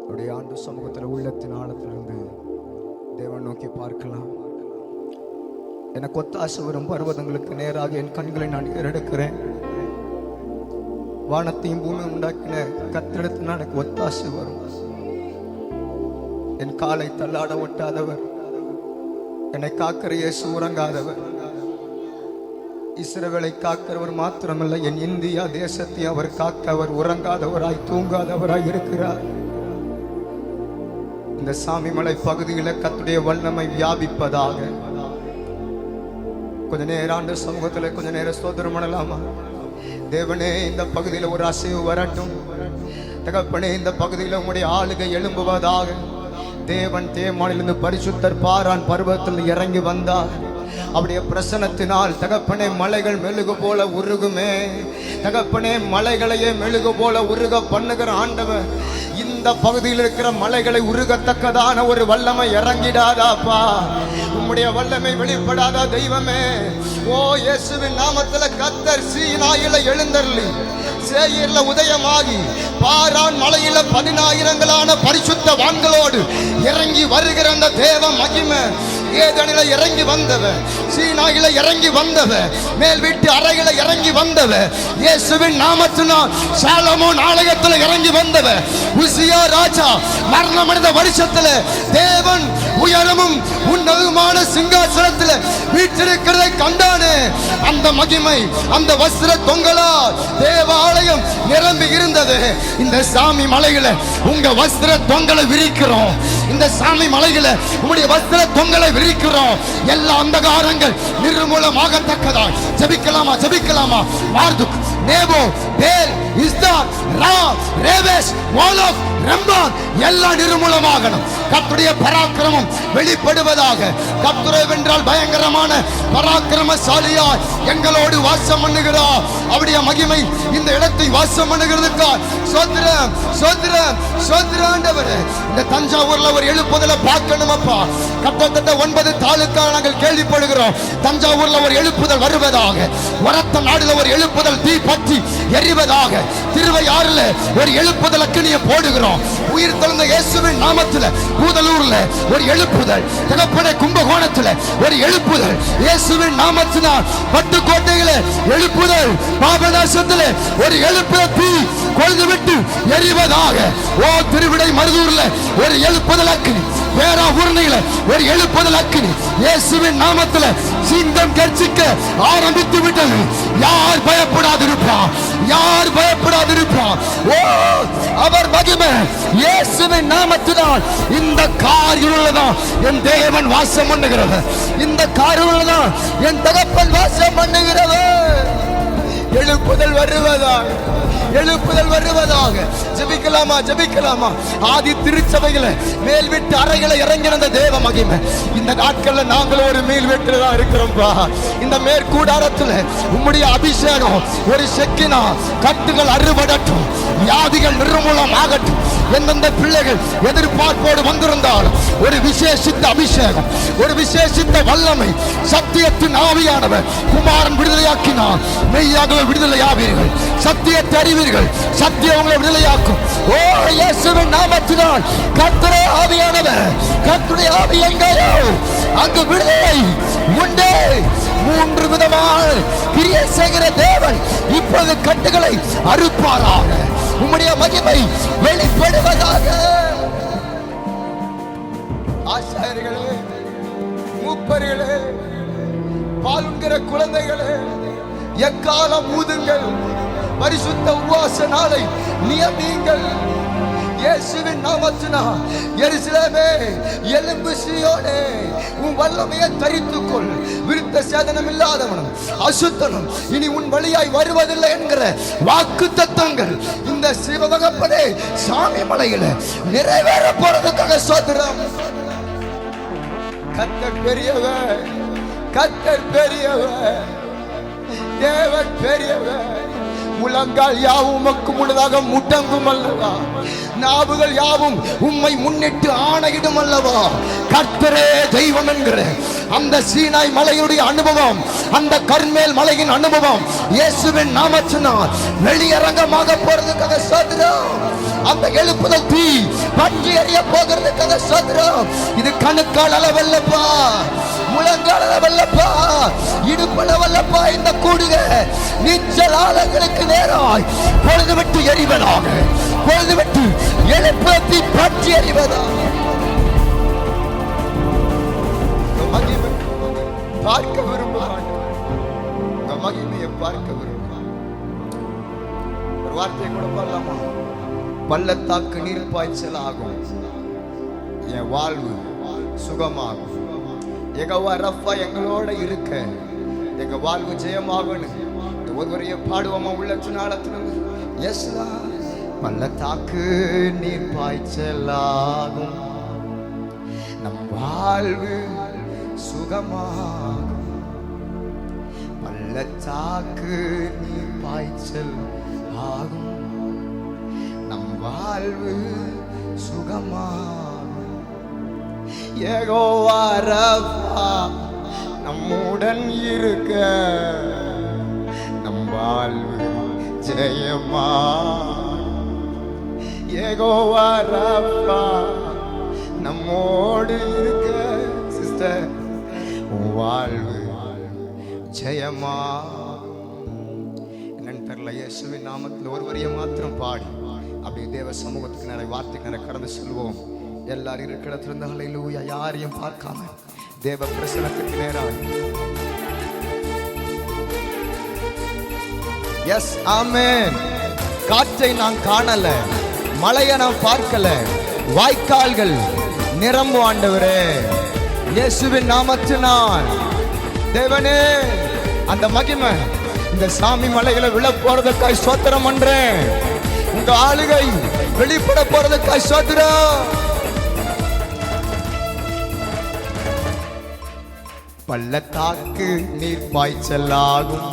அவருடைய ஆண்டு சமூகத்தில் உள்ளத்தின் ஆழத்திலிருந்து தேவன் நோக்கி பார்க்கலாம். எனக்கு ஒத்தாசை வரும் பர்வதங்களுக்கு நேராக என் கண்களை நான் ஏறெடுக்கிறேன். வானத்தையும் பூமியும் உண்டாக்கின கர்த்தரிடத்தில் எனக்கு ஒத்தாசை வரும். என் காலை தள்ளாட ஒட்டாதவர், என்னை காக்கிற இயேசு உறங்காதவர். இஸ்ரவேலை காக்கிறவர் மாத்திரமல்ல, என் இந்தியா தேசத்தை அவர் காக்க அவர் உறங்காதவராய் தூங்காதவராய் இருக்கிறார். இந்த சாமிமலை பகுதியில் கர்த்தருடைய வல்லமை வியாபிப்பதாக. கொஞ்ச நேரம் ஆண்டு சமூகத்தில் கொஞ்ச நேரம் ஸ்தோத்திரம் பண்ணலாமா? தேவனே, இந்த பகுதியில் ஒரு அசைவு வரட்டும். தகப்பனே, இந்த பகுதியில் உங்களுடைய ஆளுகை எழும்புவதாக. தேவன் தேமானிலிருந்து பரிசுத்தர் பாரான் பர்வத்தில் இறங்கி வந்தார். அவருடைய பிரசனத்தினால் தகப்பனே மலைகள் மெழுகு போல உருகுமே. தகப்பனே, மலைகளையே மெழுகு போல உருக பண்ணுகிற ஆண்டவர், இந்த பகுதியில் இருக்கிற மலைகளை உருகத்தக்கதான ஒரு வல்லமை இறங்கிடாதாப்பா? உம்முடைய வல்லமை வெளிப்படாதா தெய்வமே? ஓ இயேசுவின் நாமத்துல கர்த்தர் சீனாயில எழுந்தருளி சேயீர்ல உதயமாகி பாரான் மலையில 10,000 பரிசுத்த வான்களோடு இறங்கி வருகிற அந்த தேவ மகிமை ஏதேனில இறங்கி வந்தவ, சீனாயில இறங்கி வந்தவ, மேல் வீட்டு அறையில இறங்கி வந்தவ, இயேசுவின் நாமத்தினால் சாலமோன் ஆலயத்தில் இறங்கி வந்தவ, உசியா ராஜா மரணமடைந்த வருஷத்துல தேவன் உயரமும் உன்னதமான சிங்காசனத்தில் வீற்றிருக்கிறதை கண்டானே. அந்த மகிமை, அந்த வஸ்திர தொங்கலால் தேவாலயம் நிரம்பி இருந்தது. இந்த சாமி மலையில உங்க வஸ்திர தொங்கலை விரிக்கிறோம். இந்த சாமி மலையில உங்களுடைய வஸ்திர தொங்கலை விரிக்கிறோம். எல்லா அந்தகாரங்கள் நிர்மூலமாகத்தக்கதா. ஜெபிக்கலாமா? ஜெபிக்கலாமா? மார்துக், நேபோ, பேல், இஸ்தார், ரா, ரேவேஸ், மோலோக், ரம்பான் எல்லாம் நிர்மூலமாகணும். கர்த்தருடைய பராக்கிரமம் வெளிப்படுவதாக. கர்த்தரை வென்றால் பயங்கரமான பராக்கிரமசாலியாய் எங்களோடு வாசம் பண்ணுகிறார். அவருடைய மகிமை இந்த இடத்தை வாசம் பண்ணுகிறதுக்காக சோத்திரம், சோத்திரம், சோத்திரம் ஆண்டவரே. இந்த தஞ்சாவூர்ல ஒரு எழுப்புதலை பார்க்கணும் அப்பா. கிட்டத்தட்ட 9 தாலுக்கா நாங்கள் கேள்விப்படுகிறோம். தஞ்சாவூர்ல ஒரு எழுப்புதல் வருவதாக. வரத்த நாடுல ஒரு எழுப்புதல் தீ பற்றி எரிவதாக. திருவையாறுல ஒரு எழுப்புதல் அக்கினியை போடுகிறோம். உயிர் தெழுந்த இயேசுவின் நாமத்தில் கூதலூர்ல ஒரு எழுப்புதல். தகப்பனே, கும்பகோணத்துல ஒரு எழுப்புதல் இயேசுவின் நாமத்தினால். பட்டுக்கோட்டையில எழுப்புதல். பாபநாசத்துல ஒரு எழுப்புதல் தீ கொழுந்து விட்டு எரிவதாக. ஓ திருவிடை மருதூர்ல ஒரு எழுப்புதல் அக்கினி. வேற ஊர்னையில ஒரு எழுப்புதல் அக்கினி இயேசுவின் நாமத்தில் சிங்கம் கர்ச்சிக்க ஆரம்பித்து விட்டது. யார் பயப்படாதிருப்பான்? யார் பயப்படாதிருப்பான்? ஓ அவர் மகிமை இயேசுவின் நாமத்தினால் இந்த காரியுள்ளதான் என் தேவன் வாசம் பண்ணுகிறது. இந்த காரியுள்ளதான் என் தகப்பன் வாசம் பண்ணுகிறவர். எழுப்புதல் வருவதாக, எழுப்புதல் வருவதாக. ஜெபிக்கலாமா? ஜெபிக்கலாமா? ஆதி திருச்சபைகளை மேல் வீட்டு அறைகளை இறங்கின தேவ மகிமை இந்த நாட்கள்ல நாங்கள் ஒரு மேல் வீட்டில் தான் இருக்கிறோம்பா. இந்த மேற்கூடாரத்தில் உம்முடைய அபிஷேகம் ஒரு செக்கினா கட்டுகள் அறுபடட்டும், வியாதிகள் நிர்மூலம் ஆகட்டும். எந்தெந்த பிள்ளைகள் எதிர்பார்ப்போடு வந்திருந்தால் ஒரு விசேஷித்த அபிஷேகம், ஒரு விசேஷித்த வல்லமை, சத்தியத்தின் ஆவியானவர் குமாரன் விடுதலையாக்கினார். மெய்யாக விடுதலையாவீர்கள், சத்தியத்தை அறிவீர்கள், சத்தியம் உங்களை விடுதலையாக்கும். ஓ இயேசுவின் நாமத்தினால் கர்த்தருடைய ஆவியானவர், கர்த்தருடைய ஆவி எங்கேயோ அங்கு விடுதலை உண்டு. 3 விதமான கிரியை செய்கிற தேவன் இப்போது கட்டுகளை அறுப்பாராக. உம்முடைய மகிமை வெளிப்படுவதாக. ஆசாரியர்களே, மூப்பர்களே, பாலுங்கிற குழந்தைகளே, எக்காலம் ஊதுங்கள். பரிசுத்த உபவாச நாளை நியமியுங்கள். இயேசுவின் நாமத்தினால் எருசலேமே எழும்பு, சீயோனே உன் வல்லமையை தரித்துக்கொள். விருத்த சேதனம் இல்லாதவனும் அசுத்தனும் இனி உன் வழியாய் வருவதில்லை என்கிற வாக்கு தத்தங்கள் இந்த சிவதகப்பனே சாமி மலையில நிறைவேற போறதுக்காக சோதரம். கர்த்தர் பெரியவர், கர்த்தர் பெரியவர், தேவன் பெரியவர். முழங்கால் யாவும் உமக்கு முழுதாக முடங்கும் அல்லவா? நாவுகள் யாவும் உம்மை முன்னிட்டு ஆணையிடும் அல்லவா? கர்த்தரே தெய்வம் என்கிற அந்த சீனாய் மலையுடைய அனுபவம், அந்த கர்மேல் மலையின் அனுபவம் இயேசுவின் நாமத்தினால் வெளியரங்கமாக போறதுக்காக சோதரம். அந்த எழுப்புதல் தீ பற்றி எறிய போகிறதுக்காக சோதரம். இது கணுக்கால் அளவல்லப்பா, முழங்கால் அளவல்லப்பா, இடுப்பளவல்லப்பா. இந்த கூடுக நீச்சல் ஆழங்களுக்கு நேராய் பொழுது விட்டு எறிவதாக, பொழுது விட்டு எழுப்பி பற்றி எறிவதாக. பார்க்க விரும்புகிறான், மகிமையை பார்க்க விரும்புகிறான். ஒரு வார்த்தையை கூட பாடலாமா? பள்ளத்தாக்கு நீர் பாய்ச்சல் ஆகும், என் வாழ்வு சுகமாகும். யெகோவா ரஃபா எங்களோட இருக்க எங்க வாழ்வு ஜெயமாகணும். ஒருவரைய பாடுவோமா உள்ளத்தினாலத்திலிருந்து? எஸ்லா பள்ளத்தாக்கு நீர் பாய்ச்சலாகும், நம் வாழ்வு சுகமாகும். பள்ளத்தாக்கு நீர் பாய்ச்சல் ஆகும், நம் வாழ்வு சுகமாகும். யெகோவா ரஃபா நம்முடன் இருக்க நம் வாழ்வு ஜெயமா. யெகோவா ரஃபா நம்மோடு இருக்க சிஸ்டர் வாழ்வு ஜெயமா. என்னன்னு தெரியல. இயேசுவின் நாமத்தில் ஒரு வரியை மாத்திரம் பாடி அப்படி தேவ சமூகத்துக்கு நிறைய வார்த்தைக்கு நிறைய கடந்து செல்வோம். எல்லாரும் இருக்கிற இடத்துல இருந்து ஹல்லேலூயா, யாரையும் பார்க்காம தேவ பிரசன்னத்துக்கு நேராக. எஸ் ஆமென். காற்றை நான் காணல, மழையை நான் பார்க்கல, வாய்க்கால்கள் நிரம்பும் ஆண்டவரே இயேசுவின் நாமத்தினால். தேவனே அந்த மகிமை இந்த சாமி மலைகளை விழ போறதுக்காய் ஸ்தோத்திரம் பண்றேன். உங்க ஆளுகை வெளிப்பட போறதுக்காய் ஸ்தோத்திரம். பள்ளத்தாக்கு நீர் பாய்ச்சலாகும்,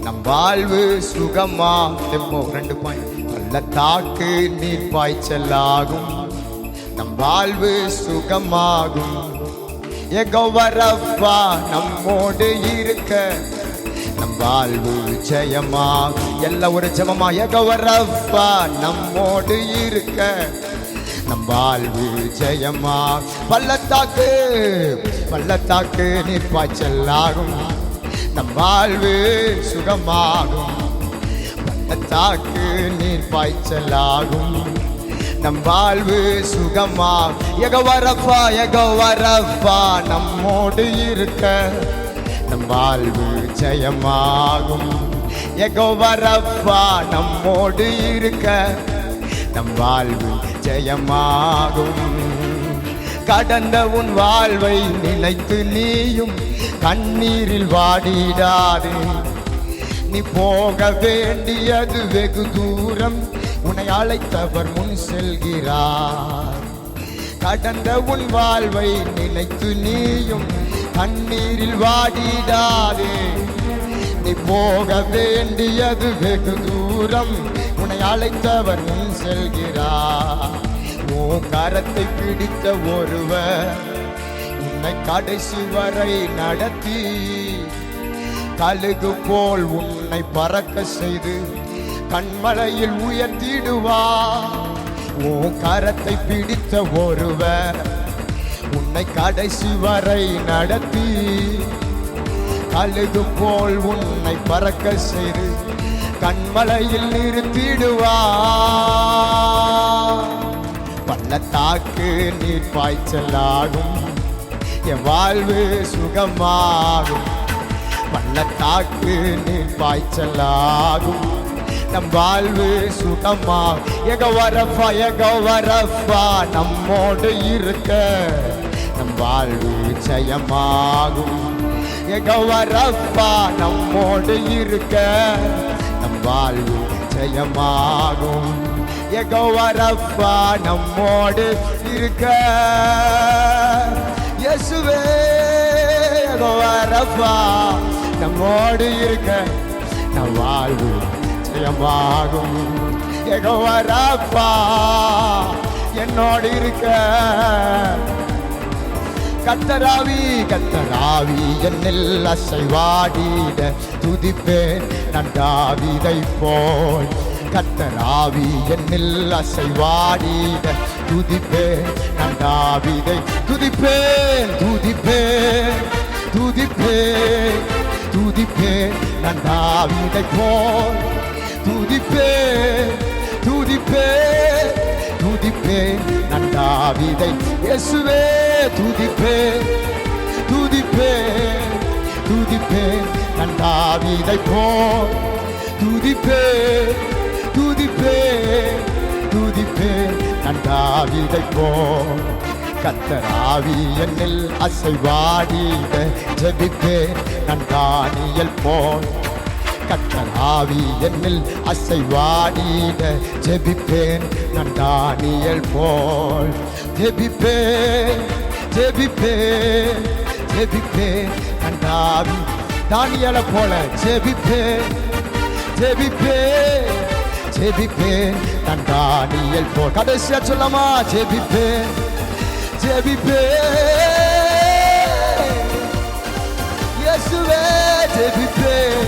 நம் வாழ்வு சுகமா. ரெண்டு பாயிண்ட். பள்ளத்தாக்கு நீர் பாய்ச்சலாகும், நம் வாழ்வு சுகமாகும். யெகோவா ரஃபா நம்மோடு இருக்க நம் வாழ்வு ஜெயமாகும். எல்லாம் ஒரு ஜெபமா? யெகோவா ரஃபா நம்மோடு இருக்க நம் வாழ்வு ஜெயமா. பள்ளத்தாக்கு பள்ளத்தாக்கு நீர் பாய்ச்சலாகும், நம் வாழ்வு சுகமாகும். பள்ளத்தாக்கு நீர் பாய்ச்சலாகும், நம் வாழ்வு சுகமா. யெகோவா ரஃபா யெகோவா ரஃபா நம்மோடு இருக்க நம் வாழ்வு ஜெயமாகும். யெகோவா ரஃபா நம்மோடு இருக்க நம் வாழ்வு ஜெயமாகும். கடந்த உன் வாழ்வை நினைத்து நீயும் கண்ணீரில் வாடிடாது. நீ போக வேண்டியது வெகு தூரம், உன்னை அழைத்தவர் முன் செல்கிறார். கடந்த உன் வாழ்வை நினைத்து நீயும் கண்ணீரில் வாடிடாதே. நீ போக வேண்டியது வெகு தூரம், உன்னை அழைத்தவர் முன் செல்கிறார். உன் கரத்தை பிடித்த ஒருவர் உன்னை கடைசி வரை நடத்தி கழுகு போல் உன்னை பறக்க செய்து கண்மலையில் உயர்த்திடுவார். உன் கரத்தை பிடித்த ஒருவர் உன்னை கடைசி வரை நடத்தி கழுகு போல் உன்னை பறக்க செய்து கண்மலையில் நிறுத்திடுவார். பள்ளத்தாக்கு நீர் பாய்ச்சலாகும், என் வாழ்வு சுகமாகும். பள்ளத்தாக்கு நீர் பாய்ச்சலாகும், நம் வாழ்வு சுகமா. யெகோவா ரஃபா யெகோவா ரஃபா நம்மோடு இருக்க நம் வாழ்வு ஜெயமாகும். யெகோவா ரஃபா நம்மோடு இருக்க நம் வாழ்வு ஜெயமாகும். யெகோவா ரஃபா நம்மோடு இருக்க இயேசுவே யெகோவா ரஃபா நம்மோடு இருக்க நம் வாழ்வு ஜெயமாகும். யெகோவா ராப்பா என்னோடு இருக்க, கத்தராவி என்னில் அசைவாடிட துதிப்பேன் நான் தாவீதை போல். கத்தராவி என்னில் அசைவாடிட துதிப்பேன் நான் தாவீதை துதிப்பேன் துதிப்பேன் துதிப்பேன் துதிப்பேன் நான் தாவீதை போல். துதிப்பேன் துதிப்பேன் துதிப்பேன் நான் தாவீதை இயேசுவே துதிப்பேன் துதிப்பேன் துதிப்பேன் நான் தாவீதை போல். துதிப்பேன் துதிப்பேன் துதிப்பேன் நான் தாவீதை போல். கத்தராவி என்னில் அசைவாடிட ஜெபிப்பேன் நான் தானியேல் போல். கத்தராவி என்னில் அசைவாடிட ஜெபிப்பேன் நான் தானியேல் போல். ஜெபிப்பேன் ஜெபிப்பேன் ஜெபிப்பேன் நான் தானியேலை போல. ஜெபிப்பேன் ஜெபிப்பேன் ஜெபிப்பேன் நான் தானியேல் போல். கடைசியா சொல்லாமா? ஜெபிப்பேன் ஜெபிப்பேன் இயேசுவே ஜெபிப்பேன்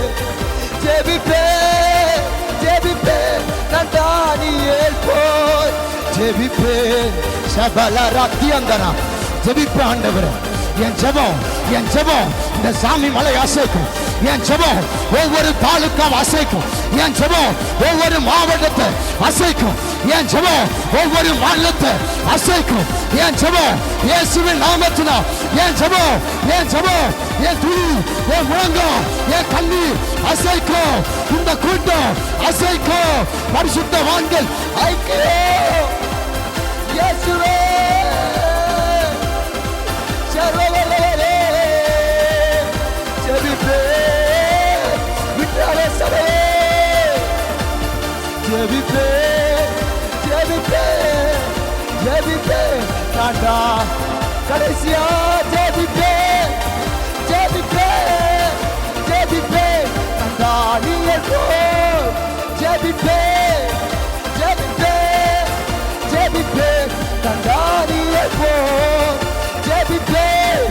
ஜெபிப்பேன் ஜெபிப்பேன் நான் தானியேல் போல். ஜெபிப்பேன் சபல ரத்தியந்தனா ஜெபிப்பேன் ஆண்டவரே. என் ஜெபம் இந்த சாமி மலை அசைக்கும். என் ஜெபம் ஒவ்வொரு தாலுக்காவை அசைக்கும். என் ஜெபம் ஒவ்வொரு மாவட்டத்தை அசைக்கும். என் ஜெபம் ஒவ்வொரு மாநிலத்தை அசைக்கும். என் ஜெபம் இயேசுவின் நாமத்தினால் என் ஜெபம் என் துணி என் முழங்கம் என் கண்ணீர் அசைக்கும். இந்த கூட்டம் அசைக்கும். பரிசுத்தவான்கள் ஐக்கியம். இயேசுவே சர்வவல்லவரே ஜெபிப்பேன் விட்டாலே சபையே ஜெபிப்பேன் ஜெபிப்பேன் ஜெபிப்பேன் நான்டா கடைசியா ஜெபிப்பேன் ஜெபிப்பேன் ஜெபிப்பேன் நான்டா நீயல் போல். ஜெபிப்பேன் ஜெபிப்பேன் ஜெபிப்பேன் நான்டா நீயல் போல். ஜெபிப்பேன்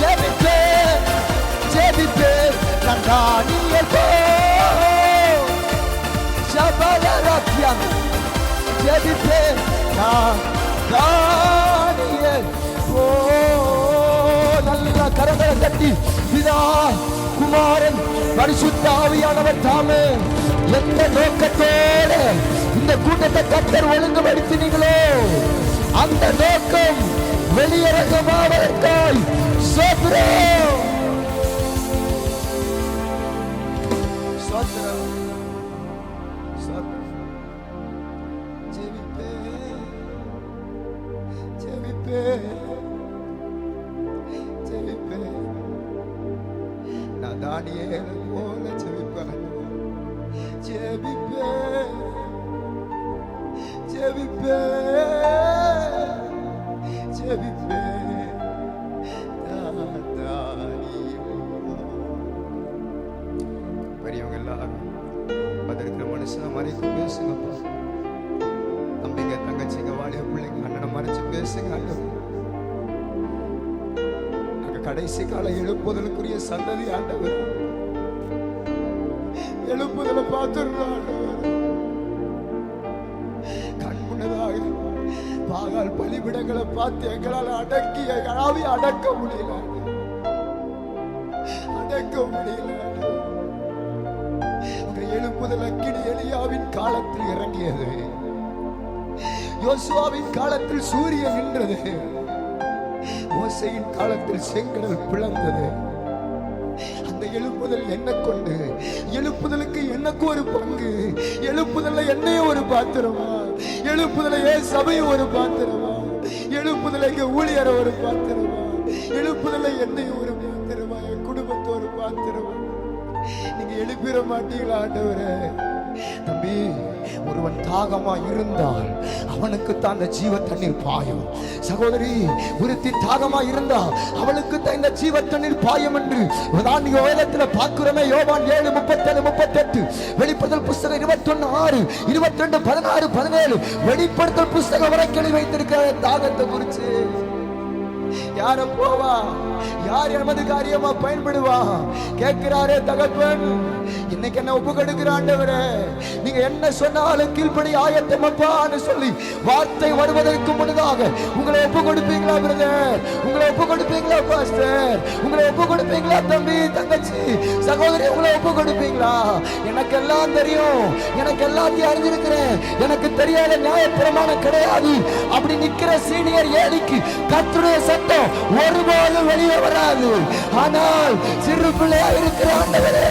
ஜெபிப்பேன் ஜெபிப்பேன் நான் தானியேல் போல். சபலரத்யம் ஜெபிப்பேன் நான் தானியேல் போல். நல்ல கரங்களை தட்டி பிதா குமாரன் பரிசுத்த ஆவியானவர் தாமே எந்த நோக்கத்தோடு இந்த கூட்டத்தை கர்த்தர் ஒழுங்குபடுத்தினீங்களோ அந்த நோக்கம் வெளியரங்கமாவதற்காய் ஸ்தோத்திரம் ஸ்தோத்திரம் ஸ்தோத்திரம். ஜெபிப்பேன் ஜெபிப்பேன் ஜெபிப்பேன் நான் தானியேல் போல ஜெபிப்பேன். ஜெபிப்பேன் ஜெபிப்பேன் ஜெபிப்பேன் பெரியவங்க எல்லாரும் பதிருக்கிற மனுஷனை மறைத்து பேசுங்கப்பா. தம்பிங்க தங்கச்சிங்க வாலிய பிள்ளைங்க அண்ணனை மறைச்சு பேசுங்க. நாங்க கடைசி கால எழுப்புதலுக்குரிய சந்ததி ஆண்டவர். எழுப்புதலை பார்த்துடுறோம் ஆண்டவர். கண் முன்னதாக பாகால் பலிபிடங்களை பார்த்து எங்களால் அடக்க முடியல அடக்க முடியல. எழுப்புதல் அக்கினி எலியாவின் காலத்தில் இறங்கியது. யோசுவாவின் காலத்தில் சூரியன் நின்றது. மோசேயின் காலத்தில் செங்கடல் பிளந்தது. அந்த எழுப்புதல் என்ன கொண்டு எழுப்புதலுக்கு எனக்கு ஒரு பங்கு. எழுப்புதல்ல என்னையும் ஒரு பாத்திரமா, எழுப்புதலை சபையும் ஒரு பாத்திரமா, எழுப்புதலை ஊழியர் ஒரு பாத்திரமா, எழுப்புதலை என்னையும் ஒரு பாத்திரமா, என் குடும்பத்தை ஒரு பாத்திரமா. நீங்க எழுப்பிட மாட்டீங்களா ஆண்டவரே? தம்பி, ஒருவன் தாகமா இருந்தால் அவனுக்கு தான் அந்த ஜீவ தண்ணீர் பாயும். சகோதரி, ஒருத்தி தாகமா இருந்தா அவளுக்கு தான் இந்த ஜீவ தண்ணீர் பாயும் என்று வேதத்துல பார்க்கிறோமே. யோவான் 7:37-38 18 வெளிப்படுத்தல் புஸ்தகம் 21:6 22 16 17 வெளிப்படுத்தல் புஸ்தகம் வரைக்கும் எழுதி வைத்திருக்கிற தாகத்தை குறித்து யார போவா, யார் எமது காரியமா பயன்படுவா கேட்கிறாரே தகப்பன். இன்னைக்கு என்ன ஒப்பு கொடுக்கிற ஆண்டவரே, நீங்க என்ன சொன்னாலும் கீழ்ப்படி ஆயத்தமப்பான்னு சொல்லி வார்த்தை வருவதற்கு முன்னதாக உங்களை ஒப்பு கொடுப்பீங்களா பிரதர்? உங்களை ஒப்பு கொடுப்பீங்களா பாஸ்டர்? உங்களை ஒப்பு கொடுப்பீங்களா தம்பி தங்கச்சி சகோதரி? உங்களை ஒப்பு கொடுப்பீங்களா? எனக்கு எல்லாம் தெரியும், எனக்கு எல்லாத்தையும் அறிஞ்சிருக்கிறேன், எனக்கு தெரியாத நியாயப்பிரமாணம் கிடையாது அப்படி நிக்கிற சீனியர் ஏடிக்கு கர்த்தருடைய சட்டம் ஒருபோதும் வெளியே வராது. ஆனால் சிறு பிள்ளையா இருக்கிற ஆண்டவரே,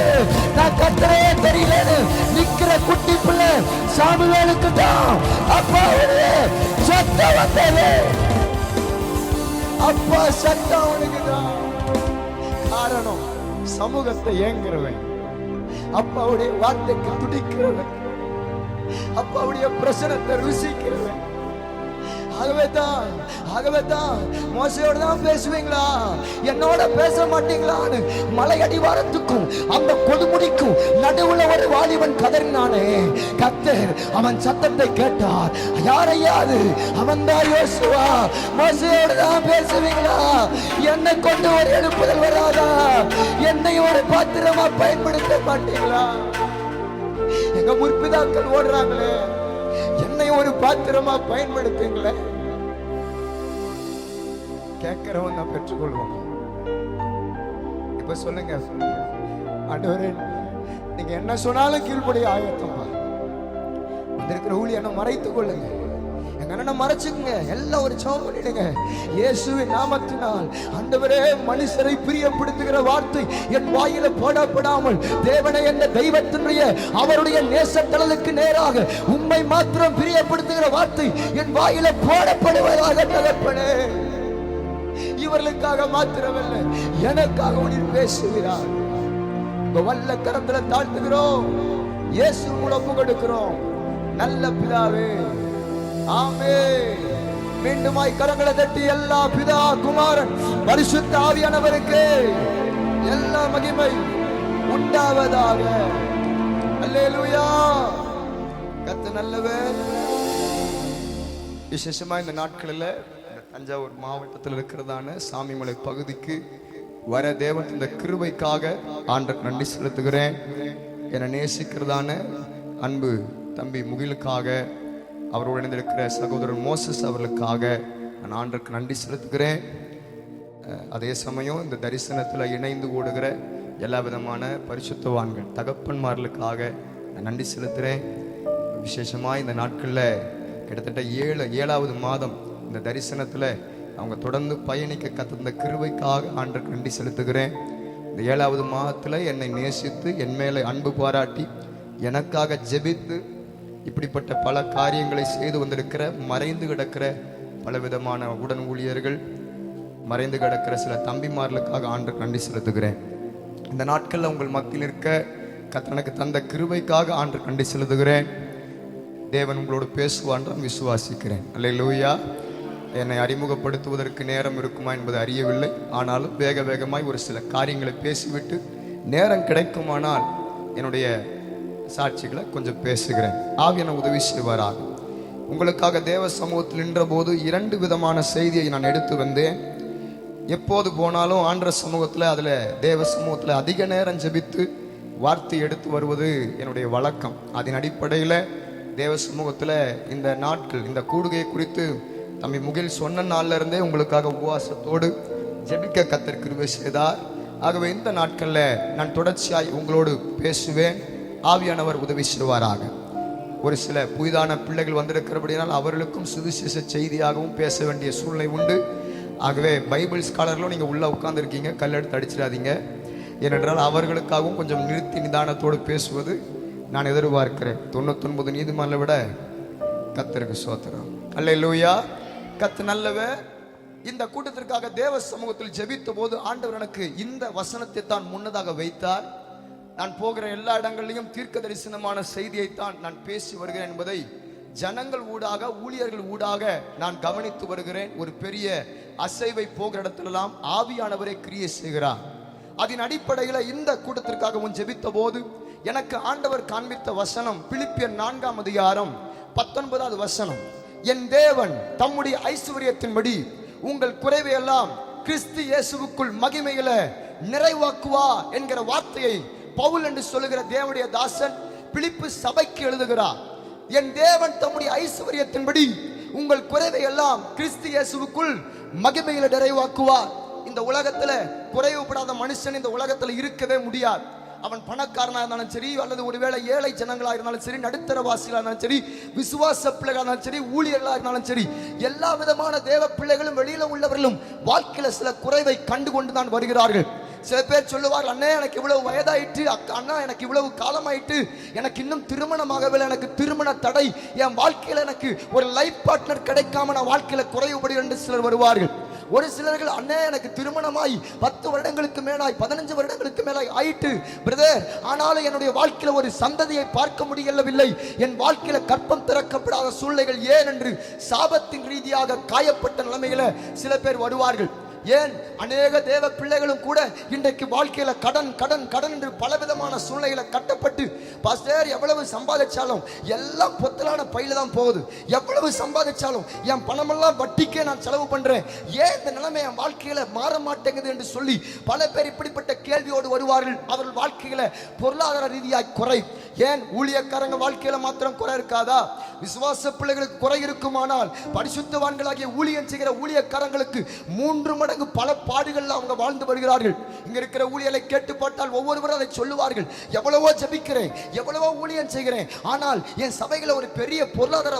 நான் கர்த்தரே தெரியலன்னு நிக்கிற குட்டி பிள்ளை சாமுவேலுக்கு தான் அப்பாவுடைய சட்டம் வந்தது. அப்பா சட்டம் அவனுக்கு தான். காரணம் சமூகத்தை ஏங்குறவன், அப்பாவுடைய வார்த்தைக்கு துடிக்கிறவன், அப்பாவுடைய பிரசனத்தை ருசிக்கிறவன். ஆகவே தான் மோசையோட தான் பேசுவீங்களா, என்னோட பேச மாட்டீங்களான்னு மலை அடிவாரத்துக்கும் அந்த கொடுமுடிக்கும் நடுவுல ஒரு வாலிபன் கதறினானே. கர்த்தர் அவன் சத்தத்தை கேட்டார். யாரையாது? அவன் தான் யோசுவா. மோசையோட தான் பேசுவீங்களா? என்னை கொண்டு ஒரு எழுப்புதல் வராதா? என்னை ஒரு பாத்திரமா பயன்படுத்த மாட்டீங்களா? எங்க முற்பிதாக்கள் ஓடுறாங்களே, என்னை ஒரு பாத்திரமா பயன்படுத்துங்களே. கேட்கிறவன் நான் பெற்றுக்கொள்வோம். இப்ப சொல்லுங்க ஆண்டவரே, நீங்க என்ன சொன்னாலும் கீழ்ப்படி ஆயத்தம்பா. வந்திருக்கிற ஊழியனை மறைத்துக் கொள்ளுங்க, எங்க அண்ணனை மறைச்சுக்குங்க, எல்லாம் ஒரு ஜெபம் பண்ணிடுங்க. இயேசுவின் நாமத்தினால் ஆண்டவரே, மனுஷரை பிரியப்படுத்துகிற வார்த்தை என் வாயில போடப்படாமல் தேவனை என்ற தெய்வத்தினுடைய அவருடைய நேசத்தலலுக்கு நேராக உம்மை மாத்திரம் பிரியப்படுத்துகிற வார்த்தை என் வாயில போடப்படுவதாக தகப்பனே. இவர்களுக்காக மாத்திரமல்ல, எனக்காக நீர் பேசுகிறார். உங்க வல்ல கரத்துல தாழ்த்துகிறோம், இயேசு மூலம் கொடுக்கிறோம் நல்ல பிதாவே, ஆமென். மீண்டுமாய் கரங்களை தட்டி எல்லா பிதா குமாரன் பரிசுத்த ஆவியானவருக்கு எல்லா மகிமை உண்டாவதாக. அல்லேலூயா. கர்த்தர் நல்லவர். விசேஷமா இந்த நாட்களில் தஞ்சாவூர் மாவட்டத்தில் இருக்கிறதான சாமிமலை பகுதிக்கு வர தேவன் இந்த கிருபைக்காக ஆண்டவருக்கு நன்றி செலுத்துகிறேன். என்னை நேசிக்கிறதான அன்பு தம்பி முகிலுக்காக, அவரோடு இணைந்திருக்கிற சகோதரர் மோசஸ் அவர்களுக்காக நான் ஆண்டவருக்கு நன்றி செலுத்துகிறேன். அதே சமயம் இந்த தரிசனத்தில் இணைந்து ஓடுகிற எல்லா விதமான பரிசுத்தவான்கள் தகப்பன்மார்களுக்காக நான் நன்றி செலுத்துகிறேன். விசேஷமாக இந்த நாட்களில் கிட்டத்தட்ட ஏழாவது மாதம் இந்த தரிசனத்தில் அவங்க தொடர்ந்து பயணிக்க கத்திருந்த கிருபைக்காக ஆண்டவருக்கு நன்றி செலுத்துகிறேன். இந்த 7வது மாதத்தில் என்னை நேசித்து என் மேலே அன்பு பாராட்டி எனக்காக ஜெபித்து இப்படிப்பட்ட பல காரியங்களை செய்து வந்திருக்கிற மறைந்து கிடக்கிற பல விதமான உடன் ஊழியர்கள், மறைந்து கிடக்கிற சில தம்பிமார்களுக்காக ஆண்டவருக்கு நன்றி செலுத்துகிறேன். இந்த நாட்களில் உங்கள் மத்தியில் இருக்க கர்த்தருக்கு தந்த கிருபைக்காக ஆண்டவருக்கு நன்றி செலுத்துகிறேன். தேவன் உங்களோடு பேசுவான் நான் விசுவாசிக்கிறேன். அல்லேலூயா. என்னை அறிமுகப்படுத்துவதற்கு நேரம் இருக்குமா என்பது அறியவில்லை. ஆனாலும் வேகமாய் ஒரு சில காரியங்களை பேசிவிட்டு நேரம் கிடைக்குமானால் என்னுடைய சாட்சிகளை கொஞ்சம் பேசுகிறேன். ஆவியான உதவி செய்வாராக. உங்களுக்காக தேவ சமூகத்தில் நின்ற போது 2 விதமான செய்தியை நான் எடுத்து வந்தேன். எப்போது போனாலும் ஆண்டவர் சமூகத்தில், அதில் தேவ சமூகத்தில் அதிக நேரம் ஜெபித்து வார்த்தை எடுத்து வருவது என்னுடைய வழக்கம். அதன் அடிப்படையில் தேவ சமூகத்தில் இந்த நாட்கள் இந்த கூடுகையை குறித்து தம்பி முகில் சொன்ன நாள்ல இருந்தே உங்களுக்காக உபவாசத்தோடு ஜெபிக்க கர்த்தர் கிருபை செய்தார். ஆகவே இந்த நாட்களில் நான் தொடர்ச்சியாய் உங்களோடு பேசுவேன். ஆவியானவர் உதவி செய்வாராக. ஒரு சில புதிதான பிள்ளைகள் வந்திருக்கிறபடியால் அவர்களுக்கும் சுவிசேஷ செய்தியாகவும் பேச வேண்டிய சூழ்நிலை உண்டு. ஆகவே பைபிள் ஸ்காலர்களும் நீங்கள் உள்ளே உட்கார்ந்துருக்கீங்க, கல்லெடுத்து அடிச்சிடாதீங்க. ஏனென்றால் அவர்களுக்காகவும் கொஞ்சம் நிறுத்தி நிதானத்தோடு பேசுவது நான் எதிர்பார்க்கிறேன். 99 நீதிமன்றம் விட கர்த்தருக்கு ஸ்தோத்திரம். அல்லேலூயா. கர்த்தர் நல்லவர். இந்த கூட்டத்திற்காக தேவ சமூகத்தில் ஜெபித்த போது ஆண்டவர் எனக்கு இந்த வசனத்தை தான் முன்னதாக வைத்தார். நான் போகிற எல்லா இடங்களிலும் தீர்க்க தரிசனமான செய்தியைத்தான் நான் பேசி வருகிறேன் என்பதை ஜனங்கள் ஊடாக, ஊழியர்கள் ஊடாக நான் கவனித்து வருகிறேன். ஒரு பெரிய அசைவை போகிற இடத்திலெல்லாம் ஆவியானவரை கிரியை செய்கிறார். அதன் அடிப்படையில் இந்த கூட்டத்திற்காக ஜெபித்த போது எனக்கு ஆண்டவர் காண்பித்த வசனம் பிலிப்பியர் 4ஆம் அதிகாரம் 19வது வசனம். என் தேவன் தம்முடைய ஐஸ்வரியத்தின்படி உங்கள் குறைவை எல்லாம் கிறிஸ்து இயேசுவுக்குள் மகிமையில நிறைவாக்குவா என்கிற வார்த்தையை பவுல் என்று சொல்லுகிற தேவனுடைய தாசன் பிலிப்பு சபைக்கு எழுதுகிறார். என் தேவன் தம்முடைய ஐஸ்வரியத்தின்படி உங்கள் குறைவை எல்லாம் கிறிஸ்து இயேசுவுக்குள் மகிமையில நிறைவாக்குவார். இந்த உலகத்துல குறைவுபடாத மனுஷன் இந்த உலகத்துல இருக்கவே முடியாது. அவன் பணக்காரனா இருந்தாலும் சரி, அல்லது ஒருவேளை ஏழை ஜனங்களா இருந்தாலும் சரி, நடுத்தரவாசிகளா இருந்தாலும் சரி, விசுவாச பிள்ளைகளா இருந்தாலும் சரி, ஊழியர்களா இருந்தாலும் சரி, எல்லா விதமான தேவ பிள்ளைகளும் வெளியில உள்ளவர்களும் வாழ்க்கையில சில குறைவை கண்டு கொண்டுதான் வருகிறார்கள். சில பேர் சொல்லுவார்கள், அண்ணே எனக்கு இவ்வளவு வயதாயிட்டு, அண்ணா எனக்கு இவ்வளவு காலமாயிட்டு, எனக்கு இன்னும் திருமணமாகவில்லை, எனக்கு திருமண தடை, என் வாழ்க்கையில எனக்கு ஒரு லைஃப் பார்ட்னர் கிடைக்காம நான் வாழ்க்கையில குறைவுபடுகிறேன் என்று சிலர் வருவார்கள். ஒரு சிலர்கள், அண்ணே எனக்கு திருமணமாய் 10 வருடங்களுக்கு மேலாய் 15 வருடங்களுக்கு மேலாய் ஆயிட்டு பிரதர், ஆனாலும் என்னுடைய வாழ்க்கையில ஒரு சந்ததியை பார்க்க முடியவில்லை, என் வாழ்க்கையில கற்பம் திறக்கப்படாத சூழ்நிலைகள் ஏன் என்று சாபத்தின் ரீதியாக காயப்பட்ட நிலைமையில சில பேர் வருவார்கள். ஏன் அநேக தேவ பிள்ளைகளும் கூட இன்றைக்கு வாழ்க்கையில கடன் கடன் கடன் என்று பலவிதமான சூழ்நிலையில கட்டப்பட்டு, பாஸ்டர் எவ்வளவு சம்பாதிச்சாலும் எல்லாம் பொத்தலான பையில தான் போகுது, எவ்வளவு சம்பாதிச்சாலும் என் பணமெல்லாம் வட்டிக்கே நான் செலவு பண்றேன், ஏன் இந்த நிலைமை என் வாழ்க்கையில மாற மாட்டேங்குது என்று சொல்லி பல பேர் இப்படிப்பட்ட கேள்வியோடு வருவார்கள். அவர்கள் வாழ்க்கையில பொருளாதார ரீதியாய் குறை. ஏன் ஊழியக்காரங்க வாழ்க்கையில மாத்திரம் குறை இருக்காதா? விசுவாச பிள்ளைகளுக்கு குறை இருக்குமானால் பரிசுத்தவான்களாகிய ஊழியம் செய்கிற ஊழியக்காரங்களுக்கு 3 மடங்கு பல பாடுகள் அவங்க வாழ்ந்து வருகிறார்கள். இங்க இருக்கிற ஊழியரை கேட்டு பார்த்தால் ஒவ்வொருவரும் அதை சொல்லுவார்கள். எவ்வளவோ ஜெபிக்கிறேன், எவ்வளவோ ஊழியம் செய்கிறேன், ஆனால் என் சபைகளை ஒரு பெரிய பொருளாதார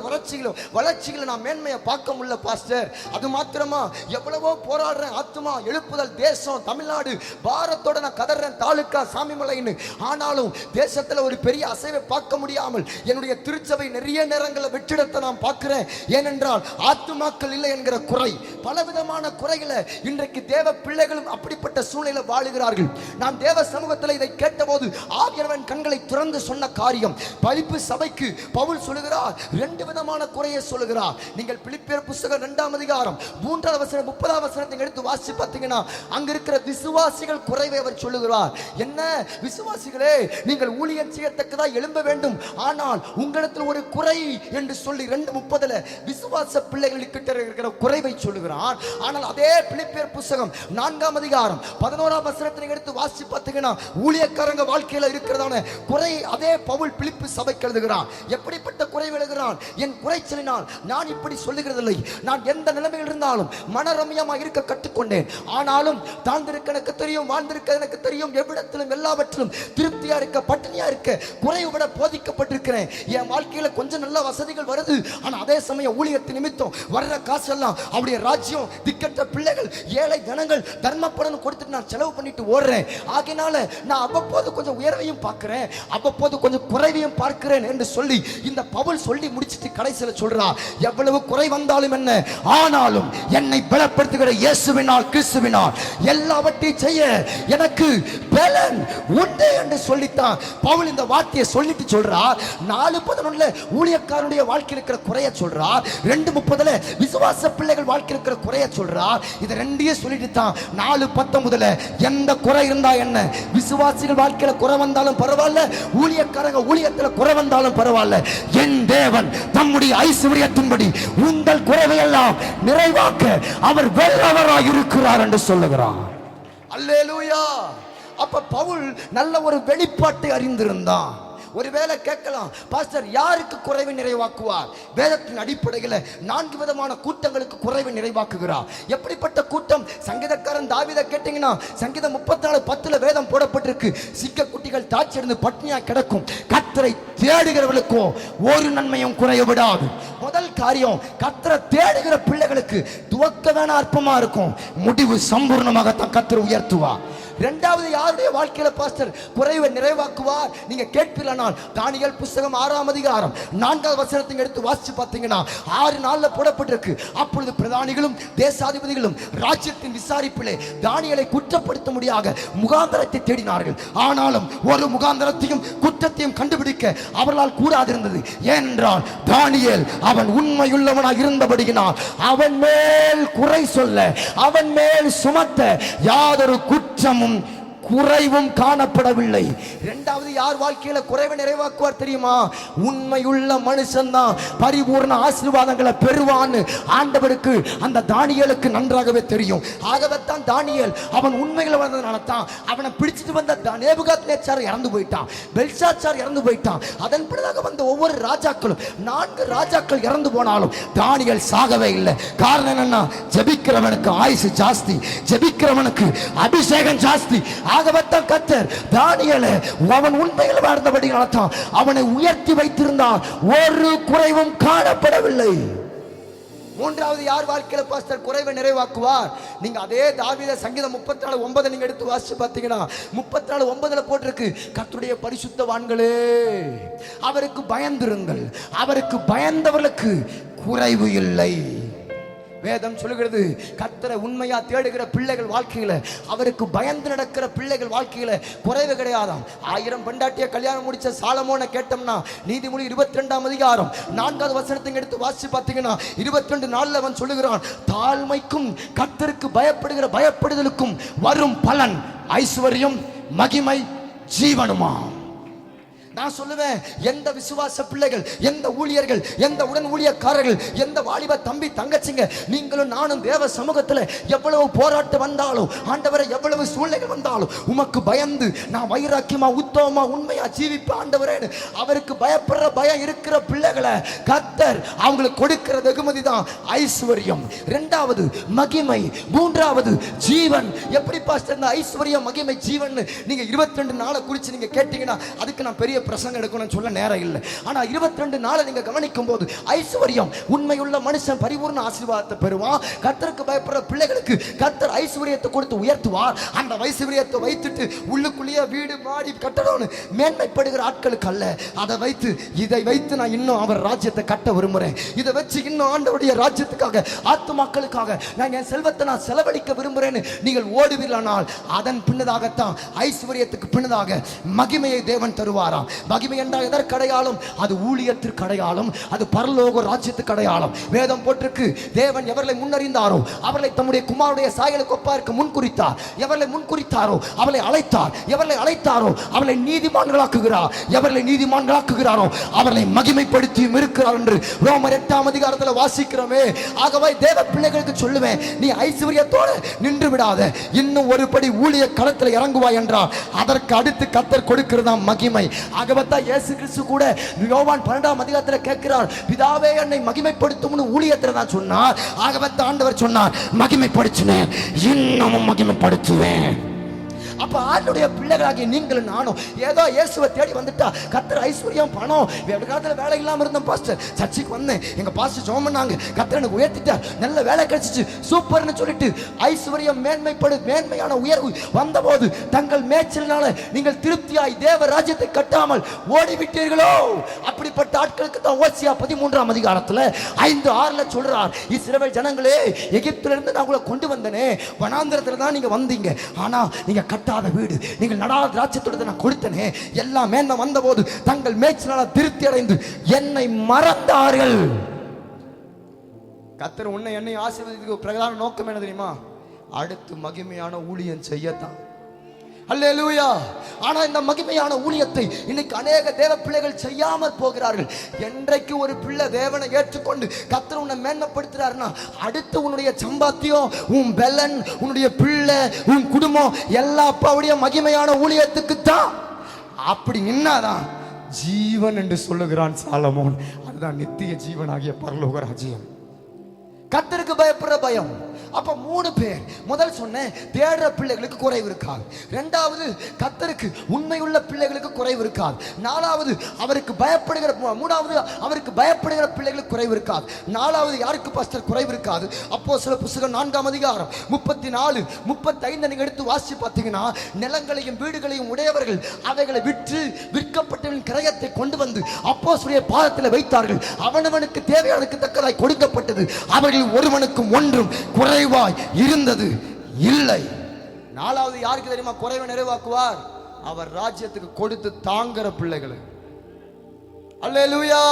வளர்ச்சிகளை நான் மேன்மையை பார்க்க முடியல பாஸ்டர். அது மாத்திரமா, எவ்வளவோ போராடுறேன், ஆத்துமா எழுப்புதல், தேசம் தமிழ்நாடு பாரத்தோட நான் கதறேன், தாலுக்கா சாமிமலைன்னு, ஆனாலும் தேசத்துல ஒரு பெரிய அசைவை பார்க்க முடியாமல் என்னுடைய திருச்சபை நிறைய நேரங்களில் வெற்றிடத்தை நான் பார்க்கிறேன். ஏனென்றால் ஆத்துமாக்கள் இல்லை என்கிற குறை, பலவிதமான குறைகளை இன்றைக்கு தேவ பிள்ளைகளும் அப்படிப்பட்ட சூழ்நிலை வாழுகிறார்கள். நான் தேவ சமூகத்தில் இதை கேட்டபோது ஆவியானவன் கண்களை திறந்து சொன்ன காரியம், பலிப்பு சபைக்கு பவுல் சொல்லுகிறார், 2 விதமான குறையை சொல்லுகிறார். நீங்கள் பிலிப்பியர் புத்தகம் 2ஆம் அதிகாரம் 3வது வசனம் 30வது வசனத்தை எடுத்து வாசிச்சு பார்த்தீங்கன்னா அங்க இருக்கிற விசுவாசிகள் குறைவை அவர் சொல்லுகிறார். என்ன விசுவாசிகளே, நீங்கள் ஊழியம் செய்யத்தக்கதா எழும்ப வேண்டும், ஆனால் உங்களிடத்தில் ஒரு குறை என்று சொல்லி 2:30 விசுவாச பிள்ளைகளுக்கு இருக்கிற குறைவை சொல்லுகிறார். ஆனால் அதே பிலிப்பியர் புத்தகம் 4ஆம் அதிகாரம் 11ஆம் வசனத்தை எடுத்து வாசிச்சு பார்த்தீங்கன்னா ஊழியக்காரங்க வாழ்க்கையில இருக்கிறதான குறை அதே பவுல் பிலிப்பு சபைக்கு எழுதுகிறான். எப்படிப்பட்ட குறை எழுதுகிறான்? என் குறைச்சலினால் நான் இப்படி சொல்லுகிறதில்லை, நான் எந்த நிலைமையில் இருந்தாலும் மனரம்யமாக இருக்க கற்றுக்கொண்டேன், ஆனாலும் தாழ்ந்திருக்க எனக்கு தெரியும், வாழ்ந்திருக்க எனக்கு தெரியும், எவ்விடத்திலும் எல்லாவற்றிலும் திருப்தியா இருக்க பட்டினியா இருக்க குறைவிட போதிக்கப்பட்டிருக்கிறேன். என் வாழ்க்கையில கொஞ்சம் நல்ல வசதிகள் வருது, ஆனா அதே சமயம் ஊழியத்தின் நிமித்தம் வர்ற காசெல்லாம் அவருடைய ராஜ்யம், திக்கற்ற பிள்ளைகள், ஏழை ஜனங்கள் தர்மப்படம் கொடுத்துட்டு நான் செலவு பண்ணிட்டு ஓடுறேன். ஆகையினால நான் அவ்வப்போது கொஞ்சம் உயர்வையும் பார்க்கிறேன், அவ்வப்போது கொஞ்சம் குறைவையும் பார்க்கிறேன் என்று சொல்லி இந்த பவுல் சொல்லி முடிச்சிட்டு கடைசியில் சொல்றார், எவ்வளவு குறை வந்தாலும் என்ன, ஆனாலும் என்னை பலப்படுத்துகிற இயேசுவினால் கிறிஸ்துவினால் எல்லாவற்றையும் செய்ய எனக்கு பலன் உண்டு என்று சொல்லித்தான் பவுல் இந்த வார்த்தையை சொல்லிட்டு சொல்றார். 4:11 ஊழியக்காரனுடைய வாழ்க்கையில் இருக்கிற குறைய சொல்றார், 2:30 விசுவாச பிள்ளைகள் வாழ்க்கையில் இருக்கிற குறைய சொல்றார். இதை 2 சொல்லிட்டு தான் 4:19 எந்த குறை இருந்தா என்ன, விசுவாசிகள் வாழ்க்கையில குறை வந்தாலும் பரவாயில்ல, ஊழியக்காரங்க ஊழியத்துல குறை வந்தாலும் பரவாயில்ல, என் தேவன் தம்முடைய ஐஸ்வரியத்தின்படி உங்கள் குறைவை எல்லாம் நிறைவாக்க அவர் வல்லவராய் இருக்கிறார் என்று சொல்லுகிறார். அல்லேலூயா. அப்ப பவுல் நல்ல ஒரு வெளிப்பாட்டை அறிந்திருந்தான். ஒருவேளை கேட்கலாம், பாஸ்டர் யாருக்கு குறைவை நிறைவாக்குவார்? வேதத்தின் அடிப்படையில் 4 விதமான கூட்டங்களுக்கு குறைவை நிறைவாக்குகிறார். எப்படிப்பட்ட கூட்டம்? சங்கீதக்காரன் தாவீதை கேட்டீங்கன்னா சங்கீதம் 34:10 வேதம் போடப்பட்டிருக்கு, சிக்க குட்டிகள் தாய்ச்சிருந்து பட்னியா கிடக்கும், கர்த்தரை தேடுகிறவர்களுக்கோ ஒரு நன்மையும் குறைய விடாது. முதல் காரியம், கர்த்தரை தேடுகிற பிள்ளைகளுக்கு துவக்க வேணா அற்பமா இருக்கும், முடிவு சம்பூர்ணமாகத்தான் கர்த்தர் உயர்த்துவார். 2வது யாருடைய வாழ்க்கையில பாஸ்டர் குறைவை நிறைவாக்குவார்? நீங்க கேட்பீர்களானால் தானியேல் புத்தகம் 6ஆம் அதிகாரம் 4வது வசனத்தை எடுத்து வாசிச்சு பார்த்தீங்கன்னா 6 நாள்ல போடப்பட்டிருக்கு. அப்பொழுது பிரதானிகளும் தேசாதிபதிகளும் ராஜ்யத்தின் விசாரிப்பிலே தானியேலை குற்றப்படுத்த முடியாத முகாந்தரத்தை தேடினார்கள். ஆனாலும் ஒரு முகாந்தரத்தையும் குற்றத்தையும் கண்டுபிடிக்க அவர்களால் கூடாதிருந்தது. ஏனென்றால் தானியேல் அவன் உண்மையுள்ளவனாக இருந்தபடியினால் அவன் மேல் குறை சொல்ல, அவன் மேல் சுமத்த யாதொரு குற்றமும் குறைவும் காணப்படவில்லை. இரண்டாவது யார் வாழ்க்கையில குறைவை நிறைவாக்குவார் தெரியுமா? உண்மையுள்ள மனுஷன் தான் பரிபூர்ண ஆசீர்வாதங்களை பெறுவான்னு ஆண்டவருக்கு அந்த தானியேலுக்கு நன்றாகவே தெரியும். ஆகவே தான் தானியேல் அவன் உண்மைகளை வந்ததுனால தான் அவனை பிடிச்சிட்டு வந்த நேபுகாத்நேச்சார் இறந்து போயிட்டான், பெல்ஷாத்சார் இறந்து போயிட்டான். அதன் பிறகு வந்த ஒவ்வொரு ராஜாக்களும் 4 ராஜாக்கள் இறந்து போனாலும் தானியேல் சாகவே இல்லை. காரணம் என்னன்னா, ஜெபிக்கிறவனுக்கு ஆயுசு ஜாஸ்தி, ஜெபிக்கிறவனுக்கு அபிஷேகம் ஜாஸ்தி. ஆகவத்தான் கர்த்தர் தானியேலை அவன் உண்மையில் வாழ்ந்தபடியால் தான் அவனை உயர்த்தி வைத்திருந்தார், ஒரு குறைவும் காணப்படவில்லை. மூன்றாவது யார் வாழ்க்கையில பாஸ்டர் குறைவை நிறைவாக்குவார்? நீங்க அதே தாவீது சங்கீதம் 34:9 நீங்க எடுத்து வாசிச்சு பார்த்தீங்கன்னா 34:9 போட்டிருக்கு, கர்த்தருடைய பரிசுத்தவான்களே அவருக்கு பயந்திருங்கள், அவருக்கு பயந்தவர்களுக்கு குறைவு இல்லை. வேதம் சொல்லுகிறது, கர்த்தரை உண்மையா தேடுகிற பிள்ளைகள் வாழ்க்கையில, அவருக்கு பயந்து நடக்கிற பிள்ளைகள் வாழ்க்கையில குறைவு கிடையாதாம். 1000 பெண்டாட்டிய கல்யாணம் முடிச்ச சாலமோனை கேட்டோம்னா நீதிமொழி 22ஆம் அதிகாரம் 4வது வசனத்தை எடுத்து வாசிச்சு பார்த்தீங்கன்னா 22:4 அவன் சொல்லுகிறான், தாழ்மைக்கும் கர்த்தருக்கு பயப்படுதலுக்கும் வரும் பலன் ஐஸ்வர்யம், மகிமை, ஜீவனுமா. நான் சொல்லுவேன், எந்த விசுவாச பிள்ளைகள், எந்த ஊழியர்கள், எந்த உடன் ஊழியக்காரர்கள், எந்த வாலிப தம்பி தங்கச்சிங்க, நீங்களும் நானும் தேவ சமூகத்தில் எவ்வளவு போராட்டம் வந்தாலும், ஆண்டவரை எவ்வளவு சூழ்நிலைகள் வந்தாலும் உமக்கு பயந்து நான் வைராக்கியமா உத்தமமா உண்மையா ஜீவிப்பேன் ஆண்டவரேன்னு அவருக்கு பயப்படுற பயம் இருக்கிற பிள்ளைகளை கர்த்தர் அவங்களுக்கு கொடுக்கிற வெகுமதி தான் ஐஸ்வர்யம், 2வது மகிமை, 3வது ஜீவன். எப்படி பாஸ்டர் இந்த ஐஸ்வர்யம், மகிமை, ஜீவன் நீங்க 22 நாளை குறித்து நீங்க கேட்டீங்கன்னா அதுக்கு நான் பெரிய பிரசங்கம் எடுக்கணும்னு சொல்ல நேரம் இல்லை. ஆனா 22 நாளை நீங்க கவனிக்கும் போது ஐஸ்வர்யம், உண்மையுள்ள மனுஷன் பரிபூர்ண ஆசீர்வாதத்தை பெறுவான். கர்த்தருக்கு பயப்படுற பிள்ளைகளுக்கு கர்த்தர் ஐஸ்வர்யத்தை கொடுத்து உயர்த்துவார். அந்த ஐஸ்வர்யத்தை வைத்துட்டு உள்ளுக்குள்ளேயே வீடு மாடி கட்டணும்னு மேன்மைப்படுகிற ஆட்களுக்கு அல்ல, அதை வைத்து இதை வைத்து நான் இன்னும் அவர் ராஜ்யத்தை கட்ட விரும்புறேன், இதை வச்சு இன்னும் ஆண்டவருடைய ராஜ்யத்துக்காக ஆத்துமாக்களுக்காக நான் என் செல்வத்தை நான் செலவழிக்க விரும்புறேன்னு நீங்கள் ஓடுவீர்களானால் அதன் பின்னதாகத்தான் ஐஸ்வர்யத்துக்கு பின்னதாக மகிமையை தேவன் தருவாராம். மகிமை என்றால் எதற்கு அடையாளம்? அது ஊழியத்திற்கு அடையாளம், அது பரலோக ராஜ்யத்துக்கு அடையாளம். வேதம் போட்டிருக்கு, தேவன் எவர்களை முன்னறிந்தாரோ அவர்களை தம்முடைய குமாரனுடைய சாயலுக்கு ஒப்பார்க்க முன்குறித்தார், எவர்களை முன்குறித்தாரோ அவர்களை அழைத்தார், எவர்களை அழைத்தாரோ அவர்களை நீதிமான்களாக்குகிறார், எவர்களை நீதிமான்களாக்குகிறாரோ அவர்களை மகிமைப்படுத்தியும் இருக்கிறார் என்று ரோமர் 8ஆம் அதிகாரத்தில் வாசிக்கிறோமே. ஆகவே தேவ பிள்ளைகளுக்கு சொல்லுவேன், நீ ஐஸ்வர்யத்தோடு நின்று விடாத, இன்னும் ஒரு படி ஊழிய களத்தில் இறங்குவாய் என்றால் அதற்கு அடுத்து கர்த்தர் கொடுக்கிறதா மகிமை. ஆகவத்தா இயேசு கிறிஸ்து கூட யோவான் 12ஆம் அதிகாரத்தில் கேட்கிறார், பிதாவே என்னை மகிமைப்படுத்தும்னு ஊழியத்தில் தான் சொன்னார். ஆகவத்தா ஆண்டவர் சொன்னார், மகிமைப்படுத்தினேன், இன்னமும் மகிமைப்படுத்துவேன். அப்ப ஆளுடைய பிள்ளைகளாகிய நீங்களும் நானும் ஏதோ இயேசுவை தேடி வந்துட்டா கர்த்தர் ஐஸ்வர்யம், பணம், காலத்தில் வேலை இல்லாம இருந்தோம் பாஸ்டர், சர்ச்சைக்கு வந்தேன், எங்க பாஸ்டர் ஜெபம் பண்ணாங்க, கர்த்தர் எனக்கு உயர்த்திட்டார், நல்ல வேலை கிடைச்சிச்சு, சூப்பர்னு சொல்லிட்டு ஐஸ்வர்யம், மேன்மையான உயர்வு வந்தபோது தங்கள் மேய்ச்சலினால நீங்கள் திருப்தியாய் தேவ ராஜ்யத்தை கட்டாமல் ஓடிவிட்டீர்களோ? அப்படிப்பட்ட ஆட்களுக்கு தான் ஓசியா 13ஆம் அதிகாரத்தில் 5:6 சொல்றார், இஸ்ரவேல் ஜனங்களே, எகிப்திலிருந்து நான் உங்களை கொண்டு வந்தனே, வனாந்திரத்தில் தான் நீங்க வந்தீங்க, ஆனா நீங்க கட்டாத வீடு, நீங்கள் நடாத திராட்சைத்தோட்டத்தை நான் கொடுத்தனே, எல்லாம் மேன்மை வந்தபோது தங்கள் மேய்ச்சலால் திருப்தி அடைந்து என்னை மறந்தார்கள். கர்த்தர் உன்னை என்னை ஆசீர்வதிக்க பிரதான நோக்கம் என்ன தெரியுமா? அடுத்து மகிமையான ஊழியம் செய்யத்தான். அல்லேலூயா. ஆனா இந்த மகிமையான ஊழியத்தை இன்னைக்கு அநேக தேவ பிள்ளைகள் செய்யாமல் போகிறார்கள். என்றைக்கு ஒரு பிள்ளை தேவனை ஏற்றுக்கொண்டு கர்த்தர் உன்னை மேன்மைப்படுத்துறாருன்னா அடுத்து உன்னுடைய சம்பாத்தியம், உன் பெலன், உன்னுடைய பிள்ளை, உன் குடும்பம் எல்லாம் அப்பாவுடைய மகிமையான ஊழியத்துக்கு தான். அப்படி நின்னாதான் ஜீவன் என்று சொல்லுகிறான் சாலமோன். அதுதான் நித்திய ஜீவனாகிய பரலோக ராஜ்யம். கர்த்தருக்கு பயப்படுற பயம். அப்ப 3 பேர். முதல் சொன்னேன், தேடுற பிள்ளைகளுக்கு குறைவு இருக்காது. 2வது கர்த்தருக்கு உண்மையுள்ள பிள்ளைகளுக்கு குறைவு இருக்காது. 4வது அவருக்கு பயப்படுகிற, 3வது அவருக்கு பயப்படுகிற பிள்ளைகளுக்கு குறைவு இருக்காது. 4வது யாருக்கு பாஸ்டர் குறைவு இருக்காது? அப்போஸ்தலர் புத்தகம் 4ஆம் அதிகாரம் 34, 35 நீங்க எடுத்து வாசிச்சு பார்த்தீங்கன்னா, நிலங்களையும் வீடுகளையும் உடையவர்கள் அவைகளை விற்று விற்கப்பட்டவன் கிரயத்தை கொண்டு வந்து அப்போஸ்தலருடைய பாதத்தில் வைத்தார்கள். அவனவனுக்கு தேவையானதுக்கு தக்கதாய் கொடுக்கப்பட்டது. அவர்கள் ஒருவனுக்கும் ஒன்றும் குறைவாய் இருந்தது இல்லை. 4வது யாருக்கு தெரியுமா குறைவை நிறைவாக்குவார்? அவர் ராஜ்யத்துக்கு கொடுத்து தாங்குற பிள்ளைகளை. அல்லேலூயா.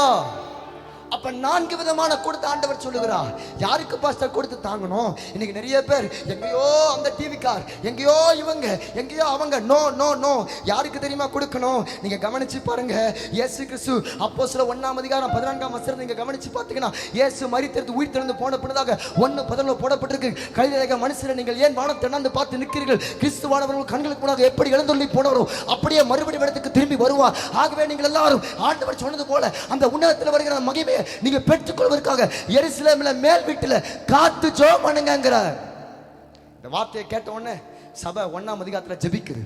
அப்ப அப்ப 4 விதமான கொடுத்து ஆண்டவர் சொல்லுகிறார். யாருக்கு பாஸ்டர் கொடுத்து தாங்கணும்? இன்னைக்கு நிறைய பேர் எங்கேயோ அந்த டிவி கார், எங்கேயோ இவங்க, எங்கேயோ அவங்க. No no no. யாருக்கு தெரியுமா கொடுக்கணும்? நீங்க கவனிச்சு பாருங்க. இயேசு கிறிஸ்து அப்போஸ்தலர் 1:14 நீங்க கவனிச்சு பார்த்தீங்கன்னா, இயேசு மரித்தெழுந்து உயிர் தெழுந்து போன பின்னதாக 1:11 போடப்பட்டிருக்கு. கலிலேய மனுஷரை நீங்கள் ஏன் வானம் திறந்து பார்த்து நிற்கிறீர்கள்? கிறிஸ்துவானவர்கள் கண்களுக்கு முன்னாக எப்படி எழுந்தருளி போனவரோ அப்படியே மறுபடியும் இடத்துக்கு திரும்பி வருவார். ஆகவே நீங்கள் எல்லாரும் ஆண்டவர் சொன்னது போல அந்த உன்னதத்தில் வருகிற மகிமையை நீங்க பெற்றுக்கொள்வதற்காக எருசலேமில் மேல் வீட்டில் காத்து ஜெபம் பண்ணுங்கங்கிறார். இந்த வார்த்தையை கேட்ட உடனே சபை 1ஆம் அதிகாரத்தில் ஜெபிக்குது,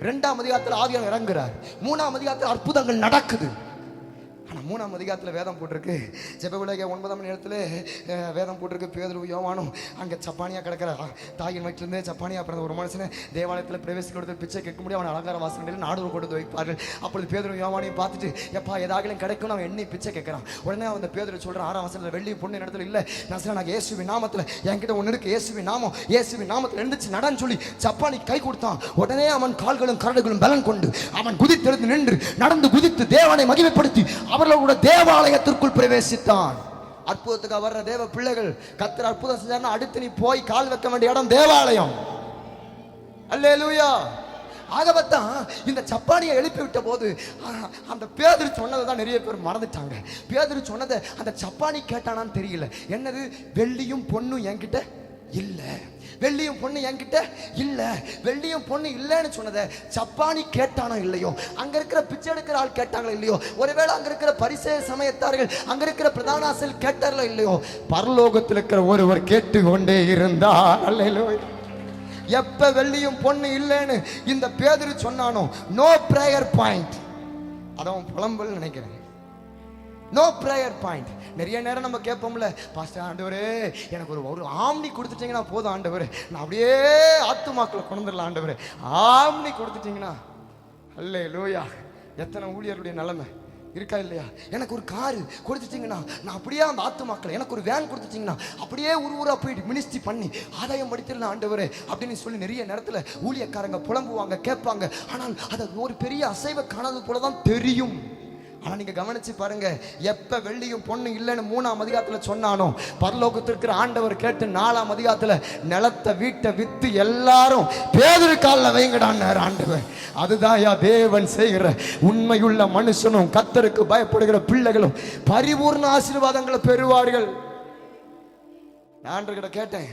2ஆம் அதிகாரத்தில் ஆவியானவர் இறங்குறார், 3ஆம் அதிகாரத்தில் அற்புதங்கள் நடக்குது. ஆனால் 3ஆம் அதிகாரத்தில் வேதம் போட்டிருக்கு, ஜெப உலக 9ஆம் நேரத்தில் வேதம் போட்டிருக்கு, பேதுரு யோவானும் அங்கே சப்பானியாக கிடக்கிற தாயின் வயிற்றிலிருந்து சப்பானியாக பிறந்த ஒரு மனுஷனை தேவாலயத்தில் பிரவேசிக்க கொடுத்து பிச்சை கேட்க முடியும். அவன் அலங்கார வாசனையில் நாடு கொடுத்து வைப்பார்கள். அப்பொழுது பேதுரு யோவானையும் பார்த்துட்டு எப்பா ஏதாகலும் கிடைக்கும் அவன் எண்ணி பிச்சை கேட்குறான். உடனே அந்த பேதுரு சொல்கிறான் 6ஆம் வசனத்தில், வெள்ளி பொண்ணு இடத்துல இல்லை, நான் சொல்ல நான் இயேசுவின் நாமத்தில் என்கிட்ட ஒன்று இருக்கு, இயேசுவின் நாமம், இயேசுவின் நாமத்தில் எழுந்துச்சு நடன்னு சொல்லி சப்பானி கை கொடுத்தான். உடனே அவன் கால்களும் கரடுகளும் பலன் கொண்டு அவன் குதித்தெழுந்து நின்று நடந்து குதித்து தேவனை மகிமைப்படுத்தி அவர்களோட தேவாலயத்திற்குள் பிரவேசித்தான். அற்புதத்துக்கு வர்ற தேவ பிள்ளைகள் கர்த்தர் அற்புதம் செஞ்சாருன்னா அடுத்து நீ போய் கால் வைக்க வேண்டிய இடம் தேவாலயம். அல்லேலூயா. ஆகவத்தான் இந்த சப்பானியை எழுப்பி விட்ட போது அந்த பேதுரு சொன்னதை தான் நிறைய பேர் மறந்துட்டாங்க. பேதுரு சொன்னதை அந்த சப்பானி கேட்டானான்னு தெரியல. என்னது? வெள்ளியும் பொண்ணும் என்கிட்ட இல்லை, வெள்ளியும் பொண்ணு என்கிட்ட இல்லை. வெள்ளியும் பொண்ணு இல்லைன்னு சொன்னதை சப்பானி கேட்டானோ இல்லையோ, அங்க இருக்கிற பிச்சை எடுக்கிற ஆள் கேட்டாங்களோ இல்லையோ, ஒருவேளை அங்க இருக்கிற பரிசேய சமயத்தார்கள் அங்க இருக்கிற பிரதான ஆசிரியர் கேட்டார்களோ இல்லையோ, பரலோகத்தில் இருக்கிற ஒருவர் கேட்டு கொண்டே இருந்தார். அல்லேலூயா. எப்ப வெள்ளியும் பொண்ணு இல்லைன்னு இந்த பேதுரு சொன்னானோ, நோ பிரேயர் பாயிண்ட். அதான் புலம்பல் நினைக்கிறேன். No prayer point. நிறைய நேரம் நம்ம கேட்போம்ல, பாஸ்டர் ஆண்டவரே எனக்கு ஒரு ஆம்னி கொடுத்துட்டீங்கன்னா போதும் ஆண்டவரே, நான் அப்படியே ஆத்துமாக்களை கொண்டுடலாம் ஆண்டவரே, ஆம்னி கொடுத்துட்டீங்கன்னா. அல்லேலூயா. எத்தனை ஊழியருடைய நிலைமை இருக்கா இல்லையா? எனக்கு ஒரு காரு கொடுத்துட்டீங்கன்னா நான் அப்படியே அந்த ஆத்துமாக்களை, எனக்கு ஒரு வேன் கொடுத்துட்டீங்கன்னா அப்படியே ஊரா போயிட்டு மினிஸ்ட்ரி பண்ணி ஆதாயம் படித்திடலாம் ஆண்டவரே அப்படின்னு சொல்லி நிறைய நேரத்தில் ஊழியக்காரங்க புலம்புவாங்க, கேட்பாங்க. ஆனால் அதை ஒரு பெரிய அசைவை காணாதது போல தான் தெரியும். ஆனால் நீங்கள் கவனிச்சு பாருங்க, எப்போ வெள்ளியும் பொண்ணு இல்லைன்னு 3ஆம் அதிகாரத்தில் சொன்னானோ, பரலோகத்திற்கு ஆண்டவர் கேட்டு 4ஆம் அதிகாரத்தில் நிலத்தை வீட்டை வித்து எல்லாரும் பேதுரு காலில் வைங்கடான்னார் ஆண்டவர். அதுதான் தேவன் செய்கிற உண்மையுள்ள மனுஷனும் கர்த்தருக்கு பயப்படுகிற பிள்ளைகளும் பரிபூர்ண ஆசீர்வாதங்களை பெறுவார்கள். நான் ஆண்டவர்கிட்ட கேட்டேன்,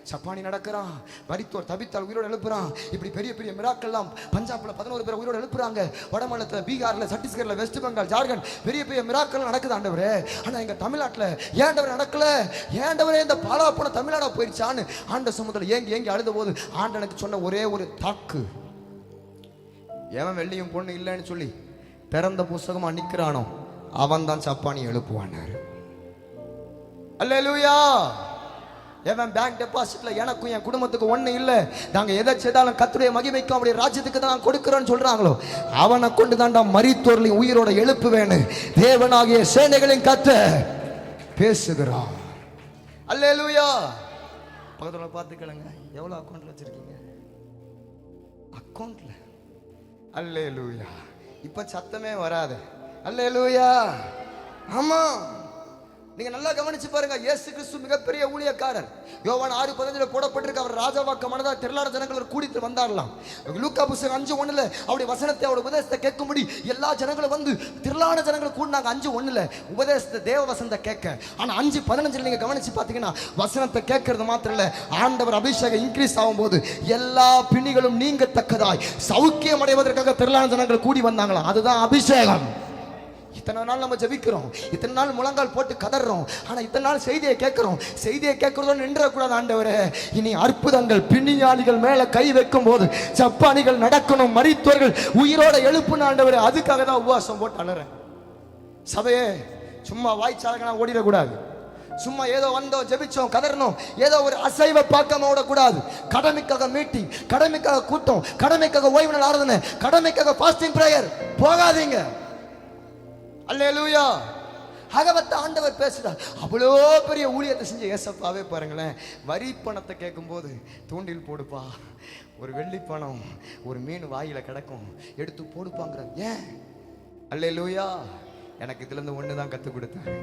சப்பானி நடக்கிறான், மரித்தோர் தபித்தால் உயிரோடு எழுப்புறான், இப்படி பெரிய பெரிய மிராக்கள்லாம் பஞ்சாப்ல 11 பேர் உயிரோடு எழுப்புறாங்க, வடமாநிலத்தில் பீகார்ல, சத்தீஸ்கர்ல, வெஸ்ட் பெங்கால், ஜார்க்கண்ட் பெரிய பெரிய மிராக்கள் நடக்குது ஆண்டவரே. ஆனா எங்க தமிழ்நாட்டில் ஏண்டவர் நடக்கல, ஏண்டவரே இந்த பாலா போன தமிழ்நாடா போயிடுச்சான்னு ஆண்ட சமூகத்தில் ஏங்கி ஏங்கி அழுத போது ஆண்டனுக்கு சொன்ன ஒரே ஒரு தாக்கு, எவன் வெள்ளியும் பொண்ணு இல்லைன்னு சொல்லி பிறந்த புஸ்தகமா நிற்கிறானோ அவன் தான் சப்பானி எழுப்புவானார். அல்லேலூயா. எவன் பேங்க் டெபாசிட்ல எனக்கும் என் குடும்பத்துக்கு ஒண்ணு இல்லை, நாங்க எதை செய்தாலும் கர்த்தருடைய மகிமைக்கும் அவருடைய ராஜ்யத்துக்கு தான் கொடுக்கிறோன்னு சொல்றாங்களோ அவனை கொண்டு தாண்டா மரித்தோர்களின் உயிரோட எழுப்புவேன்னு தேவனாகிய சேனைகளின் கர்த்தர் பேசுகிறான். அல்லேலூயா. பக்கத்துல பார்த்துக்கலங்க, எவ்வளவு அக்கௌண்ட்ல வச்சிருக்கீங்க? அக்கௌண்ட்ல. அல்லேலூயா. இப்ப சத்தமே வராது. அல்லேலூயா. ஆமா, நீங்க நல்லா கவனிச்சு பாருங்க. இயேசு கிறிஸ்து மிகப்பெரிய ஊழியக்காரர். யோவான் 6:15 போடப்பட்டிருக்கு, அவர் ராஜாவாக்க மனதா திரளான ஜனங்கள் கூடிட்டு வந்தாரலாம். லூக்கா புத்தகம் 5:1 அவருடைய வசனத்தை, அவருடைய உபதேசத்தை கேட்கும்படி எல்லா ஜனங்களும் வந்து திரளான ஜனங்கள் கூடினாங்க. 5:1 உபதேசத்தை, தேவ வசனத்தை கேட்க. ஆனா 5:15 நீங்க கவனிச்சு பாத்தீங்கன்னா வசனத்தை கேட்கறது மாத்திரம் இல்ல, ஆண்டவர் அபிஷேகம் இன்க்ரீஸ் ஆகும் போது எல்லா பிணிகளும் நீங்கத்தக்கதாய் சௌக்கியம் அடைவதற்காக திரளான ஜனங்கள் கூடி வந்தாங்களாம். அதுதான் அபிஷேகம். இத்தனை நாள் நம்ம ஜெபிக்கிறோம், இத்தனை நாள் முழங்கால் போட்டு கதறோம், ஆனா இத்தனை நாள் செய்தியை கேட்கிறோம். செய்தியை கேட்கறதோடு நின்றக்கூடாது ஆண்டவரே. இனி அற்புதங்கள், பிணியாளிகள் மேல கை வைக்கும் போது சப்பானிகள் நடக்கணும், மரித்தோர்கள் உயிரோட எழுப்புன ஆண்டவரே. அதுக்காக தான் உபவாசம் போட்டு அழறேன். சபையே சும்மா வாய்ச்சாலகனா ஓடிடக்கூடாது. சும்மா ஏதோ வந்தோம், ஜெபிச்சோம், கதறணும், ஏதோ ஒரு அசைவை பார்க்காம ஓடக்கூடாது. கடமைக்காக மீட்டிங், கடமைக்காக கூட்டம், கடமைக்காக ஓய்வு நாள் ஆராதனை, கடமைக்காக ஃபாஸ்டிங் பிரேயர் போகாதீங்க. அல்லேலூயா. ஆகவத்த ஆண்டவர் பேசுறார். அவ்வளோ பெரிய ஊழியத்தை செஞ்ச ஏசப்பாவே பாருங்களேன், வரி பணத்தை கேட்கும் போது தூண்டில் போடுப்பா, ஒரு வெள்ளி பணம், ஒரு மீன் வாயில கிடக்கும், எடுத்து போடுப்பாங்கிற. ஏன்? அல்லேலூயா. எனக்கு இதுல இருந்து ஒண்ணுதான் கத்து கொடுத்தாரு.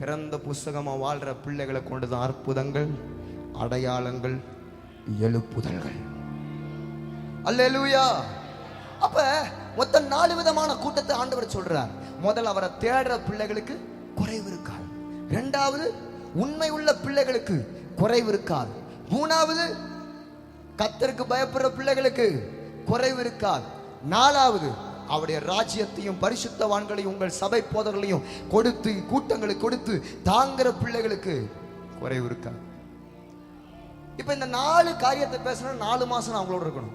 திறந்த புஸ்தகமா வாழ்ற பிள்ளைகளை கொண்டுதான் அற்புதங்கள், அடையாளங்கள், எழுப்புதல்கள். அல்லேலூயா. அப்ப மொத்தம் 4 விதமான கூட்டத்தை ஆண்டவர் சொல்றார். முதல், அவரை தேடுற பிள்ளைகளுக்கு குறைவு இருக்காது. இரண்டாவது, உண்மை உள்ள பிள்ளைகளுக்கு குறைவு இருக்காது. மூணாவது, கர்த்தருக்கு பயப்படுற பிள்ளைகளுக்கு குறைவு இருக்காது. நாலாவது, அவருடைய ராஜ்யத்தையும் பரிசுத்தவான்களையும் உங்கள் சபை போதகர்களையும் கொடுத்து கூட்டங்களுக்கு கொடுத்து தாங்குற பிள்ளைகளுக்கு குறைவு இருக்காது. இப்ப இந்த 4 காரியத்தை பேசணும். 4 மாசம் நான் அவங்களோட இருக்கணும்.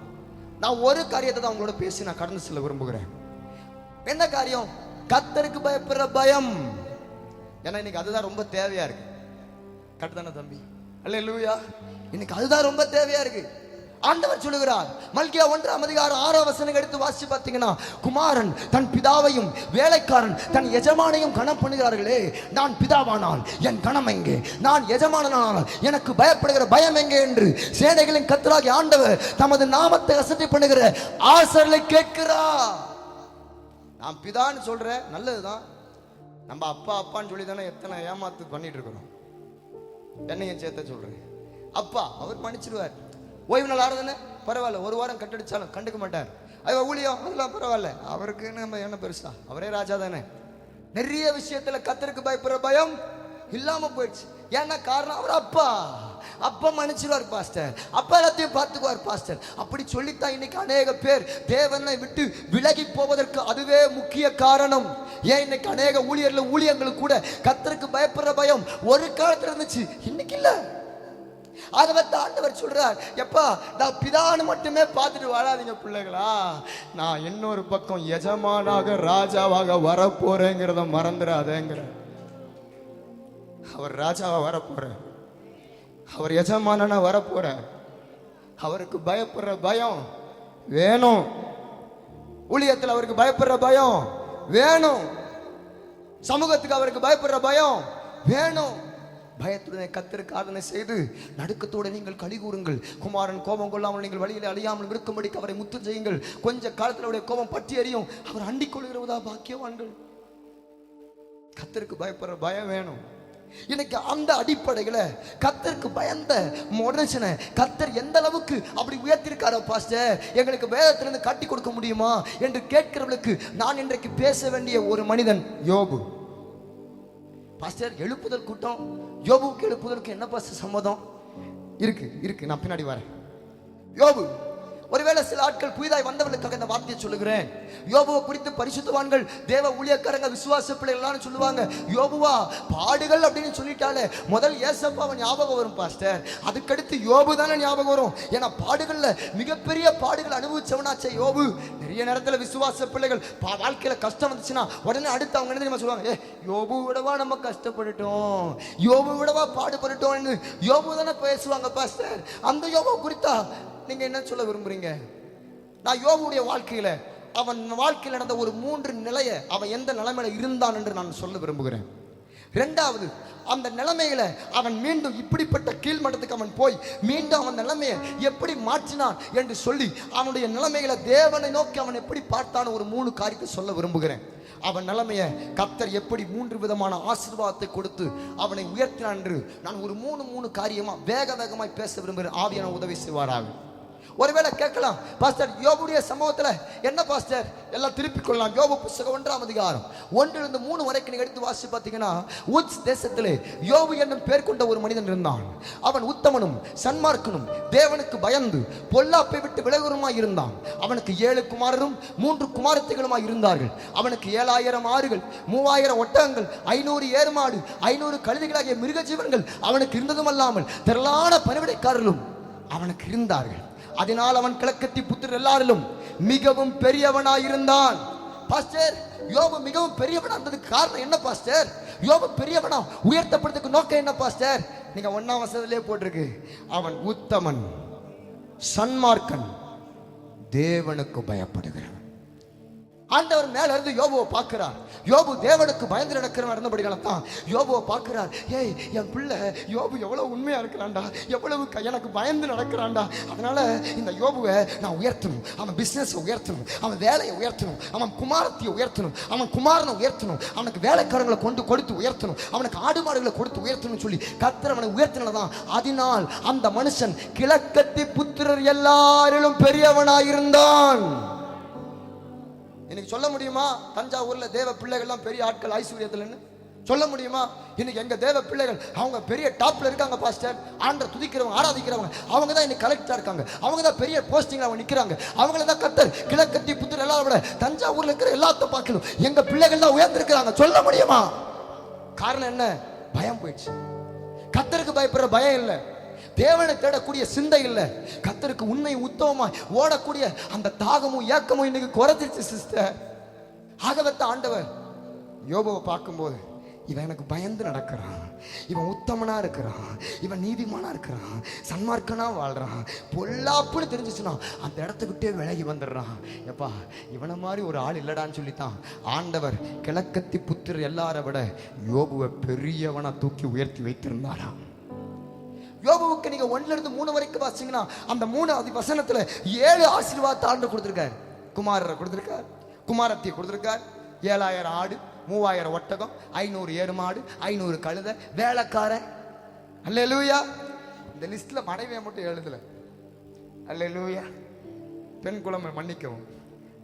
நான் ஒரு காரியத்தை தான் அவங்களோட பேசி நான் கடந்து செல்ல விரும்புகிறேன். என்ன காரியம்? கர்த்தருக்கு பயப்படுற பயம். ஏன்னா இன்னைக்கு அதுதான் ரொம்ப தேவையா இருக்கு. கரெக்ட் தானே தம்பி? அல்லேலூயா. இன்னைக்கு அதுதான் ரொம்ப தேவையா இருக்கு. ஆண்டவர் சொல்லுகிறார், மல்கியா 1:6 எடுத்து வாசிச்சு பார்த்தீங்கன்னா, குமாரன் தன் பிதாவையும் வேலைக்காரன் தன் எஜமானையும் கனம் பண்ணுகிறார்களே, நான் பிதாவானால் என் கனம் எங்கே? நான் எஜமானால் எனக்கு பயப்படுகிற பயம் எங்கே என்று சேனைகளின் கர்த்தராகிய ஆண்டவர் தமது நாமத்தை அசட்டை பண்ணுகிற ஆசர்களை கேட்கிறார். நான் பிதான்னு சொல்றேன், நல்லதுதான். நம்ம அப்பா அப்பான்னு சொல்லி தானே எத்தனை ஏமாத்து பண்ணிட்டு இருக்கிறோம். என்னையும் சேர்த்த சொல்றேன். அப்பா அவர் மன்னிச்சிடுவார். ஓய்வு நாள் ஆறுதுன்னு பரவாயில்ல, 1 வாரம் கட்டடிச்சாலும் கண்டுக்க மாட்டார். ஐயோ ஊழியம் அதெல்லாம் பரவாயில்ல, அவருக்கு நம்ம என்ன பெருசா, அவரே ராஜா தானே. நிறைய விஷயத்துல கர்த்தருக்கு பயப்படுற பயம் இல்லாம போயிடுச்சு. ஏன்னா காரணம், அவர் அப்பா. அப்பா மன்னிச்சிருவார் பாஸ்டர், அப்பா எல்லாத்தையும் பார்த்துக்குவார் பாஸ்டர். அப்படி சொல்லித்தான் இன்னைக்கு அநேக பேர் தேவனை விட்டு விலகி போவதற்கு அதுவே முக்கிய காரணம். ஏன் இன்னைக்கு அநேக ஊழியர்களுக்கு கூட கர்த்தருக்கு பயப்படுற பயம் ஒரு காலத்துல இருந்துச்சு, இன்னைக்கு இல்ல. அதை ஆண்டவர் சொல்றார், எப்பா நான் பிதான்னு மட்டுமே பார்த்துட்டு வாழாதீங்க பிள்ளைகளா, நான் இன்னொரு பக்கம் எஜமானாக ராஜாவாக வரப்போறேங்கிறத மறந்துடாதேங்கிற. அவர் ராஜாவா வரப்போற, அவர் எஜமானனா வரப்போற. அவருக்கு பயப்படுற பயம் வேணும். ஊழியத்தில் அவருக்கு பயப்படுற பயம் வேணும். சமூகத்துக்கு அவருக்கு பயப்படுற பயம் வேணும். பயத்துடனே கர்த்தருக்கு ஆராதனை செய்து நடுக்கத்தோடு நீங்கள் களி கூறுங்கள். குமாரன் கோபம் கொள்ளாமல் நீங்கள் வழியில் அழியாமல் இருக்கும்படிக்கு அவரை முத்து செய்யுங்கள். கொஞ்ச காலத்தில் அவருடைய கோபம் பற்றி எறியும். அவர் அண்டிக் கொள்கிறவதா பாக்கியவான்கள். கர்த்தருக்கு பயப்படுற பயம் வேணும். இன்னைக்கு அந்த அடிப்படையில கர்த்தருக்கு பயந்த மனுஷனை கர்த்தர் எந்த அளவுக்கு அப்படி உயர்த்திருக்காரோ பாஸ்டர், எங்களுக்கு வேதத்திலிருந்து காட்டி கொடுக்க முடியுமா என்று கேட்கிறவர்களுக்கு நான் இன்றைக்கு பேச வேண்டிய ஒரு மனிதன் யோபு. பாஸ்டர், எழுப்புதல் கூட்டம், யோபுக்கு எழுப்புதலுக்கு என்ன பாஸ்டர் சம்மதம்? இருக்கு, நான் பின்னாடி வரேன். யோபு, ஒருவேளை சில ஆட்கள் புதிதாய் வந்தவர்களுக்காக இந்த வார்த்தையை சொல்லுகிறேன். யோபுவை குறித்து பரிசுத்தவான்கள், தேவ ஊழியக்காரங்க, விசுவாச பிள்ளைகள்லாம் சொல்லுவாங்க, யோபுவா பாடுகள் அப்படின்னு சொல்லிட்டாலே முதல் ஏசப்பாவை ஞாபகம் வரும் பாஸ்டர், அதுக்கடுத்து யோபு தானே ஞாபகம் வரும். ஏன்னா பாடுகள்ல மிகப்பெரிய பாடுகள் அனுபவிச்சவனாச்சே யோபு. நிறைய நேரத்தில் விசுவாச பிள்ளைகள் வாழ்க்கையில கஷ்டம் வந்துச்சுன்னா உடனே அடுத்து அவங்க என்ன தெரியுமா சொல்லுவாங்க, யோபு விடவா நம்ம கஷ்டப்பட்டுட்டோம், யோபு விடவா பாடுபட்டுட்டோம்னு யோபு தானே பேசுவாங்க பாஸ்டர். அந்த யோபு குறித்தா நீங்க என்ன சொல்ல விரும்புறீங்க? நான் யோபுடைய வாழ்க்கையில, அவன் வாழ்க்கையில் நடந்த ஒரு 3 நிலையை, அவன் எந்த நிலைமையில இருந்தான் என்று நான் சொல்ல விரும்புகிறேன். இரண்டாவது, அந்த நிலைமையில அவன் மீண்டும் இப்படிப்பட்ட கீழ்மட்டத்துக்கு அவன் போய் மீண்டும் அவன் நிலைமையை எப்படி மாற்றினான் என்று சொல்லி அவனுடைய நிலைமைகளை தேவனை நோக்கி அவன் எப்படி பார்த்தான் ஒரு 3 காரியத்தை சொல்ல விரும்புகிறேன். அவன் நிலைமையை கர்த்தர் எப்படி 3 விதமான ஆசீர்வாதத்தை கொடுத்து அவனை உயர்த்தினான் என்று நான் ஒரு 3 காரியமா வேகமாய் பேச விரும்புகிறேன். ஆவியான உதவி செய்வாராக. ஒருவேளை கேட்கலாம், பாஸ்டர் யோபுடைய சம்பவத்துல என்ன பாஸ்டர், எல்லாம் திருப்பிக் கொள்ளலாம். யோபு புஸ்தகம் 1ஆம் அதிகாரம் 1-3 வரைக்கும் நீங்க எடுத்து வாசி பார்த்தீங்கன்னா, உச் தேசத்திலே யோபு என்னும் பேர் கொண்ட ஒரு மனிதன் இருந்தான். அவன் உத்தமனும் சன்மார்க்கனும் தேவனுக்கு பயந்து பொல்லாப்பை விட்டு விலகுமாய் இருந்தான். அவனுக்கு 7 குமாரரும் 3 குமாரத்திகளுமாய் இருந்தார்கள். அவனுக்கு 7000 ஆறுகள், 3000 ஒட்டகங்கள், 500 ஏர்மாடு, 500 கழுதைகளாகிய மிருக ஜீவன்கள் அவனுக்கு இருந்ததும் அல்லாமல் திரளான பணிவிடைக்காரர்களும் அவனுக்கு இருந்தார்கள். அதனால் அவன் கிழக்கத்தி புத்திரர் எல்லாரிலும் மிகவும் பெரியவனாயிருந்தான். பாஸ்டர், யோபு மிகவும் பெரியவனா இருந்ததுக்கு காரணம் என்ன பாஸ்டர்? யோபு பெரியவனா உயர்த்தப்படுறதுக்கு நோக்கம் என்ன பாஸ்டர்? நீங்க 1ஆம் வசனத்திலே போட்டிருக்கு, அவன் உத்தமன், சன்மார்க்கன், தேவனுக்கு பயப்படுகிறவன். ஆண்டவர் மேல இருந்து யோபுவை பார்க்கிறார். யோபு தேவனுக்கு பயந்து நடக்கிறவன் இருந்தபடினால தான் யோபுவை பார்க்கிறார். ஏய், என் பிள்ளை யோபு எவ்வளவு உண்மையா இருக்கிறான்டா, எவ்வளவு எனக்கு பயந்து நடக்கிறான்டா. அதனால இந்த யோபுவை நான் உயர்த்தணும், அவன் பிசினஸ் உயர்த்தணும், அவன் வேலையை உயர்த்தணும், அவன் குமாரத்தியை உயர்த்தணும், அவன் குமாரனை உயர்த்தணும், அவனுக்கு வேலைக்காரங்களை கொடுத்து உயர்த்தணும், அவனுக்கு ஆடு மாடுகளை கொடுத்து உயர்த்தணும் சொல்லி கர்த்தர் அவனை உயர்த்தினதான். அதனால் அந்த மனுஷன் கிழக்கத்தி புத்திரர் எல்லாரிலும் பெரியவனாயிருந்தான். இன்னைக்கு சொல்ல முடியுமா தஞ்சாவூர்ல தேவ பிள்ளைகள்லாம் பெரிய ஆட்கள் ஐஸ்வர்யத்துலன்னு சொல்ல முடியுமா? இன்னைக்கு எங்க தேவ பிள்ளைகள் அவங்க பெரிய டாப்ல இருக்காங்க பாஸ்டர். ஆண்டரை துதிக்கிறவங்க, ஆராதிக்கிறவங்க, அவங்க தான் இன்னைக்கு கலெக்டரா இருக்காங்க, அவங்க தான் பெரிய போஸ்டிங்ல அவங்க நிக்கிறாங்க. அவங்கள தான் கர்த்தர் கிழக்கத்தி புத்திரர் எல்லாரும் விட தஞ்சாவூர்ல இருக்கிற எல்லாத்த பார்க்கணும் எங்க பிள்ளைகள் தான் உயர்ந்திருக்கிறாங்க. சொல்ல முடியுமா? காரணம் என்ன? பயம் போயிடுச்சு. கர்த்தருக்கு பயப்படுற பயம் இல்லை, தேவனை தேடக்கூடிய சிந்தை இல்லை, கர்த்தருக்கு உண்மை உத்தமமாய் ஓடக்கூடிய அந்த தாகமும் ஏக்கமும் இன்னைக்கு குறைஞ்சிருச்சு சிஸ்டர். ஆகவத்த ஆண்டவர் யோபுவை பார்க்கும்போது இவன் எனக்கு பயந்து நடக்கிறான், இவன் உத்தமனா இருக்கிறான், இவன் நீதிமானா இருக்கிறான், சன்மார்க்கனா வாழ்றான், பொல்லாப்புன்னு தெரிஞ்சிச்சுன்னா அந்த இடத்த விட்டே விலகி வந்துடுறான். எப்பா, இவனை மாதிரி ஒரு ஆள் இல்லடான்னு சொல்லித்தான் ஆண்டவர் கிழக்கத்தி புத்திரர் எல்லாரை விட யோபுவை பெரியவனா தூக்கி உயர்த்தி வைத்திருந்தாராம். யோபுவுக்கு நீங்க 1ல இருந்து 3 வரைக்கும் வாசிங்கன்னா அந்த 3 வசனத்துல 7 ஆசீர்வாதத்தை ஆண்டு கொடுத்திருக்கார். குமாரரை கொடுத்திருக்கார், குமாரத்தியை கொடுத்திருக்கார், 7000 ஆடு, 3000 ஒட்டகம், 500 எருமாடு, 500 கழுதை, வேலைக்காரன். அல்லேலூயா. இந்த லிஸ்ட்ல மனைவியை மட்டும் எழுதல. அல்லேலூயா. பெண் குலம் மன்னிக்கவும்,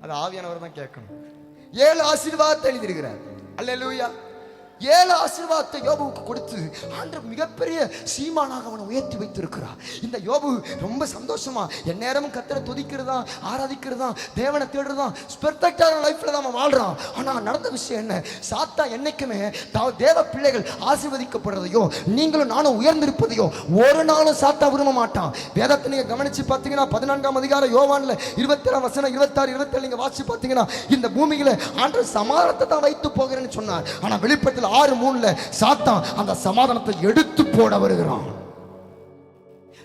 அது ஆவியானவர் தான் கேட்கணும். 7 ஆசீர்வாதத்தை எழுதியிருக்கிறார். அல்லேலூயா. 7 ஆசீர்வாதத்தை யோபுவுக்கு கொடுத்து ஆண்டவர் மிகப்பெரிய சீமானாக அவனை உயர்த்தி வைத்திருக்கிறார். இந்த யோபு ரொம்ப சந்தோஷமா எந்நேரமும் கர்த்தரை துதிக்கிறதா, ஆராதிக்கிறதா, தேவனை தேடுறதா, பெர்ஃபெக்டான லைஃப்ல தான் அவன் வாழ்றான். ஆனா நடந்த விஷயம் என்ன? சாத்தா என்னைக்குமே தேவ பிள்ளைகள் ஆசீர்வதிக்கப்படுறதையோ நீங்களும் நானும் உயர்ந்திருப்பதையோ ஒரு நாளும் சாத்தா விரும்ப மாட்டான். வேதத்தை நீங்க கவனிச்சு பார்த்தீங்கன்னா 14ஆம் அதிகாரம் யோவான்ல 27ஆம் வசனம் 26 27 நீங்க வாசிச்சு பார்த்தீங்கன்னா இந்த பூமியில ஆண்டவர் சமாதானத்தை தான் வைத்து போகிறேன்னு சொன்னார். ஆனா வெளிப்படையில் 6:3 சாத்தான் அந்த சமாதானத்தை எடுத்து போட வருகிறான்.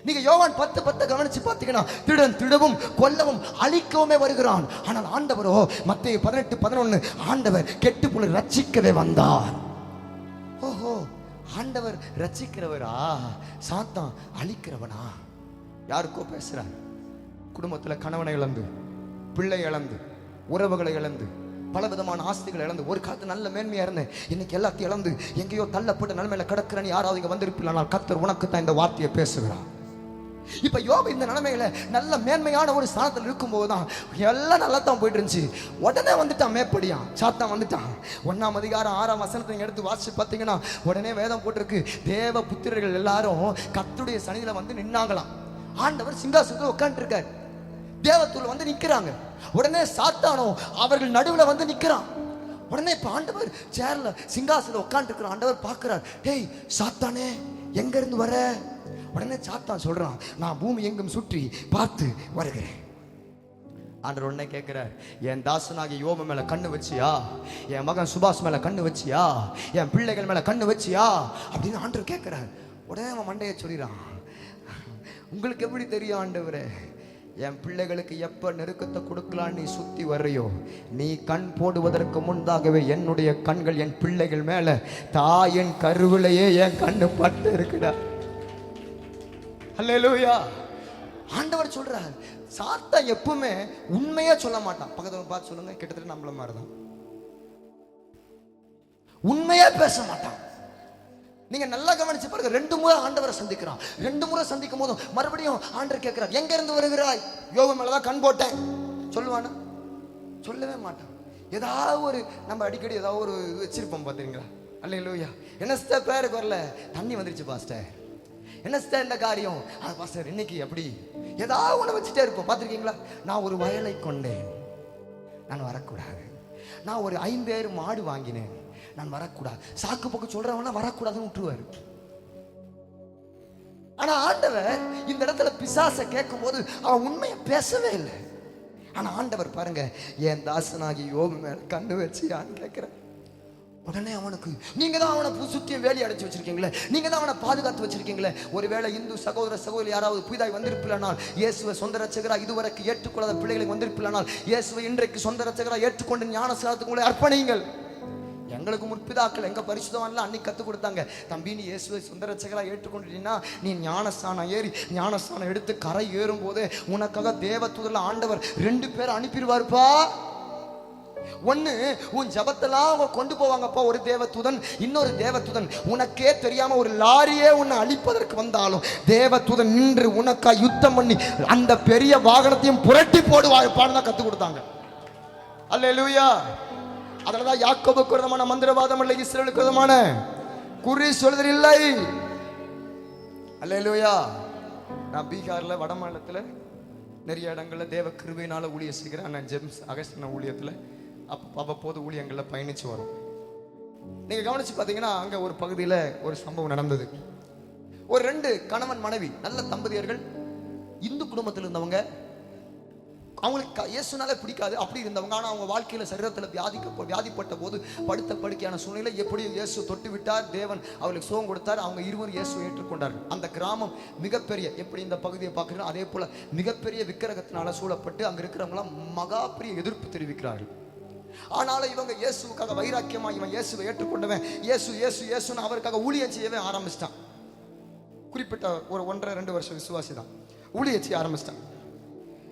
நீங்க யோவான் 10:10 கவனிச்சு பார்த்தீங்கன்னா திருடன் திருடவும் கொல்லவும் அழிக்கவுமே வருகிறான். ஆனால் ஆண்டவரோ மத்தேயு 18:11 ஆண்டவர் கெட்டு போன ரட்சிக்கவே வந்தார். ஓஹோ, ஆண்டவர் ரட்சிக்கிறவரா, சாத்தான் அழிக்கிறவனா? யாருக்கோ பேசுறார். குடும்பத்துல கணவனை இழந்து, பிள்ளை இழந்து, உறவுகளை இழந்து, பல விதமான ஆஸ்திகளை இழந்து, ஒரு காலத்து நல்ல மேன்மையா இருந்தேன், இன்னைக்கு எல்லாத்தையும் இழந்து எங்கேயோ தள்ளப்பட்ட நிலைமையில கிடக்கிறேன்னு யாராவது இங்க வந்திருப்பீங்களா? கர்த்தர் உனக்கு தான் இந்த வார்த்தையை பேசுகிறார். இப்ப யோபு இந்த நிலைமையில நல்ல மேன்மையான ஒரு ஸ்தானத்தில் இருக்கும் போதுதான் எல்லாம் நல்லா தான் போயிட்டு இருந்துச்சு. உடனே வந்துட்டான் மேப்படியான், சாத்தான் வந்துட்டான். 1ஆம் அதிகாரம் 6ஆம் வசனத்தை நீங்க எடுத்து வாசிச்சு பார்த்தீங்கன்னா உடனே வேதம் போட்டிருக்கு, தேவ புத்திரர்கள் எல்லாரும் கர்த்தருடைய சன்னிதியில வந்து நின்னாங்களாம். ஆண்டவர் சிங்காசனத்தில் உட்கார்ந்து இருக்காரு, தேவத்தூர்ல வந்து நிக்கிறாங்க. உடனே சாத்தானோ அவர்கள் நடுவுல வந்து நிக்கிறான். உடனே இப்ப ஆண்டவர் சேர்ல சிங்காசனத்துல உட்கார்ந்து இருக்கிற ஆண்டவர் பார்க்கிறார். டேய் சாத்தானே, எங்க இருந்து வர? உடனே சாத்தான் சொல்றான், நான் பூமி எங்கும் சுற்றி பார்த்து வருகிறேன். ஆண்டவர் உடனே கேட்கிறார், என் தாசனாகிய யோபு மேல கண்ணு வச்சியா? என் மகன் சுபாஷ் மேல கண்ணு வச்சியா? என் பிள்ளைகள் மேல கண்ணு வச்சியா அப்படின்னு ஆண்டவர் கேட்கிறார். உடனே அவன் மண்டையை சொல்லிறான், உங்களுக்கு எப்படி தெரியும் ஆண்டவரே? என் பிள்ளைகளுக்கு எப்ப நெருக்கத்தை கொடுக்கலாம் நீ சுத்தி வர்றியோ, நீ கண் போடுவதற்கு முன்பாகவே என்னுடைய கண்கள் என் பிள்ளைகள் மேல தாயின் கருவிலேயே என் கண்ணு பட்டு இருக்குடா. அல்லேலூயா. ஆண்டவர் சொல்றார், சாத்தா எப்பவுமே உண்மையா சொல்ல மாட்டான். பக்கத்துல பார்த்து சொல்லுங்க, கிட்டத்தட்ட நம்மள மாதிரிதான், உண்மையா பேச மாட்டான். நீங்க நல்லா கவனிச்சு பாருங்க, 2 முறை ஆண்டவரை சந்திக்கிறான். 2 முறை சந்திக்கும் போதும் மறுபடியும் ஆண்டவர் கேட்கிறார், எங்க இருந்து வருகிறாய்? யோபு மேலதான் கண் போட்டேன் சொல்லுவானா? சொல்லவே மாட்டான். ஏதாவது ஒரு நம்ம அடிக்கடி ஏதாவது ஒரு வச்சிருப்போம் பாத்தீங்களா? அல்லேலூயா. என்ன சிஸ்டர் பேருக்கு வரல? தண்ணி வந்துருச்சு பாஸ்டர். என்ன சிஸ்டர் இந்த காரியம்? பாஸ்டர் இன்னைக்கு அப்படி ஏதாவது ஒண்ணு வச்சுட்டே இருப்போம். பார்த்திருக்கீங்களா? நான் ஒரு வயலை கொண்டேன், நான் வரக்கூடாது. நான் ஒரு 5000 மாடு வாங்கினேன், நான் வரக்கூடாது. சாக்கு போக்கு சொல்றவனா வரக்கூடாதுன்னு விட்டுருவாரு. ஆனா ஆண்டவர் இந்த இடத்துல பிசாசை கேட்கும் போது அவன் உண்மையை பேசவே இல்லை. ஆனா ஆண்டவர் பாருங்க, என் தாசனாகி யோபு மேல கண்ணு வச்சியான்னு கேட்கிறேன். உடனே அவனுக்கு, நீங்க தான் அவனை சுத்தியும் வேலி அடைச்சு வச்சிருக்கீங்களே, நீங்க தான் அவனை பாதுகாத்து வச்சிருக்கீங்களே, ஒருவேளை இந்து சகோதர சகோதரி யாராவது புதிதாய் வந்திருப்பில்லானால், இயேசுவை சொந்த ரட்சகரா இதுவரைக்கும் ஏற்றுக்கொள்ளாத பிள்ளைகளுக்கு வந்திருப்பில்லானால், இயேசுவை இன்றைக்கு சொந்த ரட்சகரா ஏற்றுக்கொண்டு ஞானஸ்நானத்துக்கு உங்களை அர்ப்பணியுங்கள். எங்களுக்கு முற்பிதாக்கள் எங்க பரிசுத்தவான்ல அன்னைக்கு கற்றுக் கொடுத்தாங்க, தம்பி நீ இயேசுவை சொந்த ரட்சகரா ஏற்றுக்கொண்டுட்டீங்கன்னா நீ ஞானஸ்நானம் ஏறி ஞானஸ்நானம் எடுத்து கரை ஏறும் போது உனக்காக தேவதூதர்ல ஆண்டவர் 2 பேர் அனுப்பிடுவாருப்பா. ஒன்னு உன் ஜபத்தெல்லாம் அவங்க கொண்டு போவாங்கப்பா ஒரு தேவதூதன், இன்னொரு தேவதூதன் உனக்கே தெரியாம ஒரு லாரியே உன்னை அழிப்பதற்கு வந்தாலும் தேவதூதன் நின்று உனக்கா யுத்தம் பண்ணி அந்த பெரிய வாகனத்தையும் புரட்டி போடுவாருப்பான்னு தான் கற்றுக் கொடுத்தாங்க. அல்லேலூயா. அதனாலதான் யாக்கோபுக்கு விரோதமான மந்திரவாதம் இல்லை, இஸ்ரவேலுக்கு விரோதமான குறி சொல்லுதல் இல்லை. அல்லேலூயா. நான் பீகார்ல வட மாநிலத்தில் நிறைய இடங்கள்ல தேவ கிருபையினால ஊழியம் செய்கிறேன். நான் ஜேம்ஸ் அகஸ்டின் ஊழியத்தில் அவ்வப்போது ஊழியங்களில் பயணிச்சு வரும். நீங்க கவனிச்சு பார்த்தீங்கன்னா அங்க ஒரு பகுதியில் ஒரு சம்பவம் நடந்தது. ஒரு 2 கணவன் மனைவி நல்ல தம்பதியர்கள், இந்து குடும்பத்தில் இருந்தவங்க, அவங்களுக்கு இயேசுனாலே பிடிக்காது அப்படி இருந்தவங்க. ஆனால் அவங்க வாழ்க்கையில் சரீரத்தில் வியாதிப்பட்ட போது படுத்த படுக்கையான சூழ்நிலை, எப்படியும் இயேசு தொட்டு விட்டார், தேவன் அவர்களுக்கு சுகம் கொடுத்தார். அவங்க இருவரும் இயேசு ஏற்றுக்கொண்டார்கள். அந்த கிராமம் மிகப்பெரிய, எப்படி இந்த பகுதியை பார்க்குறோம் அதே போல மிகப்பெரிய விக்கிரகத்தினால சூழப்பட்டு அங்கே இருக்கிறவங்களாம் மகா பெரிய எதிர்ப்பு தெரிவிக்கிறார்கள். ஆனாலும் இவங்க இயேசுக்காக வைராக்கியமா இவன் இயேசுவை ஏற்றுக்கொண்டவன், இயேசு இயேசு இயேசுன்னு அவருக்காக ஊழியம் செய்யவே ஆரம்பிச்சிட்டான். குறிப்பிட்ட ஒரு 1.5-2 வருஷம் விசுவாசி தான் ஊழியம் செய்ய ஆரம்பிச்சிட்டான்.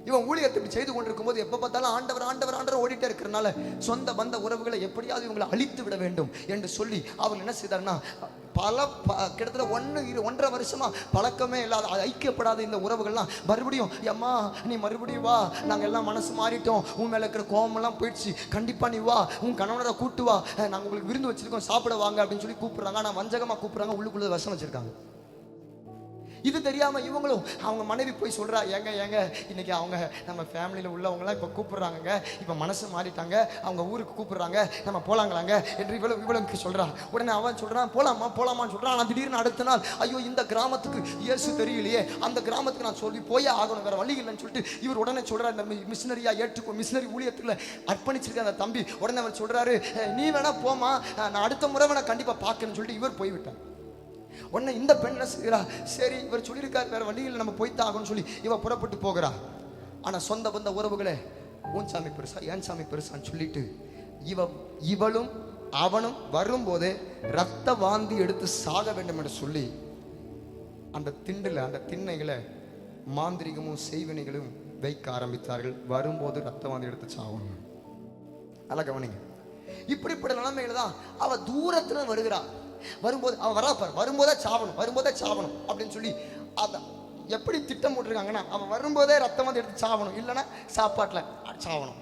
இவன் ஊழியத்தை இப்படி செய்து கொண்டிருக்கும் போது எப்ப பார்த்தாலும் ஆண்டவர் ஆண்டவர் ஆண்டவர் ஓடிட்டே இருக்கிறனால சொந்த பந்த உறவுகளை எப்படியாவது இவங்களை அழித்து விட வேண்டும் என்று சொல்லி அவர் என்ன செய்தார்னா, கிட்டத்தட்ட 1.5 வருஷமா பழக்கமே இல்லாத ஐக்கியப்படாத இந்த உறவுகள்லாம் மறுபடியும், அம்மா நீ மறுபடியும் வா, நாங்கள் எல்லாம் மனசு மாறிட்டோம், உன் மேல இருக்கிற கோபமெல்லாம் போயிடுச்சு, கண்டிப்பா நீ வா, உன் கணவனரை கூட்டு வா, நாங்கள் உங்களுக்கு விருந்து வச்சிருக்கோம் சாப்பிட வாங்க அப்படின்னு சொல்லி கூப்பிடுறாங்க. ஆனால் வஞ்சகமா கூப்பிடுறாங்க, உள்ளுக்குள்ள விஷம் வச்சிருக்காங்க. இது தெரியாம இவங்களும் அவங்க மனைவி போய் சொல்றா, ஏங்க இன்னைக்கு அவங்க நம்ம ஃபேமிலியில் உள்ளவங்களாம் இப்போ கூப்பிடுறாங்க, இப்போ மனசு மாறிட்டாங்க, அவங்க ஊருக்கு கூப்பிடுறாங்க, நம்ம போலாங்களாங்க என்று இவளுக்கு சொல்றா. உடனே அவன் சொல்றான், போலாமான்னு சொல்றான். ஆனால் திடீர்னு அடுத்த நாள், ஐயோ இந்த கிராமத்துக்கு இயேசு தெரியலையே, அந்த கிராமத்துக்கு நான் சொல்லி போயே ஆகணும், வேற வழி இல்லைன்னு சொல்லிட்டு இவர் உடனே சொல்றாரு, இந்த மிஷினரியா மிஷினரி ஊழியத்துல அர்ப்பணிச்சிருக்க அந்த தம்பி உடனே அவர் சொல்றாரு, நீ வேணா போமா, நான் அடுத்த முறை வேணா கண்டிப்பா பார்க்கணும்னு சொல்லிட்டு இவர் போய்விட்டார். உடனே இந்த பெண் என்ன செய்கிறா, சரி இவர் சொல்லியிருக்காரு வேற வழியில் நம்ம போய்த்தான் ஆகணும்னு சொல்லி இவ புறப்பட்டு போகிறா. ஆனா சொந்த பந்த உறவுகளே, உன் சாமி பெருசா என் சாமி பெருசான்னு சொல்லிட்டு இவளும் அவனும் வரும்போதே ரத்த வாந்தி எடுத்து சாக வேண்டும் என்று சொல்லி அந்த திண்ணைகளை மாந்திரிகமும் செய்வினைகளும் வைக்க ஆரம்பித்தார்கள். வரும்போது ரத்த வாந்தி எடுத்து சாகணும். நல்லா கவனிங்க. இப்படிப்பட்ட நிலைமையில தான் அவ தூரத்துல வருகிறா. வரும்போது அவன் வராப்பார், வரும்போதே சாவணும் அப்படின்னு சொல்லி அதான் எப்படி திட்டம் போட்டிருக்காங்கன்னா, அவன் வரும்போதே ரத்தம் வந்து எடுத்து சாவணும், இல்லைன்னா சாப்பாட்டில் சாவணும்,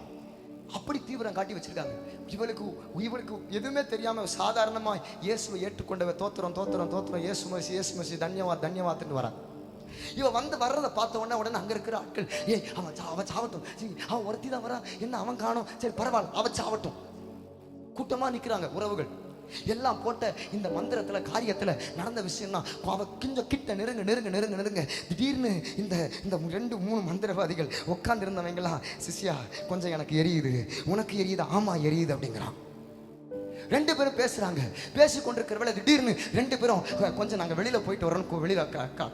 அப்படி தீவிரம் காட்டி வச்சிருக்காங்க. இவளுக்கு எதுவுமே தெரியாம சாதாரணமா இயேசுவை ஏற்றுக்கொண்டவ தோத்திரம் இயேசு மசி தன்யவாத்துட்டு வரான். இவன் வர்றதை பார்த்த உடனே அங்க இருக்கிற ஆட்கள், அவன் சாவட்டும், அவன் ஒருத்தி தான் வரா, என்ன அவன் காணும், சரி பரவாயில்ல அவன் சாவட்டும். கூட்டமா நிக்கிறாங்க உறவுகள் எல்லாம் போட்ட இந்த மந்திரத்துல காரியத்துல நடந்த விஷயம் தான். அவ கொஞ்சம் கிட்ட நெருங்க திடீர்னு இந்த 2-3 மந்திரவாதிகள் உட்கார்ந்து இருந்தவங்களாம், சிஷ்யா கொஞ்சம் எனக்கு எரியுது, உனக்கு எரியுது, ஆமா எரியுது அப்படிங்கிறான். 2 பேரும் பேசுறாங்க. பேசி கொண்டிருக்கிற வேலை திடீர்னு 2 பேரும் கொஞ்சம் நாங்கள் வெளியில போயிட்டு வரணும், வெளியில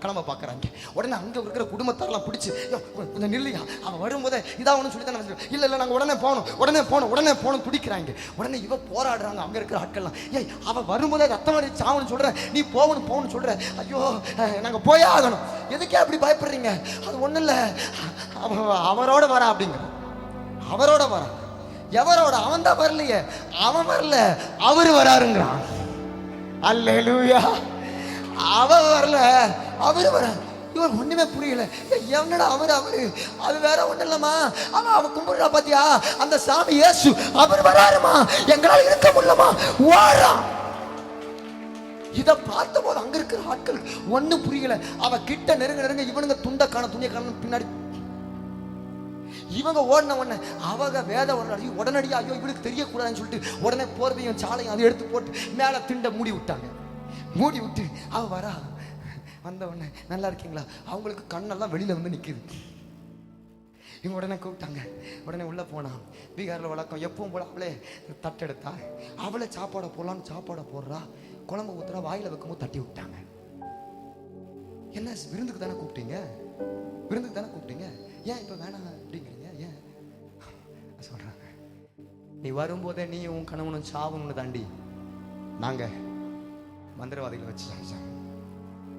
கிளம்ப பார்க்குறாங்க. உடனே அங்கே இருக்கிற குடும்பத்தாரெல்லாம் பிடிச்சி, கொஞ்சம் நில்லையா, அவன் வரும்போதே இதாகணும்னு சொல்லி தான் இல்லை நாங்கள் உடனே போகணும் துடிக்கிறாங்க. உடனே இவ போராடுறாங்க. அங்கே இருக்கிற ஆட்கள்லாம், அவன் வரும்போதே ரத்தம் வரி சாவணும்னு சொல்கிறேன், நீ போகணும்னு சொல்கிற, ஐயோ நாங்கள் போயே ஆகணும், எதுக்கே அப்படி பயப்படுறீங்க, அது ஒன்றும் இல்லை, அவரோட வரா அப்படிங்கிற, அவரோட வரா, எவரோட, அவன் தான் வரலையே, அவன் வரல அவரு வராருங்கிறான். அல்லேலூயா. அவன் வரல அவரு வர. இவன் ஒண்ணுமே புரியல, என்னடா அவரு அது வேற ஒண்ணு இல்லம்மா, அவன் கும்பிடுறா பாத்தியா அந்த சாமி இயேசு, அவர் வராருமா, எங்களால் இருக்க முடியலமா, வாரா. இதை பார்த்த போது அங்க இருக்கிற ஆட்கள் ஒண்ணும் புரியல. அவ கிட்ட நெருங்க இவனுங்க துணிய காண பின்னாடி இவங்க ஓடின உடனே அவங்க வேத உடனடியா ஐயோ இவளுக்கு தெரியக்கூடாதுன்னு சொல்லிட்டு உடனே போர்வையும் சாலையும் அதை எடுத்து போட்டு மேல திண்டை மூடி விட்டு அவ வரா. வந்த உடனே நல்லா இருக்கீங்களா, அவங்களுக்கு கண்ணெல்லாம் வெளியில வந்து நிக்குது. இவங்க உடனே கூப்பிட்டாங்க. உடனே உள்ளே போனான். பீகாரில் வழக்கம் எப்பவும் போல அவளே தட்டெடுத்தா. அவளை சாப்பாடை போடலான்னு சாப்பாடை போடுறா. குழம்பு ஊத்துறா. வாயில் வைக்கும்போது தட்டி விட்டாங்க. என்ன விருந்துக்கு தானே கூப்பிட்டீங்க, விருந்துக்கு தானே கூப்பிட்டீங்க, ஏன் இப்போ வேணாம் அப்படிங்கிறீங்க? ஏன் சொல்கிறாங்க, நீ வரும்போதே நீ உன் கணவனும் சாவணும்னு தாண்டி நாங்கள் மந்திரவாதிகளை வச்சு.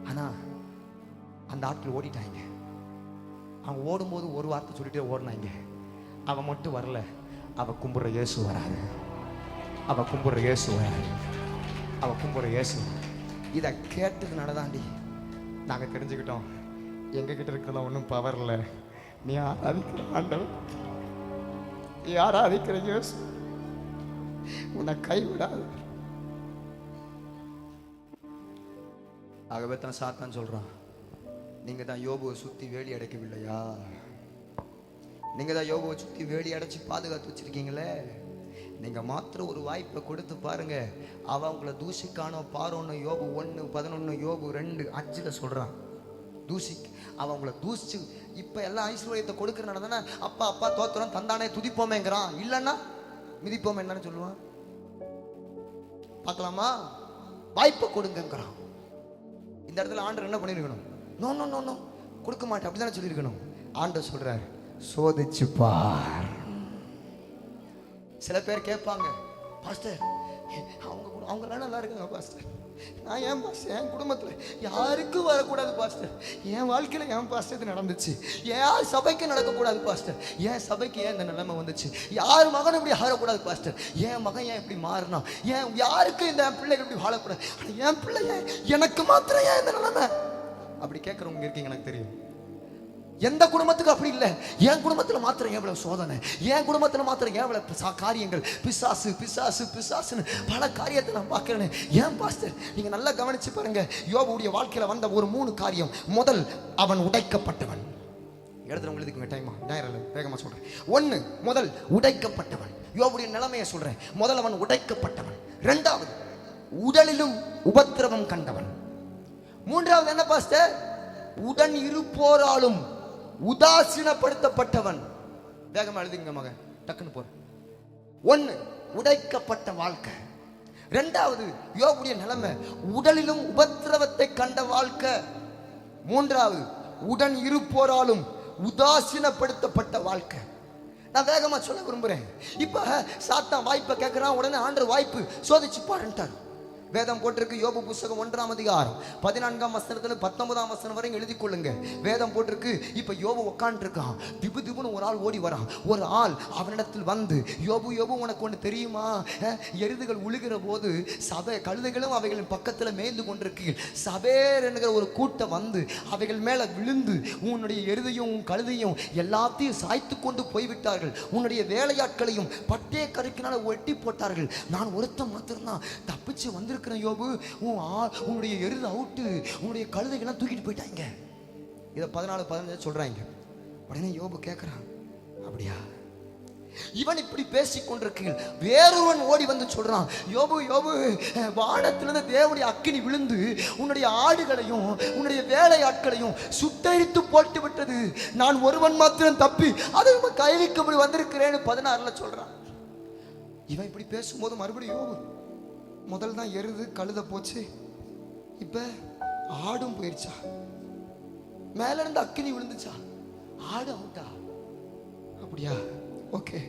ஆனால் அந்த ஆட்கள் ஓடிட்டாங்க. அவங்க ஓடும்போது ஒரு வார்த்தை சொல்லிட்டே ஓடினாங்க. அவன் மட்டும் வரல. அவ கும்பிட்ற இயேசு வராது, அவ கும்பிட்ற இயேசு வராது, அவ கும்பிட்ற இயேசு. இதை கேட்டதுனால தாண்டி நாங்கள் தெரிஞ்சுக்கிட்டோம், எங்ககிட்ட இருக்கிறதெல்லாம் ஒன்றும் பவர் இல்லை. நீ ஆராதிக்கிற ஆண்டவர், நீ ஆராதிக்கிற இயேசு உன்னை கைவிடாது. ஆகவே தான் சாத்தான் சொல்றான், நீங்க தான் யோபுவை சுத்தி வேலி அடைக்கவில்லையா? நீங்க தான் யோபுவை சுத்தி வேலி அடைச்சு பாதுகாத்து வச்சிருக்கீங்களே. நீங்க மாத்திரம் ஒரு வாய்ப்பை கொடுத்து பாருங்க, அவ உங்களை தூசிக்கானோ பாரோன்னு யோபு 1:11 யோபு 2:5 சொல்றான். தூசி அவ உங்களை தூசிச்சு இப்ப எல்லா ஐஸ்வர்யத்தை கொடுக்கறனால தானே அப்பா அப்பா தோத்திரம் தந்தானே துதிப்போமேங்கிறான். இல்லைன்னா மிதிப்போமே என்னன்னு சொல்லுவான். பார்க்கலாமா? வாய்ப்பை கொடுங்கிறான். இந்த இடத்துல ஆண்டவர் என்ன பண்ணிருக்கணும்? நோ நோ நோ நோ, கொடுக்க மாட்டேன் அப்படிதானே சொல்லியிருக்கணும். ஆண்டவர் சொல்றாரு, சோதிச்சு பார். சில பேர் கேட்பாங்க, பாஸ்டர் அவங்களாம் நல்லா இருக்காங்க பாஸ்டர், நான் ஏன் பாஸ்டர் என் குடும்பத்தில் யாருக்கும் வரக்கூடாது பாஸ்டர், என் வாழ்க்கையில் ஏன் பாஸ்டர் இது நடந்துச்சு, ஏன் சபைக்கு நடக்கக்கூடாது பாஸ்டர், ஏன் சபைக்கு ஏன் இந்த நிலைமை வந்துச்சு, யார் மகன் இப்படி ஆகக்கூடாது பாஸ்டர், என் மகன் ஏன் இப்படி மாறினா, ஏன் யாருக்கும் இந்த பிள்ளைகள் இப்படி வாழக்கூடாது, என் பிள்ளை ஏன் எனக்கு மாத்திரம் ஏன் இந்த நிலைமை? அப்படி கேட்குறவங்க இருக்கீங்க, எனக்கு தெரியும். எந்த குடும்பத்துக்கு அப்படி இல்லை. என் குடும்பத்தில் மாத்திரம் எவ்வளவு சோதனை, என் குடும்பத்தில் மாத்திரம் எவ்வளவு காரியங்கள், பிசாசு பிசாசு பிசாசுன்னு பல காரியத்தை நான் பார்க்கிறேன்னு. ஏன் பாஸ்டர்? நீங்க நல்லா கவனிச்சு பாருங்க. யோபுடைய வாழ்க்கையில வந்த ஒரு 3 காரியம். முதல், அவன் உடைக்கப்பட்டவன். எழுதுறவங்களுக்கு டைமா நேரம் வேகமா சொல்றேன். 1, முதல் உடைக்கப்பட்டவன். யோபுடைய நிலைமையை சொல்றேன். முதல், அவன் உடைக்கப்பட்டவன். 2வது, உடலிலும் உபத்திரவம் கண்டவன். 3வது என்ன பாஸ்டர்? உடன் இருப்போராலும் உதாசீனப்படுத்தப்பட்டவன். வேகமா எழுதுங்க மகன், டக்குன்னு போற. 1, உடைக்கப்பட்ட வாழ்க்கை. 2வது, யோபுடைய நிலைமை உடலிலும் உபத்திரவத்தை கண்ட வாழ்க்கை. 3வது, உடன் இருப்போராலும் உதாசீனப்படுத்தப்பட்ட வாழ்க்கை. நான் வேகமா சொல்ல விரும்புறேன். இப்ப சாத்தான் வாய்ப்பை கேட்கிறான். உடனே ஆண்டவர் வாய்ப்பு சோதிச்சு பாருன்ட்டார். வேதம் போட்டிருக்கு. யோபு புஸ்தகம் 1ஆம் அதிகாரம் 14ஆம் வசனத்துல 19ஆம் வசனம் வரைக்கும் எழுதி கொள்ளுங்க. வேதம் போட்டிருக்கு. இப்ப யோபு உட்கார்ந்து இருக்கான். திபு திபுன்னு ஒரு ஆள் ஓடி வரான். ஒரு ஆள் அவனிடத்தில் வந்து, யோபு யோபு உனக்கு ஒன்று தெரியுமா, எருதுகள் உழுகிற போது சபை கழுதைகளும் அவைகளின் பக்கத்துல மேய்ந்து கொண்டிருக்கு. சபேர் என்கிற ஒரு கூட்டம் வந்து அவைகள் மேல விழுந்து உன்னுடைய எருதையும் உன் கழுதையும் எல்லாத்தையும் சாய்த்து கொண்டு போய்விட்டார்கள். உன்னுடைய வேலையாட்களையும் பட்டே கருக்கினால வெட்டி போட்டார்கள். நான் ஒருத்தன் மாத்திரம்தான் தப்பிச்சு வந்து யோபு, உன்னுடைய எருது அவுட்டு, உன்னுடைய கழுதைகள்லாம் தூக்கிட்டு போயிட்டாங்க. இதை 14-15 சொல்றாங்க. உடனே யோபு கேட்கிறான், அப்படியா? இவன் இப்படி பேசிக் கொண்டிருக்க வேறொருவன் ஓடி வந்து சொல்றான், யோபு யோபு, வானத்திலிருந்து தேவனுடைய அக்கினி விழுந்து உன்னுடைய ஆடுகளையும் உன்னுடைய வேலையாட்களையும் சுட்டரித்து போட்டு விட்டது. நான் ஒருவன் மாத்திரம் தப்பி அதை கைவிக்கும்படி வந்திருக்கிறேன்னு 16 சொல்றான். இவன் இப்படி பேசும்போது மறுபடியும் யோபு, முதல் தான் எருது கழுத போச்சு, இப்ப ஆடும் போயிடுச்சா, மேல இருந்து அக்கினி விழுந்துச்சா, ஆடு அவுட்டா, அப்படியா? ஓகே.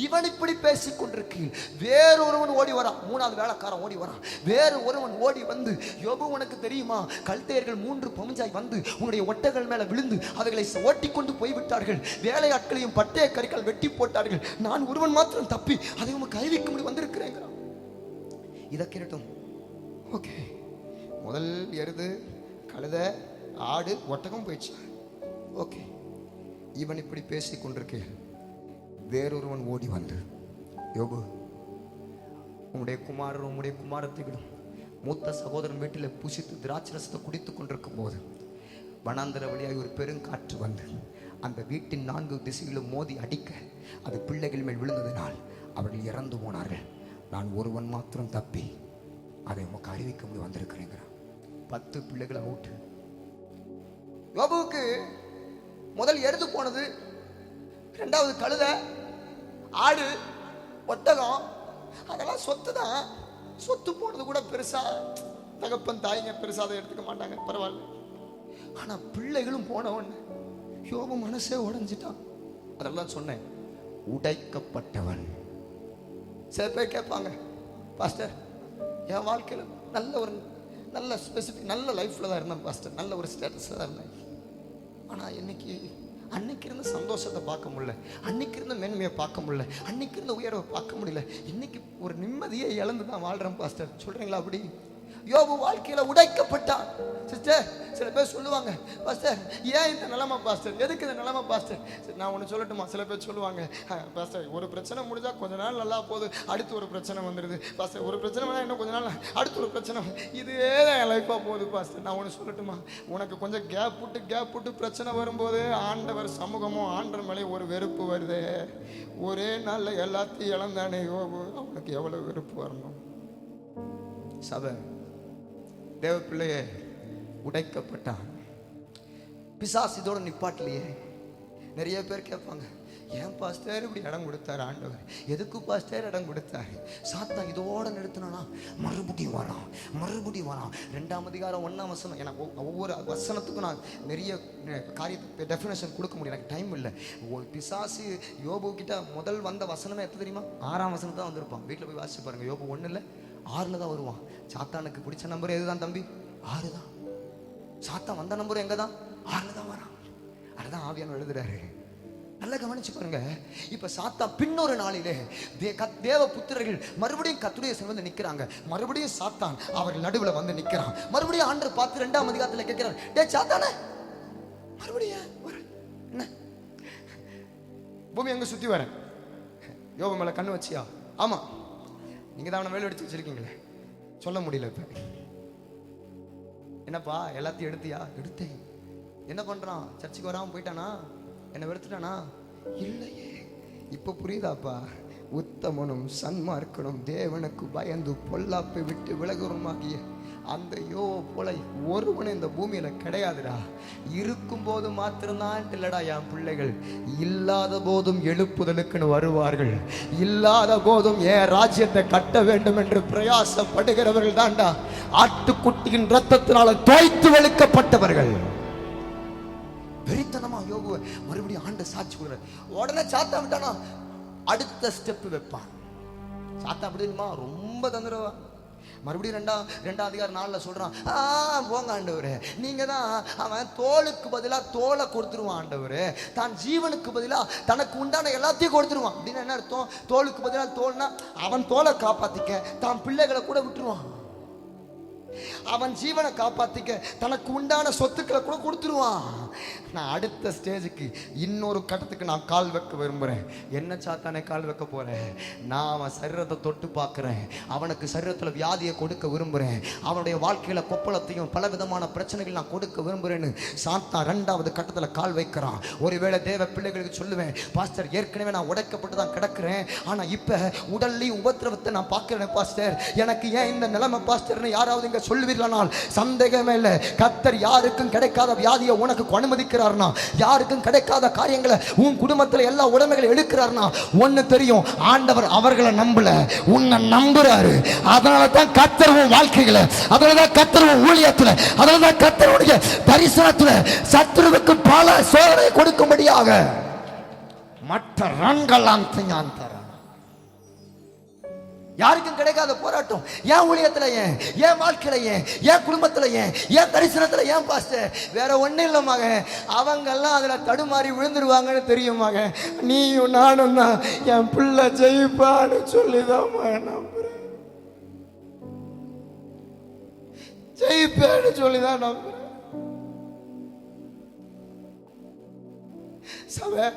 இவன் இப்படி பேசிக் கொண்டிருக்கு. வேறொருவன் ஓடி வரான். 3வது வேலைக்காரன் ஓடி வரான். வேறு ஒருவன் ஓடி வந்து, யோபு உனக்கு தெரியுமா, கல்தேயர்கள் 3 பமுஞ்சாய் வந்து உன்னுடைய ஒட்டைகள் மேல விழுந்து அவைகளை ஓட்டி கொண்டு போய்விட்டார்கள். வேலையாட்களையும் பட்டய கரிக்கால் வெட்டி போட்டார்கள். நான் ஒருவன் மாத்திரம் தப்பி அதை உங்க கைவிக்கும்படி வந்திருக்கிறேன். இதை கேட்டும். ஓகே, முதல் எருது கழுத ஆடு ஒட்டகம் போயிடுச்சு. ஓகே. இவன் இப்படி பேசிக் கொண்டிருக்க வேறொருவன் ஓடி வந்து, யோபு, உன்னுடைய குமாரர் உன்னுடைய குமாரத்தைகளும் மூத்த சகோதரன் வீட்டில் புசித்து திராட்சரசத்தை குடித்துக் கொண்டிருக்கும் போது வனாந்தர வழியாக ஒரு பெருங்காற்று வந்து அந்த வீட்டின் 4 திசையிலும் மோதி அடிக்க அது பிள்ளைகள் மேல் விழுந்ததினால் அவர்கள் இறந்து போனார்கள். நான் ஒருவன் மாத்திரம் தப்பி அதை உமக்கு அறிவிக்க முடியும் வந்திருக்கிறேங்கிறான். 10 பிள்ளைகள் அவுட்டு. யோபுவுக்கு முதல் எருது போனது, ரெண்டாவது கழுதை, ஆடு, ஒட்டகம், அதெல்லாம் சொத்து தான். சொத்து போனது கூட பெருசா தகப்பன் தாய்ங்க பெருசா அதை எடுத்துக்க மாட்டாங்க, பரவாயில்ல. ஆனா பிள்ளைகளும் போன உடனே யோபு மனசே உடைஞ்சிட்டான். அதெல்லாம் சொன்னேன், உடைக்கப்பட்டவன். சில பேர் கேட்பாங்க, பாஸ்டர் என் வாழ்க்கையில் நல்ல ஸ்பெசிஃபிக் நல்ல லைஃப்ல தான் இருந்தேன் பாஸ்டர், நல்ல ஒரு ஸ்டேட்டஸ்ல தான் இருந்தேன். ஆனா அன்னைக்கு இருந்த சந்தோஷத்தை பார்க்க முடியல, அன்னைக்கு இருந்த மேன்மையை பார்க்க முடியல, அன்னைக்கு இருந்த உயர்வை பார்க்க முடியல. இன்னைக்கு ஒரு நிம்மதியை இழந்து தான் வாழ்றேன் பாஸ்டர். சொல்றீங்களா அப்படி? யோபு வாழ்க்கையில உடைக்கப்பட்டான். சிஸ்டர், சில பேர் சொல்லுவாங்க, பாஸ்டர் ஏன் இந்த நிலைமை பாஸ்டர், எதுக்கு இந்த நிலைமை பாஸ்டர்? நான் ஒன்று சொல்லட்டுமா? சில பேர் சொல்லுவாங்க, பாஸ்டர் ஒரு பிரச்சனை முடிஞ்சா கொஞ்ச நாள் நல்லா போகுது, அடுத்து ஒரு பிரச்சனை வந்துடுது பாஸ்டர், ஒரு பிரச்சனை வேணா இன்னும் கொஞ்ச நாள் அடுத்து ஒரு பிரச்சனை, இதே தான் என் லைஃபாக போகுது பாஸ்டர். நான் ஒன்று சொல்லட்டுமா? உனக்கு கொஞ்சம் கேப் விட்டு பிரச்சனை வரும்போது ஆண்டவர் சமூகமும் ஆண்டவர் மேலே ஒரு வெறுப்பு வருது. ஒரே நாளில் எல்லாத்தையும் இழந்தானே யோபு, அவனுக்கு எவ்வளோ வெறுப்பு வரணும்? சபை தேவ பிள்ளையே உடைக்கப்பட்டான். பிசாசு இதோட நிப்பாட்டலையே. நிறைய பேர் கேட்பாங்க, ஏன் பாஸ்டர் இப்படி இடம் கொடுத்தாரு ஆண்டவர், எதுக்கு பாஸ்டர் இடம் கொடுத்தாரு? சாத்தான் இதோட நிறுத்தினா மறுபடியும் வரான். 2ஆம் அதிகாரம் 1ஆம் வசனம். எனக்கு ஒவ்வொரு வசனத்துக்கும் நான் நிறைய காரியத்தை டெஃபினேஷன் கொடுக்க முடியும், எனக்கு டைம் இல்லை. பிசாசு யோபு கிட்ட முதல் வந்த வசனமே எத்தனை தெரியுமா? 6ஆம் வசனம் தான் வந்திருப்பான். வீட்டில் போய் வாசிச்சு பாருங்க. யோபு 1 6 தான் வருவான். சாத்தானுக்கு பிடிச்ச நம்பர் எதுதான் தம்பி? 6 தான். சாத்தான் வந்த நம்பர் எங்க தான்? 6 தான் வரான். அதுதான் ஆவியானவர் எழுதுறாரு. நல்லா கவனிச்சு பாருங்க. இப்ப சாத்தான் பின்னொரு நாளிலே தேவ புத்திரர்கள் மறுபடியும் கர்த்தருடைய சமூகத்துல நிக்கிறாங்க. மறுபடியும் சாத்தான் அவர் நடுவுல வந்து நிக்கிறான். மறுபடியும் ஆண்டவர் பார்த்து 2ஆம் அதிகாரத்துல கேட்கிறார், டேய் சாத்தானே, மறுபடியும் என்ன பூமி எங்க சுத்தி வரேன், யோபு மேல கண்ணு வச்சியா? ஆமா, நீங்க தான் அவனை வேலை அடிச்சு வச்சிருக்கீங்களே, சொல்ல முடியல. இப்ப என்னப்பா எல்லாத்தையும் எடுத்தியா? எடுத்தேன். என்ன பண்றான்? சர்ச்சுக்கு வராம போயிட்டானா? என்ன வெறுத்துட்டானா? இல்லையே. இப்ப புரியுதாப்பா? உத்தமனும் சன்மார்க்கனும் தேவனுக்கு பயந்து பொல்லாப்பை விட்டு விலகுறமாகிய அந்த யோபு போல ஒருவனும் இந்த பூமியில கிடையாதுடா. இருக்கும் போது மாத்திரம்தான் இல்லடா என் பிள்ளைகள், இல்லாத போதும் எழுப்புதலுக்குன்னு வருவார்கள். இல்லாத போதும் என் ராஜ்யத்தை கட்ட வேண்டும் என்று பிரயாசப்படுகிறவர்கள் தான்டா ஆட்டுக்குட்டியின் ரத்தத்தினால தோய்த்து வெளுக்கப்பட்டவர்கள். வெறித்தனமா யோபு மறுபடியும் ஆண்டு சாட்சி கொடுக்கிறார். உடனே சாத்தா விட்டானா அடுத்த ஸ்டெப் வைப்பான். சாத்தா அப்படிமா ரொம்ப தந்துருவா. மறுபடியும் 2ஆம் அதிகாரம் 4 சொல்றான், போங்க ஆண்டவரே, நீங்க தான் அவன் தோலுக்கு பதிலா தோலை கொடுத்துருவான் ஆண்டவரே, தான் ஜீவனுக்கு பதிலா தனக்கு உண்டான எல்லாத்தையும் கொடுத்துருவான். அப்படின்னு என்ன அர்த்தம்? தோலுக்கு பதிலா தோல்னா அவன் தோலை காப்பாத்திக்க தான் பிள்ளைகளை கூட விட்டுருவான். அவன் ஜீவனை காப்பாத்திக்க தனக்கு உண்டான சொத்துக்களை கூட கொடுத்துருவான். நான் அடுத்த ஸ்டேஜுக்கு இன்னொரு கட்டத்துக்கு நான் கால் வைக்க விரும்புறேன். என்ன சாத்தானே கால் வைக்க போறேன்? நான் அவன் சரீரத்தை தொட்டு பார்க்கிறேன். அவனுக்கு சரீரத்தில் வியாதியை கொடுக்க விரும்புறேன். அவனுடைய வாழ்க்கையில கொப்பளத்தையும் பல விதமான பிரச்சனைகள் நான் கொடுக்க விரும்புறேன்னு சாத்தான் 2ஆவது கட்டத்தில் கால் வைக்கிறான். ஒருவேளை தேவ பிள்ளைகளுக்கு சொல்லுவேன், பாஸ்டர் ஏற்கனவே நான் உடைக்கப்பட்டு தான் கிடக்கிறேன், ஆனா இப்ப உடல்லையும் உபத்திரவத்தை நான் பார்க்கிறேன் பாஸ்டர், எனக்கு ஏன் இந்த நிலைமை பாஸ்டர்னு யாராவது இங்க சொல்லுவீர்களானால் சந்தேகமே இல்லை. கர்த்தர் யாருக்கும் கிடைக்காத வியாதியை உனக்கு அனுமதிக்கிறார்னா, யாருக்கும் கிடைக்காத காரியங்களை உன் குடும்பத்தில் எல்லா உடைமைகளை எடுக்கிறார்னா ஒன்னு தெரியும், ஆண்டவர் அவர்களை நம்பல, உன்னை நம்புறாரு. அதனால தான் கர்த்தர் உன் வாழ்க்கையில, அதனால தான் கர்த்தர் உன் ஊழியத்துல, அதனால தான் கர்த்தருடைய தரிசனத்துல சத்துருவுக்கு பல சோதனை கொடுக்கும்படியாக மற்ற ரன்களாம் தர யாருக்கும் கிடைக்காத போராட்டம் என் ஊழியத்துல, என் வாழ்க்கையில, என் குடும்பத்துல, என் தரிசனத்துல, ஏன் பாஸ்டர் வேற ஒண்ணு இல்ல மகன், அவங்கெல்லாம் அதுல தடுமாறி விழுந்துருவாங்கன்னு தெரியுமாங்க. நீயும் நானும் தான் என் பிள்ளை ஜெயிப்பான்னு சொல்லிதான் நம்புறேன், ஜெயிப்பேன்னு சொல்லிதான் நம்புறேன். சபை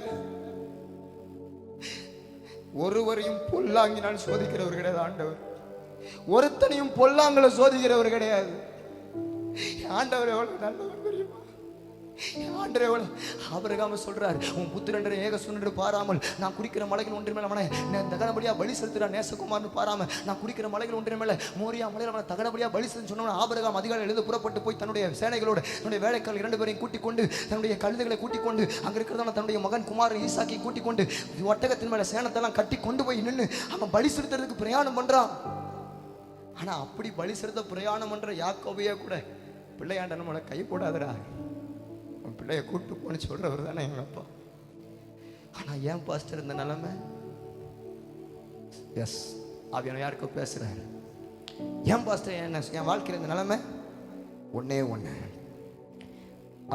ஒருவரையும் பொல்லாங்கினால் சோதிக்கிறவர் கிடையாது ஆண்டவர். ஒருத்தனையும் பொல்லாங்கல சோதிக்கிறவர் கிடையாது ஆண்டவர். எவ்வளவு நல்லவர் தெரியுமா? ஆண்டவரே, ஆபிரகாம் சொல்றார், உன் புத்திரன் ஏகசுனன்று பாராமல் நான் குடிக்கிற மலைகள் ஒன்றின் மேல அவனை தகனபடியா பலி செலுத்துறான் நேசகுமார்னு பாராம நான் குடிக்கிற மலைகள் ஒன்றின் மேல மோரியா மலையில் அவனை தகனபடியா பலி செலுத்து சொன்ன ஆபிரகாம் அதிகாலை எழுந்து புறப்பட்டு போய் தன்னுடைய சேனைகளோடு தன்னுடைய வேலைக்கால் 2 பேரையும் கூட்டிக் கொண்டு தன்னுடைய கழுதைகளை கூட்டிக் கொண்டு அங்க இருக்கிறதான தன்னுடைய மகன் குமாரன் ஈசாக்கை கூட்டிக் கொண்டு ஒட்டகத்தின் மேல சேனத்தெல்லாம் கட்டி கொண்டு போய் நின்று அவன் பலி செலுத்துறதுக்கு பிரயாணம் பண்றான். ஆனா அப்படி பலி செலுத்த பிரயாணம் பண்ற யாக்கோபையே கூட பிள்ளையாண்ட நம்மளை கை போடாதடா, பிள்ளைய கூட்டு போன்னு சொல்றவர் தானே எங்க அப்பா. ஆனா ஏன் பாஸ்டர் இந்த நிலைமை? எஸ், அவன் யாருக்கோ பேசுறாரு. ஏன் பாஸ்டர் என் வாழ்க்கையில் இந்த நிலைமை? ஒன்னே ஒண்ணு,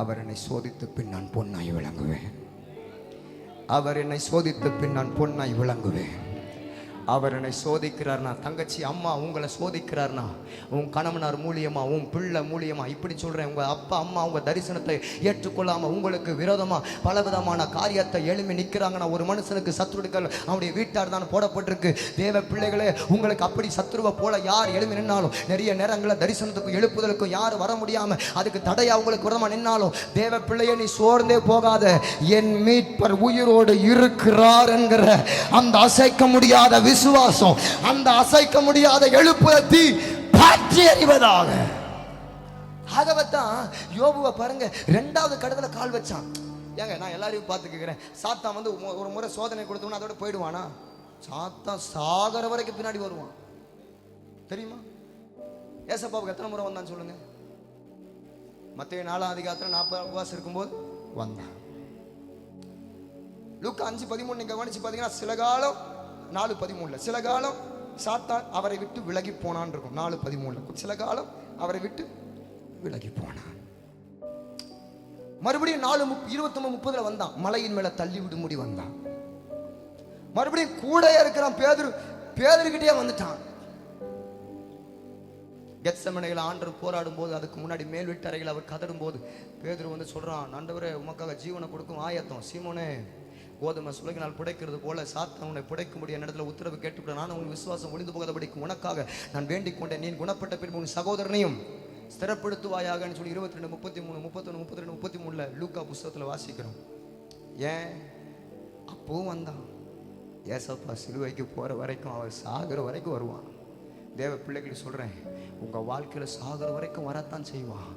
அவர் என்னை சோதித்த பின் நான் பொன்னாய் விளங்குவேன். அவர் என்னை சோதித்த பின் நான் பொன்னாய் விளங்குவேன். அவர் என்னை சோதிக்கிறார்னா, தங்கச்சி அம்மா உங்களை சோதிக்கிறார்னா, உன் கணவனார் மூலியமா, உன் பிள்ளை மூலியமா, இப்படி சொல்றேன், உங்க அப்பா அம்மா உங்க தரிசனத்தை ஏற்றுக்கொள்ளாம உங்களுக்கு விரோதமா பலவிதமான காரியத்தை எழுப்பி நிற்கிறாங்கன்னா, ஒரு மனுஷனுக்கு சத்துருக்கள் அவனுடைய வீட்டார் தான் போடப்பட்டிருக்கு. தேவ பிள்ளைகளே, உங்களுக்கு அப்படி சத்துருவை போல யார் எழுப்பி நின்னாலும், நிறைய நேரங்களில் தரிசனத்துக்கும் எழுப்புதலுக்கும் யார் வர முடியாம அதுக்கு தடையா உங்களுக்கு விரோதமா நின்னாலும், தேவ பிள்ளையை நீ சோர்ந்தே போகாத. என் மீட்பர் உயிரோடு இருக்கிறார் என்கிற அந்த அசைக்க முடியாத விசுவாசம், அந்த அசைக்க முடியாத எழுப்புதலை பற்றி அறிவதாக. ஆகவத்தான் யோபுவை பாருங்க, 2வது கடவுள கால் வச்சான். ஏங்க நான் எல்லாரையும் பார்த்து கேட்கிறேன், சாத்தான் வந்து ஒரு முறை சோதனை கொடுத்தோம்னா அதோட போயிடுவானா? சாத்தான் சாகர வரைக்கும் பின்னாடி வருவான், தெரியுமா? ஏசப்பாவுக்கு எத்தனை முறை வந்தான்னு சொல்லுங்க? மத்தேயு 4ஆம் அதிகாரத்தில் 40 உபவாசம் இருக்கும்போது வந்தான். லூக்கா 5:13 நீங்க கவனிச்சு பார்த்தீங்கன்னா, சில காலம் 4:13 சில காலம் சாத்தான் அவரை விட்டு விலகி போனான் இருக்கும். 4:13 சில காலம் அவரை விட்டு விலகி போனான். மறுபடியும் 4:29-30 வந்தான். மலையின் மேல தள்ளி விடு முடி வந்தான். மறுபடியும் கூட இருக்கிறான் பேதுருக்கிட்டே வந்துட்டான். கெத்செமனேயில ஆண்டவர் போராடும் போது, அதுக்கு முன்னாடி மேல் வீட்டறையில் அவர் கதடும் போது பேதுரு வந்து சொல்றான், ஆண்டவரே உமக்காக ஜீவனை கொடுக்கும் ஆயத்தம். சீமோனே, கோதுமை சுலகினால் புடைக்கிறது போல சாத்தான் உன்னை புடைக்கும்படி என்னிடத்துல உத்தரவு கேட்டுவிட, நான் உன் விசுவாசம் ஒளிந்து போகாதபடிக்கு உனக்காக நான் வேண்டிக் கொண்டேன். நீ குணப்பட்ட பின்பு உன் சகோதரனையும் ஸ்திரப்படுத்துவாயாகன்னு சொல்லி 22, 33, 31, 32, 33 லூக்கா புஸ்தகத்தில் வாசிக்கிறோம். ஏன் அப்பவும் வந்தான். ஏசப்பா சிலுவைக்கு போற வரைக்கும், அவர் சாகிற வரைக்கும் வருவான். தேவ பிள்ளைகளுக்கு சொல்றேன், உங்க வாழ்க்கையில சாகர வரைக்கும் வரத்தான் செய்வான்.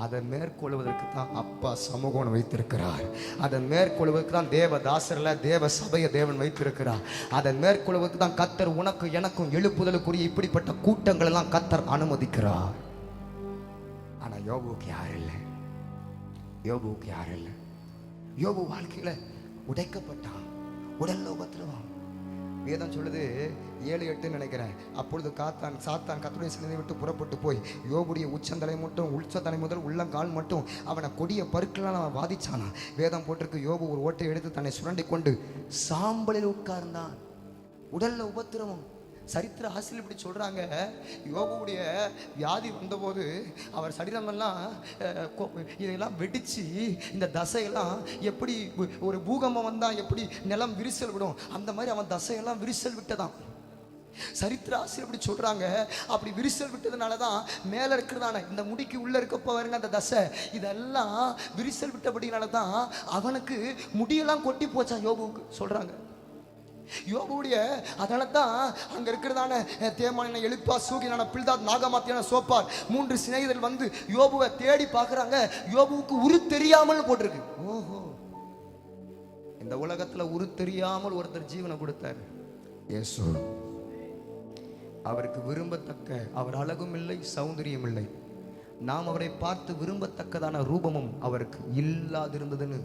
அதை மேற்கொள்வதற்கு தான் அப்பா சமூகம் வைத்திருக்கிறார். அதை மேற்கொள்வதற்கு தான் தேவ தாசர்ல தேவ சபையை தேவன் வைத்திருக்கிறார். அதை மேற்கொள்வதற்கு தான் கத்தர் உனக்கு எனக்கும் எழுப்புதலுக்குரிய இப்படிப்பட்ட கூட்டங்கள் எல்லாம் கத்தர் அனுமதிக்கிறார். ஆனா யோபுவுக்கு யாரும் இல்லை. யோபுவுக்கு யாரும் இல்லை. யோபு வாழ்க்கையில உடைக்கப்பட்டான், உடல் லோகத்தில்வான். வேதம் சொல்லுது 7-8 நினைக்கிறேன். அப்பொழுது சாத்தான் கர்த்தருடைய சந்நிதியை விட்டு புறப்பட்டு போய் யோபுடைய உச்சந்தலை மட்டும் உச்சந்தலை முதல் உள்ளங்கால் மட்டும் அவனை கொடிய பருக்களால் அவன் வாதிச்சானா. வேதம் போட்டிருக்கு, யோபு ஒரு ஓட்டை எடுத்து தன்னை சுரண்டி கொண்டு சாம்பலில் உட்கார்ந்தான். உடல்ல உபத்திரவம். சரித்திர ஆசிரியர் இப்படி சொல்றாங்க, யோபுடைய வியாதி வந்தபோது அவர் சரீரமெல்லாம் இதெல்லாம் வெடிச்சு, இந்த தசையெல்லாம் எப்படி ஒரு பூகம்பம் வந்தா எப்படி நிலம் விரிசல் விடும், அந்த மாதிரி அவன் தசையெல்லாம் விரிசல் விட்டதான். சரித்திர ஆசிரியர் இப்படி சொல்றாங்க. அப்படி விரிசல் விட்டதுனால தான் மேல இருக்கிறதான இந்த முடிக்கு உள்ள இருக்கப்ப வருங்க அந்த தசை, இதெல்லாம் விரிசல் விட்டபடினால தான் அவனுக்கு முடியெல்லாம் கொட்டி போச்சா யோபுவுக்கு சொல்றாங்க. யோபுடைய அதனால தான் அங்க இருக்கிறதான தேமான எழுப்பா சூகினான பில்தாத் நாகமாத்தியான சோப்பார் 3 சிநேகிதர்கள் வந்து யோபுவை தேடி பார்க்கறாங்க. யோபுவுக்கு உரு தெரியாமல் போட்டிருக்கு. ஓஹோ, இந்த உலகத்துல உரு தெரியாமல் ஒருத்தர் ஜீவனை கொடுத்தார் இயேசு. அவருக்கு விரும்பத்தக்க, அவர் அழகும் இல்லை சௌந்தரியம் இல்லை, நாம் அவரை பார்த்து விரும்பத்தக்கதான ரூபமும் அவருக்கு இல்லாதிருந்ததுன்னு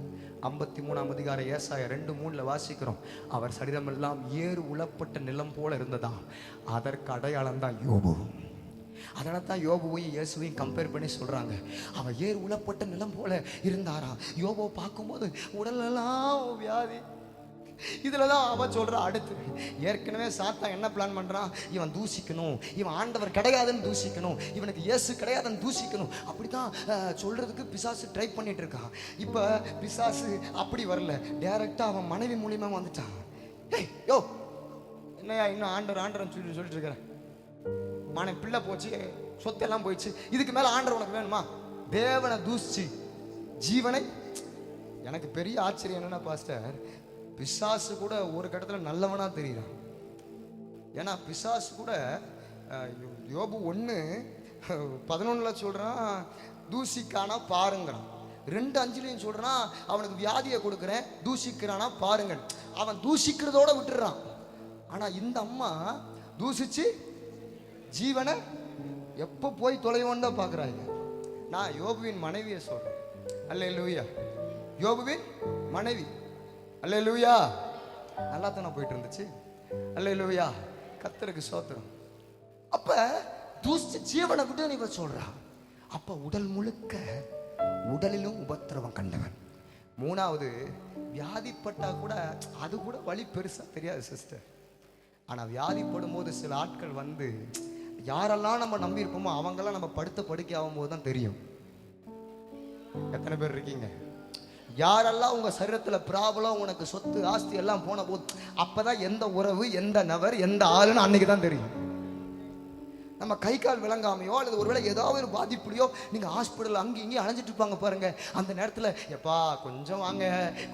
53ஆம் அதிகாரம் ஏசாயா 2:3 வாசிக்கிறோம். அவர் சரீரமெல்லாம் ஏறு உளப்பட்ட நிலம் போல இருந்ததாம். அதற்கு அடையாளம் தான் யோபு. அதனால தான் யோபுவையும் இயேசுவையும் கம்பேர் பண்ணி சொல்றாங்க, அவன் ஏறு உளப்பட்ட நிலம் போல இருந்தாரா. யோபுவை பார்க்கும்போது உடலெல்லாம் வியாதி. இதுலதான் அவன் சொல்றான். அடுத்து ஏற்கனவே சாத்தான் என்ன பிளான் பண்றான், இவன் தூசிக்கணும், இவன் ஆண்டவர் கிடையாதுன்னு தூசிக்கணும், இவனுக்கு இயேசு கிடையாதுன்னு தூசிக்கணும், அப்படிதான் சொல்றதுக்கு பிசாசு ட்ரை பண்ணிட்டு இருக்கான். இப்ப பிசாசு அப்படி வரல, டைரக்டா அவன் மனைவி மூலியமா வந்துட்டான். ஏய் யோ, என்னையா இன்னும் ஆண்டவர் சொல்லிட்டு இருக்கிறேன், மனை பிள்ளை போச்சு, சொத்தெல்லாம் போயிடுச்சு, இதுக்கு மேல ஆண்டவர் உனக்கு வேணுமா? தேவனை தூசிச்சு ஜீவனை. எனக்கு பெரிய ஆச்சரியம் என்னன்னா பாஸ்டர், பிசாசு கூட ஒரு கட்டத்தில் நல்லவனா தெரியுறான். ஏன்னா பிசாசு கூட யோபு 1:11 சொல்றான், தூசிக்கானா பாருங்கிறான். 2:5 சொல்றான், அவனுக்கு வியாதியை கொடுக்குறேன் தூசிக்கிறானா பாருங்கள். அவன் தூசிக்கிறதோட விட்டுறான். ஆனா இந்த அம்மா தூசிச்சு ஜீவனை எப்போ போய் தொலைவோன்னு தான் பார்க்குறாங்க. நான் யோபுவின் மனைவியை சொல்றேன். அல்லேலூயா. யோபுவின் மனைவி. அல்லேலூயா. நல்லா தானே போயிட்டு இருந்துச்சு. அல்லேலூயா. கர்த்தருக்கு ஸ்தோத்திரம். அப்ப தூசிச்சு ஜீவனை விட்டு இவ சொல்றா. அப்ப உடல் முழுக்க உடலிலும் உபத்திரவம் கண்டவன். 3வது வியாதிப்பட்டா கூட அது கூட வலி பெருசா தெரியாது சிஸ்டர். ஆனா வியாதிப்படும் போது சில ஆட்கள் வந்து யாரெல்லாம் நம்ம நம்பி இருப்போமோ அவங்கெல்லாம் நம்ம படுத்த படுக்கை ஆகும் போது தான் தெரியும். எத்தனை பேர் இருக்கீங்க? யாரெல்லாம் உங்க சரீரத்துல ப்ராப்ளம், உனக்கு சொத்து ஆஸ்தி எல்லாம் போன போது அப்பதான் எந்த உறவு, எந்த நபர், எந்த ஆளுன்னு அன்னைக்கு தான் தெரியும். நம்ம கை கால் விளங்காமையோ அல்லது ஒருவேளை ஏதாவது ஒரு பாதிப்புலையோ நீங்க ஹாஸ்பிட்டல் அங்கேயும் இங்கேயும் அலைஞ்சிட்டு இருப்பாங்க பாருங்க. அந்த நேரத்தில் எப்பா கொஞ்சம் வாங்க,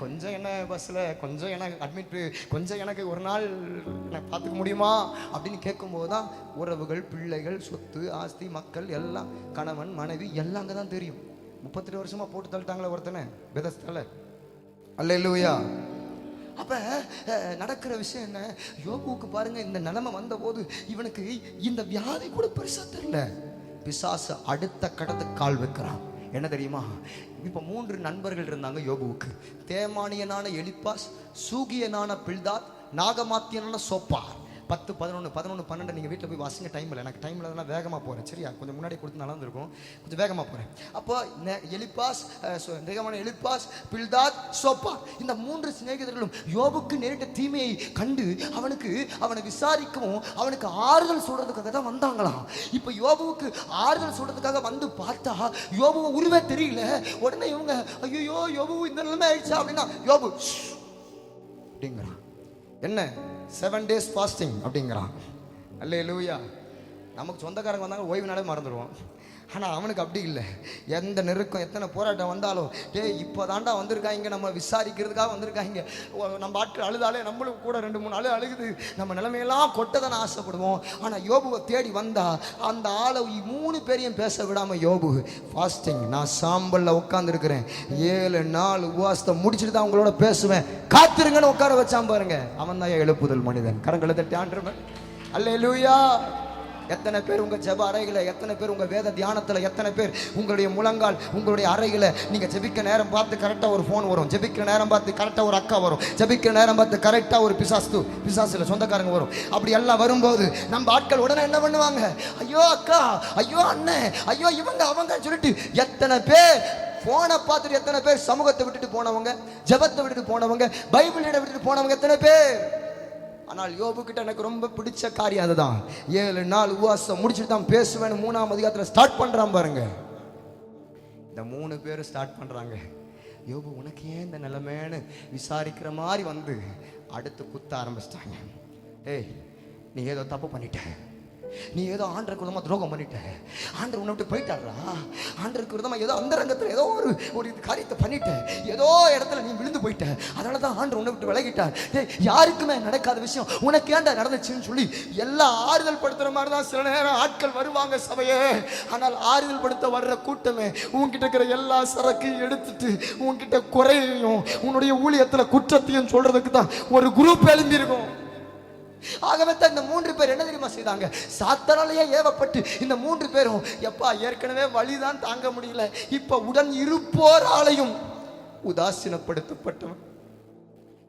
கொஞ்சம் என்ன பஸ்ஸில், கொஞ்சம் எனக்கு அட்மிட், கொஞ்சம் எனக்கு ஒரு நாள் எனக்கு பார்த்துக்க முடியுமா அப்படின்னு கேட்கும்போது தான் உறவுகள், பிள்ளைகள், சொத்து ஆஸ்தி, மக்கள் எல்லாம், கணவன் மனைவி எல்லாம் அங்கே தான் தெரியும். 32 வருஷமா போட்டு தள்ளிட்டாங்களே ஒருத்தனை பெதஸ்தால. அல்லேலூயா. அப்ப நடக்கிற விஷயம் என்ன? யோபுவுக்கு பாருங்க, இந்த நிலைமை வந்த போது இவனுக்கு இந்த வியாதி கூட பெருசா தெரியல. பிசாசு அடுத்த கடத்துக்கு கால் வைக்கிறான். என்ன தெரியுமா? இப்ப 3 நண்பர்கள் இருந்தாங்க யோபுவுக்கு. தேமானியனான எலிப்பாஸ், சூகியனான பில்தாத், நாகமாத்தியனான சோப்பார். 10, 11, 12 நீங்கள் வீட்டில் போய் வாசிங்க. டைம் இல்லை, எனக்கு டைம் இல்லை, வேகமாக போகிறேன். சரியா? கொஞ்சம் முன்னாடி கொடுத்து நல்லா இருந்திருக்கும், கொஞ்சம் வேகமாக போகிறேன். அப்போ எலிப்பாஸ், எலிப்பாஸ், பில்தாத், சோப்பார், இந்த 3 சிநேகிதர்களும் யோபுக்கு நேரிட்ட தீமையை கண்டு அவனை விசாரிக்கவும் அவனுக்கு ஆறுதல் சொல்றதுக்காக தான் வந்தாங்களாம். இப்போ யோபுவுக்கு ஆறுதல் சொல்றதுக்காக வந்து பார்த்தா யோபுவை உருவே தெரியல. உடனே இவங்க ஐயோ யோபு இந்த நிலைமை ஆயிடுச்சா அப்படின்னா யோபு அப்படிங்கிறான். என்ன 7 days ஃபாஸ்டிங் அப்படிங்கிறான். அல்லேலூயா. நமக்கு சொந்தக்காரங்க வந்தாங்க ஓய்வு நாளே மறந்துடுவோம். ஆனால் அவனுக்கு அப்படி இல்லை. எந்த நெருக்கம், எத்தனை போராட்டம் வந்தாலும் இப்போ தாண்டா வந்திருக்காங்க, நம்ம விசாரிக்கிறதுக்காக வந்திருக்காங்க. நம்ம ஆட்கள் அழுதாலே நம்மளுக்கு கூட 2-3 அழுகுது. நம்ம நிலைமையெல்லாம் கொட்டதானே ஆசைப்படுவோம். ஆனால் யோபுவை தேடி வந்தா அந்த ஆளை 3 பேரையும் பேச விடாமல் யோபு ஃபாஸ்டிங், நான் சாம்பலில் உட்காந்துருக்கிறேன், 7 நாள் உபவாசத்தை முடிச்சுட்டு தான் உங்களோட பேசுவேன், காத்திருங்கன்னு உட்கார வச்சான் பாருங்க. அவன் தான் எழுப்புதல் மனிதன். கரங்களை தட்டி ஆண்டுருவன். அல்லேலூயா. எத்தனை பேர் உங்க ஜெப அறைகளை, எத்தனை பேர் உங்க வேத தியானத்துல, எத்தனை பேர் உங்களுடைய முழங்கால், உங்களுடைய அறைகளை நீங்க ஜெபிக்க நேரம் பார்த்து கரெக்டா ஒரு ஃபோன் வரும், ஜெபிக்கிற நேரம் பார்த்து கரெக்டா ஒரு அக்கா வரும், ஜெபிக்கிற நேரம் பார்த்து கரெக்டா ஒரு பிசாசுல சொந்தக்காரங்க வரும். அப்படி எல்லாம் வரும்போது நம்ம ஆட்கள் உடனே என்ன பண்ணுவாங்க? ஐயோ அக்கா, ஐயோ அண்ணன், ஐயோ இவங்க அவங்க சொல்லிட்டு எத்தனை பேர் போனை பார்த்துட்டு, எத்தனை பேர் சமூகத்தை விட்டுட்டு போனவங்க, ஜெபத்தை விட்டுட்டு போனவங்க, பைபிள் விட்டுட்டு போனவங்க எத்தனை பேர். ஆனால் யோபு கிட்ட எனக்கு ரொம்ப பிடிச்ச காரியம் அதுதான். 7 நாள் உபவாசம் முடிச்சுட்டு தான் பேசுவேன்னு 3ஆம் அதிகாரத்தில் ஸ்டார்ட் பண்றான் பாருங்க. இந்த 3 பேரும் ஸ்டார்ட் பண்றாங்க. யோபு உனக்கு ஏன் இந்த நிலைமைன்னு விசாரிக்கிற மாதிரி வந்து அடுத்து குத்த ஆரம்பிச்சிட்டாங்க. ஏய், நீ ஏதோ தப்பு பண்ணிட்ட, நீ ஏதோ ஆண்டருக்கு விதமா துரோகம் பண்ணிட்ட, ஆண்டர் உன்னை விட்டு போயிட்டாரா, ஆண்டருக்கு விதமா ஏதோ அந்த ரங்கத்தில் ஏதோ ஒரு காரியத்தை பண்ணிட்ட, ஏதோ இடத்துல நீ விழுந்து போயிட்ட, அதனால தான் ஆண்டர் உன்னை விட்டு விலகிட்டார். யாருக்குமே நடக்காத விஷயம் உனக்கு ஏன்டா நடந்துச்சுன்னு சொல்லி எல்லாம் ஆறுதல் படுத்துற மாதிரி தான் சில நேரம் ஆட்கள் வருவாங்க சபையே. ஆனால் ஆறுதல் படுத்த வர்ற கூட்டமே உன்கிட்ட இருக்கிற எல்லா சரக்கையும் எடுத்துட்டு உன்கிட்ட குறையையும் உன்னுடைய ஊழியத்துல குற்றத்தையும் சொல்றதுக்கு தான் ஒரு குரூப் எழும்பி இருக்கும். ஆகவே தான் இந்த 3 பேர் என்ன தெரியுமா செய்தாங்க? சாத்தானாலேயே ஏவப்பட்டு இந்த 3 பேரும் எப்பா ஏற்கனவே வலிதான் தாங்க முடியல, இப்ப உடன் இருப்போராலையும் உதாசீனப்படுத்தப்பட்டவன்.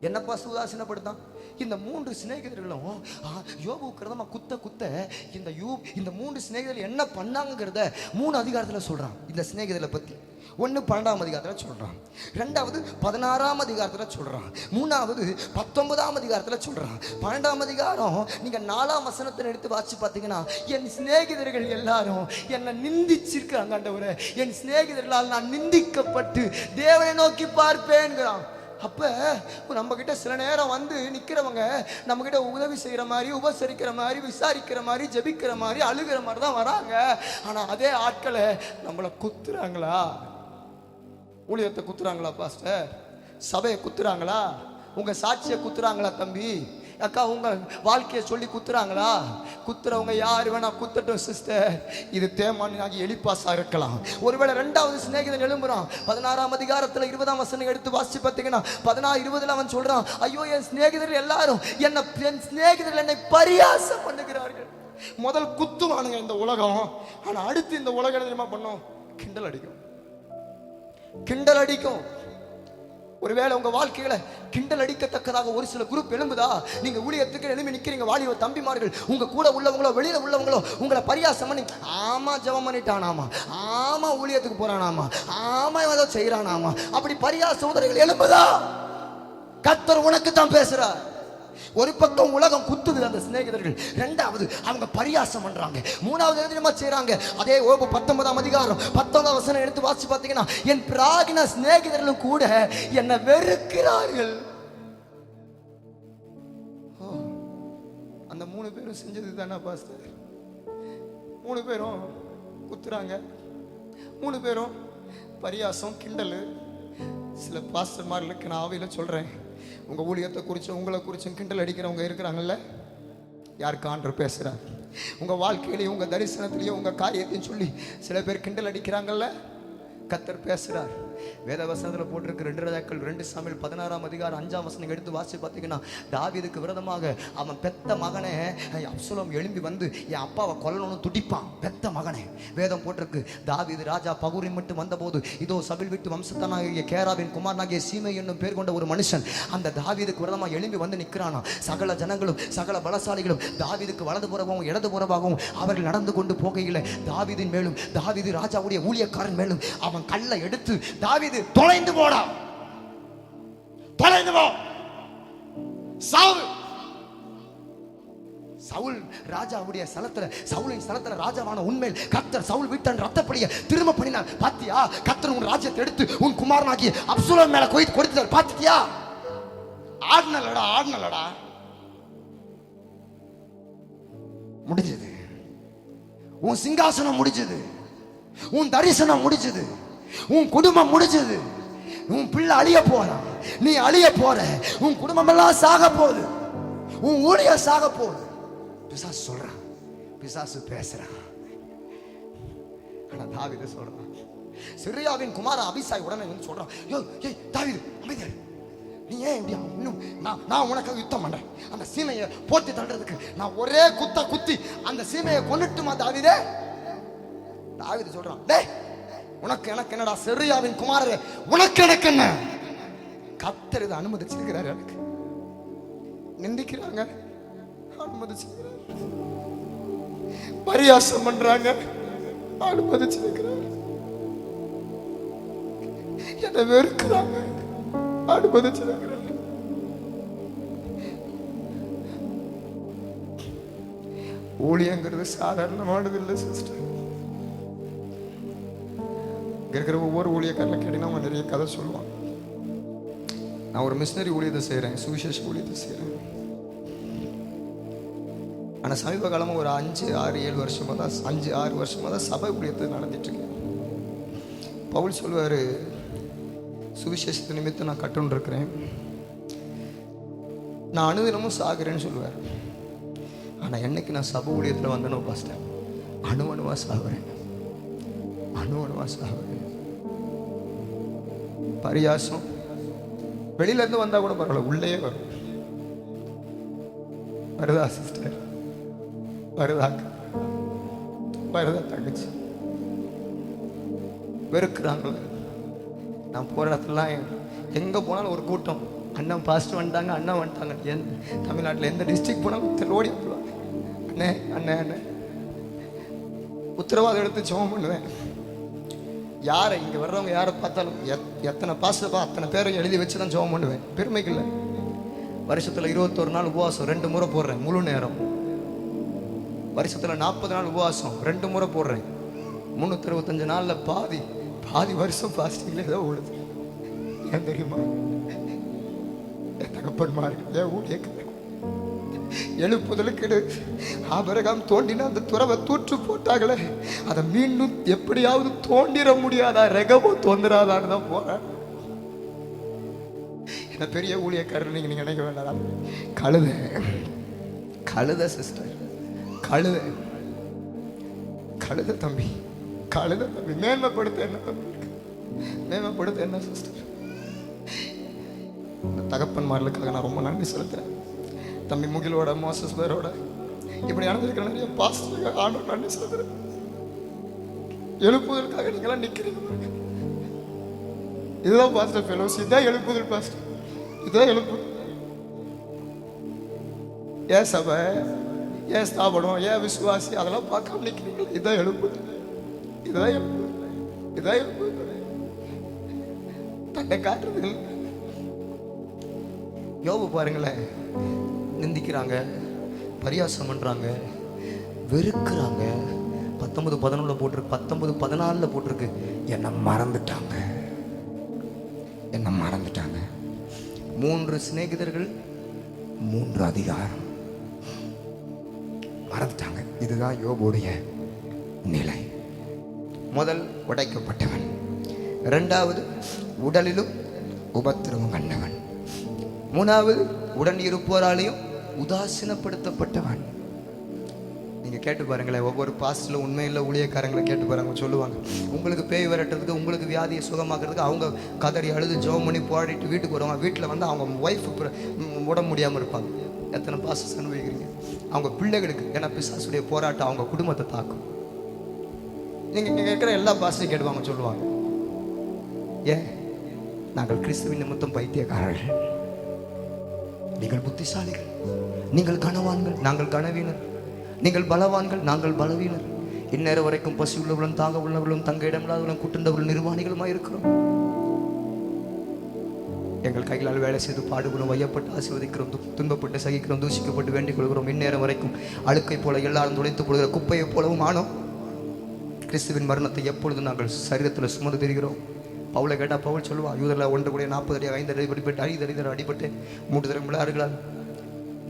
என்னப்பா உதாசீனப்படுத்தான்? இந்த 3 சிநேகிதர்களும் யோபுக்கு விரோதமா குத்த இந்த 3 சிநேகிதர்கள் என்ன பண்ணாங்கிறத 3 அதிகாரத்தில் சொல்றான். இந்த சிநேகிதர்களை பத்தி 1 12ஆம் அதிகாரத்தில் சொல்றான், 2வது 16ஆம் அதிகாரத்தில் சொல்றான், 3வது 19ஆம் அதிகாரத்தில் சொல்றான். 12ஆம் அதிகாரம் நீங்க 4ஆம் வசனத்தை எடுத்து வாசி பார்த்தீங்கன்னா, என் சிநேகிதர்கள் எல்லாரும் என்னை நிந்திச்சிருக்காங்க ஆண்டவரே, என் சிநேகிதர்களால் நான் நிந்திக்கப்பட்டு தேவனை நோக்கி பார்ப்பேன்கிறான். அப்ப நம்ம கிட்ட சில நேரம் வந்து நிக்கிறவங்க நம்ம கிட்ட உதவி செய்யற மாதிரி, உபசரிக்கிற மாதிரி, விசாரிக்கிற மாதிரி, ஜெபிக்கிற மாதிரி, அழுகிற மாதிரி தான் வராங்க. ஆனா அதே ஆட்களை நம்மளை குத்துறாங்களா? ஊழியத்தை குத்துறாங்களா பாஸ்டர்? சபையை குத்துறாங்களா? உங்க சாட்சியை குத்துறாங்களா தம்பி அக்கா? உங்க வாழ்க்கையை சொல்லி குத்துறாங்களா? குத்துறவங்க யாரு வேணா குத்தட்டும் சிஸ்டர். இது தேமானாகி எலிப்பாசா இருக்கலாம். ஒருவேளை ரெண்டாவது சிநேகிதன் எழும்புறான். 16ஆம் அதிகாரத்துல 20ஆம் வசனம் எடுத்து வாசிச்சு பார்த்தீங்கன்னா 16:20 அவன் சொல்றான், ஐயோ என் சிநேகிதர்கள் எல்லாரும் என் சிநேகிதர்கள் என்னை பரியாசம் பண்ணுகிறார்கள். முதல் குத்துவானுங்க இந்த உலகம். ஆனா அடுத்து இந்த உலகம் என்ன தெரியுமா பண்ணும்? கிண்டல் அடிக்கும், கிண்டல் அடிக்கும். ஒருவேளை உங்க வாழ்க்கையில கிண்டல் அடிக்கத்தக்கதாக ஒரு சில குரூப் எழும்புதா? நீங்க ஊழியத்துக்கு எழுப்பி நிக்கிறீங்க, வாலிப தம்பிமார்கள் உங்க கூட உள்ளவங்களோ வெளியில உள்ளவங்களோ உங்களை பரியாசம் பண்ணி, ஆமா ஜெபம் பண்ணிட்டானாமா, ஆமா ஊழியத்துக்கு போறானாமா, ஆமா ஏதோ செய்யறானாமா, அப்படி பரியாச உதவிகள் எழும்புதா? கர்த்தர் உனக்கு தான் பேசுறார். ஒரு பக்கம் உலகம் குத்துது அந்த சிநேகிதர்கள், இரண்டாவது அவங்க பரியாசம் பண்றாங்க, மூணாவது என்ன செய்றாங்க? அதே யோபு 19ஆம் அதிகாரம் 19ஆம் வசனம் எடுத்து வாசிச்சு பார்த்தீங்கன்னா, என் பிராகின சிநேகிதர்களும் கூட என்னை வெறுக்கிறார்கள். அந்த 3 பேரும் செஞ்சது தானே பாஸ்டர்? 3 பேரும் குத்துறாங்க, 3 பேரும் பரியாசம் கிண்டல். சில பாஸ்டர்மார்களுக்கு நான் ஆவியில சொல்றேன், உங்க ஊழியத்தை குறிச்சும் உங்களை குறிச்சும் கிண்டல் அடிக்கிறவங்க இருக்கிறாங்கல்ல, யாருக்கு ஆண்டவர் பேசுறார்? உங்க வாழ்க்கையிலையும் உங்க தரிசனத்திலையும் உங்க காரியத்தையும் சொல்லி சில பேர் கிண்டல் அடிக்கிறாங்கல்ல, கர்த்தர் பேசுறார். வேத வசனத்தில் போட்டிருக்கு 2 ராஜாக்கள் 2 சாமுவேல் 16ஆம் அதிகாரம் 5ஆம் வசனம் எடுத்து வாசி பார்த்தீங்கன்னா, தாவீதுக்கு விரோதமாக அவன் பெத்த மகனே அப்சலோம் எழும்பி வந்து என் அப்பாவை கொல்லணும்னு துடிப்பான். பெத்த மகனே வேதம் போட்டிருக்கு. தாவீது ராஜா பகுரின் மட்டும் வந்தபோது இதோ சபில் வீட்டு வம்சத்தனாகிய கேராவின் குமாரனாகிய சீமை என்னும் பேர் கொண்ட ஒரு மனுஷன் அந்த தாவீதுக்கு விரோதமாக எழும்பி வந்து நிற்கிறானா. சகல ஜனங்களும் சகல பலசாலிகளும் தாவீதுக்கு வலது புறமாகவும் இடது புறமாகவும் அவர்கள் நடந்து கொண்டு போகையில் தாவீதின் மேலும் தாவீது ராஜாவுடைய ஊழியக்காரன் மேலும் அவன் கல்லை எடுத்து, தாவீது தொலைந்து போடா, தொலைந்து போ, சாவு. சவுல் ராஜாவுடைய ஸ்தலத்துல, சவுலின் ஸ்தலத்துல ராஜாவான உண்மையில் கர்த்தர் சவுல் வீட்டன் ரத்தப்படிய திரும்ப பண்ணினார். பாத்தியா? கர்த்தர் உன் ராஜ்யத்தை எடுத்து உன் குமாரனாகிய அப்சலோம் மேல கொடுத்தார். பாத்தியா? ஆடுனலடா, ஆடுனலடா, முடிஞ்சது. உன் சிங்காசனம் முடிஞ்சது, உன் தரிசனம் முடிஞ்சது, உன் குடும்பம் முடிஞ்சது. உன் பிள்ளை அழிய போறான், நீ அழிய போற, உன் குடும்பம் எல்லாம் சாக போகுது, உன் ஊழியம் சாக போகுது. பிசாசு சொல்றான், பிசாசு பேசுறான். ஆனா தாவீது சொல்றான், சிரியாவின் குமாரன் அபிசாய் உடனே வந்து சொல்றான், யோ ஏய் தாவீது அமைதியா, நீ ஏன் இப்படி? இன்னும் நான் உனக்காக யுத்தம் பண்றேன். அந்த சீமையை போட்டு தள்ளுறதுக்கு நான் ஒரே குத்தி அந்த சீமையை கொன்னுட்டுமா தாவீதே? தாவீது சொல்றான், டேய் உனக்கு எனக்கு என்னடா, சிரியாவின் குமாரரே உனக்கு எனக்கு என்ன? கர்த்தர் இதை அனுமதிச்சிருக்கிறார். எனக்கு நிந்திக்கிறாங்க, அனுமதிச்சிருக்கிறார். பரியாசம் பண்றாங்க, அனுமதிச்சிருக்கிறார். என்னை வெறுக்கிறாங்க, அனுமதிச்சிருக்கிறார். ஊழியங்கிறது சாதாரணமானது இல்லை சிஸ்டர். இருக்கிற ஒவ்வொரு ஊழியக்காரில் கேட்டீங்கன்னா அவன் நிறைய கதை சொல்லுவான். நான் ஒரு மிஷினரி ஊழியத்தை செய்கிறேன், சுவிசேஷ ஊழியத்தை செய்கிறேன். ஆனால் சமீப காலமாக ஒரு 5-6-7 வருஷமாக தான் 5-6 வருஷமாக தான் சபை ஊழியத்தை நடத்திட்டுருக்கேன். பவுல் சொல்லுவார், சுவிசேஷத்து நிமித்தம் நான் கட்டுன்னு இருக்கிறேன், நான் அணுதினமும் சாகுறேன்னு சொல்லுவார். ஆனால் என்னைக்கு நான் சபை ஊழியத்தில் வந்தனோ பாஸ்டர், அணுவணுவாக சாகுறேன், அணுவணுவாக சாகுறேன். பரியாசம் வெளியிலேருந்து வந்தால் கூட பரவாயில்ல, உள்ளே வரும். வருதா சிஸ்டர்? வருதா? வருதா தங்கச்சி? வெறுக்கிறாங்கள. நான் போகிற இடத்துலலாம் எங்கே போனாலும் ஒரு கூட்டம், அண்ணன் பாஸ்டர் வந்துட்டாங்க, அண்ணன் வந்துட்டாங்க. தமிழ்நாட்டில் எந்த டிஸ்ட்ரிக்ட் போனாலும் ஓடி வந்துடுவாங்க, அண்ணே அண்ணே அண்ணே. உத்தரவாதம் எடுத்து ஜெபம் பண்ணுவேன். யாரை இங்கே வர்றவங்க யாரை பார்த்தாலும் எத்தனை பாஸ்டர்ப்பா அத்தனை பேரை எழுதி வச்சு தான் ஜெபம் பண்ணுவேன். பெருமைக்கு இல்லை. வருஷத்தில் 21 நாள் உபவாசம் 2 முறை போடுறேன் முழு நேரம். வருஷத்தில் 40 நாள் உபவாசம் 2 முறை போடுறேன். 365 நாளில் பாதி வருஷம் பாஸ்டிங்ல ஏதோ ஓடுது. ஏன் தெரியுமா? என் தகப்பன்மார்கள் ஊழியக்காரர்கள் எழுப்புதலுக்கு ஆபிரகாம் தோண்டின அந்த துறவை தூற்று போட்டாங்களே, அதை மீண்டும் எப்படியாவது தோண்டிட முடியாதா, ரெகபோ தோன்றாதான்னு தான் போறேன். என்ன பெரிய ஊழியக்காரர் நீங்க நினைக்க வேண்டாம். கழுத கழுத சிஸ்டர், கழுத கழுத தம்பி, கழுத தம்பி. மேன்மைப்படுத்த என்ன தம்பி, மேன்மைப்படுத்த என்ன சிஸ்டர்? தகப்பன்மார்களுக்காக நான் ரொம்ப நன்றி செலுத்துறேன். தம்பி முகிலோட, மோசஸ் பேரோட இப்படி நடந்திருக்கிற நிறைய பாஸ்டருக்கு ஆண்டவர் நன்றி செலுத்துறேன். எழுப்புதலுக்காக நீங்களாம் நிக்கிறீங்க. இதுதான் பாஸ்டர் ஃபெலோஸ், இதுதான் எழுப்புதல் பாஸ்டர், இதுதான் எழுப்பு. ஏன் சபை, ஏன் ஸ்தாபனம், ஏன் விசுவாசி அதெல்லாம் பார்க்காம நிக்கிறீங்களா? இதுதான் எழுப்புதல், இதுதான் எழுப்புதல், இதுதான் எழுப்புதல். தன்னை காட்டுறது. யோபு பாருங்களேன், நிந்திக்கிறாங்க, பரியாசம் பண்றாங்க, வெறுக்கிறாங்க. 19:11 போட்டிருக்கு, 19:14 போட்டிருக்கு, என்னை மறந்துட்டாங்க, என்னை மறந்துட்டாங்க. 3 சிநேகிதர்கள், 3 அதிகாரம், மறந்துட்டாங்க. இதுதான் யோபுடைய நிலை. முதல் உடைக்கப்பட்டவன், 2வது உடலிலும் உபத்திரவம் கண்டவன், 3வது உடன் இருப்போராலையும் உதாசீனப்படுத்தப்பட்டவன். நீங்க கேட்டு பாருங்களேன், ஒவ்வொரு பாஸ்டர்ல உண்மையில ஊழியக்காரங்களை கேட்டு பாருங்க, சொல்லுவாங்க உங்களுக்கு பேய் விரட்டுறதுக்கு, உங்களுக்கு வியாதியை சுகமாக்குறதுக்கு அவங்க கதறி அழுது ஜெபம் பண்ணி போராடிட்டு வீட்டுக்கு வருவாங்க. வீட்டில் வந்து அவங்க ஒய்ஃப் உடம்பு முடியாமல் இருப்பாங்க. எத்தனை பாஸ்டர்ஸ் அனுபவிக்கிறீங்க? அவங்க பிள்ளைகளுக்கு, ஏன்னா பிசாசுடைய போராட்டம் அவங்க குடும்பத்தை தாக்கும். நீங்க கேட்குற எல்லா பாஸ்டரையும் கேட்டுவாங்க, சொல்லுவாங்க ஏன் நாங்கள் கிறிஸ்துவின் நிமித்தம் பைத்தியக்காரர்கள், நீங்கள் புத்திசாலிகள், நீங்கள் கனவான்கள், நாங்கள் கனவீனர், நீங்கள் பலவான்கள், நாங்கள் பலவீனர், இந்நேரம் வரைக்கும் பசி உள்ளவர்களும் தாங்க உள்ளவர்களும் தங்க இடமில்லாதவர்களும் கூட்டுண்டவர்கள் நிர்வாணிகளுமாய் இருக்கிறோம். எங்கள் கைகளால் வேலை செய்து பாடுகிறோம், வையப்பட்டு ஆசீர்வதிக்கிறோம், துன்பப்பட்டு சகிக்கிறோம், தூஷிக்கப்பட்டு வேண்டிக் கொள்கிறோம். இந்நேரம் வரைக்கும் அழுக்கை போல எல்லாரும் துடைத்துக் கொள்கிற குப்பையை போலவும் ஆனோம். கிறிஸ்துவின் மரணத்தை எப்பொழுது நாங்கள் சரீரத்தில் சுமந்து தெரிகிறோம். பவுலை கேட்டால் பவுல் சொல்லுவான், யூதரில் 1 கூட 40 அடி 5 அடி அடிபட்டு 5 அடி அடிபட்டு 3 தரம் விளையாடுகளால்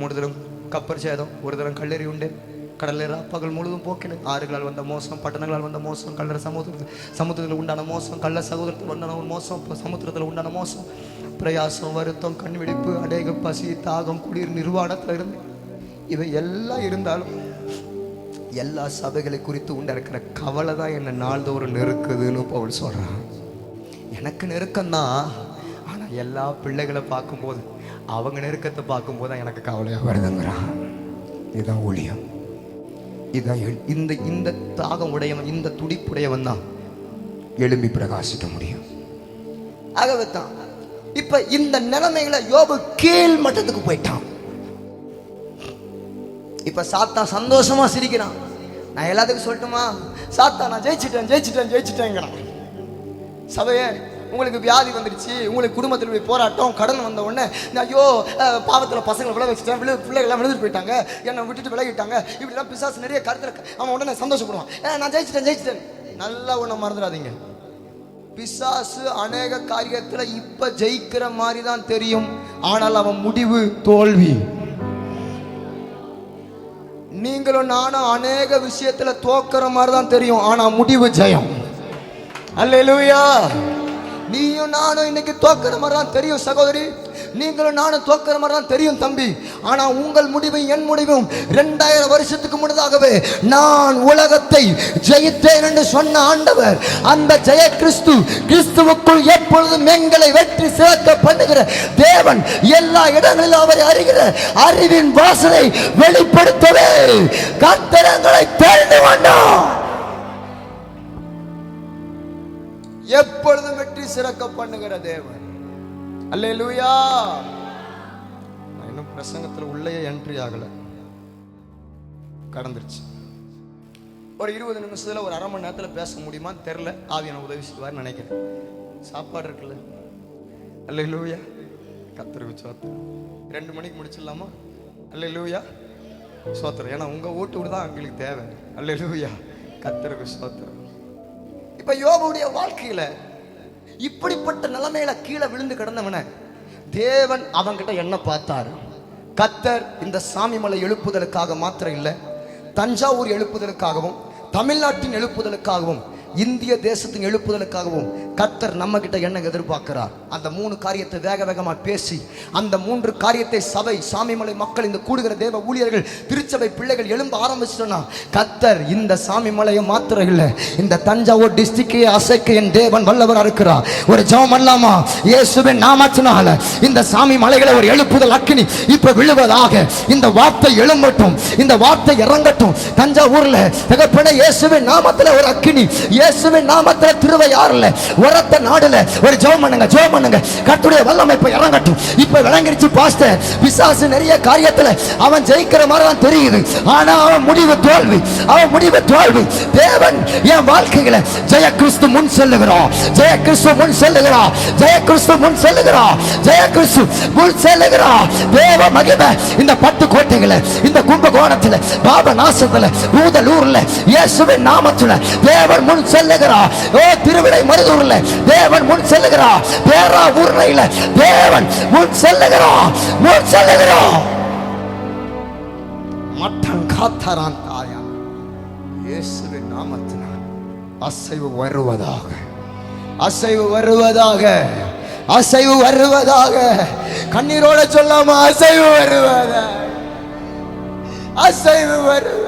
3 தரம் கப்பர் சேதம், 1 தரம் கல்லெறி உண்டு, கடலில் பகல் முழுதும் போக்கினது, ஆறுகளால் வந்த மோசம், பட்டணங்களால் வந்த மோசம், கல்லற சமுத்திரத்தில் உண்டான மோசம், கள்ள சகோதரத்தில் உண்டான மோசம், சமுத்திரத்தில் உண்டான மோசம், பிரயாசம், வருத்தம், கண் விழிப்பு, அநேக பசி, தாகம், குளிர், நிர்வாணத்தில் இருந்து இவை எல்லாம் இருந்தாலும் எல்லா சபைகளை குறித்து உண்டிருக்கிற கவலை தான் என்னை நாள்தோறும் நெருக்குதுன்னு பவுல் சொல்றான். எனக்கு நெருக்கம்தான், ஆனால் எல்லா பிள்ளைகளை பார்க்கும்போது, அவங்க நெருக்கத்தை பார்க்கும்போது தான் எனக்கு கவலையாக வருதுங்கிறான். இதுதான் ஊழியம், இதான் இந்த தாகம் உடையவன், இந்த துடிப்புடையவன் தான் எழும்பி பிரகாசிக்க முடியும். ஆகவே தான் இப்ப இந்த நிலைமைகளை யோபு கீழ் மட்டத்துக்கு போயிட்டான். இப்ப சாத்தான் சந்தோஷமா சிரிக்கிறான். நான் எல்லாத்துக்கும் சொல்லட்டுமா, சாத்தான் நான் ஜெயிச்சிட்டேன் ஜெயிச்சிட்டேன் ஜெயிச்சிட்டேங்கிறான். சபையே, உங்களுக்கு வியாதி வந்துடுச்சு, உங்களுக்கு குடும்பத்தில் போய் போராட்டம், கடன் வந்த உடனே ஐயோ பாவத்தில் பசங்களை விளை வச்சுட்டேன், பிள்ளைகள்லாம் விழுந்துட்டு போயிட்டாங்க, என்னை விட்டுட்டு விலகிட்டாங்க, இப்படிலாம் பிசாசு நிறைய கருத்தில் அவன் உடனே சந்தோஷப்படுவான். நான் ஜெயிச்சிட்டேன் ஜெயிச்சிட்டேன். நல்லா ஒன்றை மறந்துடாதீங்க, பிசாசு அநேக காரியத்தில் இப்ப ஜெயிக்கிற மாதிரி தான் தெரியும், ஆனால் அவன் முடிவு தோல்வி. நீங்களும் நானும் அநேக விஷயத்துல தோக்கிற மாதிரி தான் தெரியும், ஆனா முடிவு ஜெயம். அல்லேலூயா. நீயும் நானும் இன்னைக்கு தோக்கிற மாதிரி தான் தெரியும் சகோதரி, நீங்களும் நானும் தோக்கிற மாதிரி தான் தெரியும் தம்பி. ஆனா உங்கள் முடிவும் என் முடிவும் 2000 வருஷத்துக்கு முன்னதாகவே நான் உலகத்தை ஜெயித்தேன் என்று சொன்ன ஆண்டவர், அந்த ஜெய கிறிஸ்துவுக்குள் எப்பொழுதும் எங்களை வெற்றி சிறக்க பண்ணுகிற தேவன், எல்லா இடங்களிலும் அவரை அறிகிற அறிவின் வாசனை வெளிப்படுத்தவே கர்த்தரங்களை தெரிந்து கொண்டார். எப்பொழுதும் வெற்றி சிறக்க பண்ணுகிற தேவன். அல்லேலூயா. நான் இன்னும் பிரசங்கத்தில் உள்ளே என்ட்ரி ஆகல, கடந்துருச்சு. ஒரு 20 நிமிஷத்துல ஒரு அரை மணி நேரத்தில் பேச முடியுமான்னு தெரியல. ஆவியான உதவி செய்வார்னு நினைக்கிறேன். சாப்பாடு இருக்குல்ல. அல்லேலூயா. கர்த்தருக்கு ஸ்தோத்திரம். 2 மணிக்கு முடிச்சிடலாமா? அல்லேலூயா ஸ்தோத்திரம். ஏன்னா உங்க ஓட்டு தான் எங்களுக்கு தேவை. அல்லேலூயா. கர்த்தருக்கு ஸ்தோத்திரம். இப்ப யோபுடைய வாழ்க்கையில இப்படிப்பட்ட நிலைமையில கீழே விழுந்து கிடந்தவன தேவன் அவங்கிட்ட என்ன பார்த்தாரு? கர்த்தர் இந்த சாமிமலை எழுப்புதலுக்காக மாத்திரம் இல்லை, தஞ்சாவூர் எழுப்புதலுக்காகவும், தமிழ்நாட்டின் எழுப்புதலுக்காகவும், இந்திய தேசத்தின் எழுப்புதலுக்காகவும் கர்த்தர் நம்ம கிட்ட என்ன எதிர்பார்க்கிறார். அந்த 3 காரியத்தை வேக வேகமா பேசி, அந்த 3 காரியத்தை சபை, சாமிமலை மக்கள், இந்த கூடுகிற தேவ ஊழியர்கள், திருச்சபை பிள்ளைகள் எழும்ப ஆரம்பிச்சிட்டோம்னா கர்த்தர் இந்த சாமிமலையை மாத்திரம் இல்லை, இந்த தஞ்சாவூர் டிஸ்ட்ரிக்டை அசைக்க என் தேவன் வல்லவரா இருக்கிறார். ஒரு ஜெபம் பண்ணலாமா? இயேசுவின் நாமத்தினால இந்த சாமி மலைகளை ஒரு எழுப்புதல் அக்கினி இப்ப விழுவதாக. இந்த வார்த்தை எழும்பட்டும், இந்த வார்த்தை இறங்கட்டும். தஞ்சாவூர்ல தகப்பனே இயேசுவின் நாமத்துல ஒரு அக்கினி, இயேசுவின் நாமத்துல திருவையாறுல, உரத்த நாடுல ஒரு ஜெபம் பண்ணுங்க, ஜெபம் பண்ணுங்க. கர்த்தருடைய வல்லமை இப்ப இறங்கட்டும். இப்ப விளங்கிருச்சு பாஸ்டர், பிசாசு நிறைய காரியத்துல அவன் ஜெயிக்கிற மாதிரி தான் தெரியுது, ஆனா அவன் முடிவு தோல்வி, அவன் முடிவு தோல்வி. தேவன் என் வாழ்க்கையில ஜெய கிறிஸ்து முன் செல்லுகிறான், ஜெய கிறிஸ்து முன் செல்லுகிறான், ஜெய கிறிஸ்து முன் செல்லுகிறான், ஜெய கிறிஸ்து முன் செல்லுகிறான். தேவ மகிமை இந்த பட்டுக்கோட்டையில, இந்த கும்பகோணத்துல, பாபநாசத்துல, ஊதலூர்ல இயேசுவின் நாமத்துல தேவன் முன் செல்லுகிறார். ஓ திருவிடை மருதூர்ல தேவன் முன் செல்லுகிறார், பேரா ஊர்ல தேவன் முன் செல்லுகிறார், முன் செல்லுகிறார். மட்டன் காத்தரான் தாயா இயேசுவின் நாமத்தினால் அசைவு வருவதாக, அசைவு வருவதாக, அசைவு வருவதாக. கண்ணீரோட சொல்லாம அசைவு வருவதாக, அசைவு வருவதாக.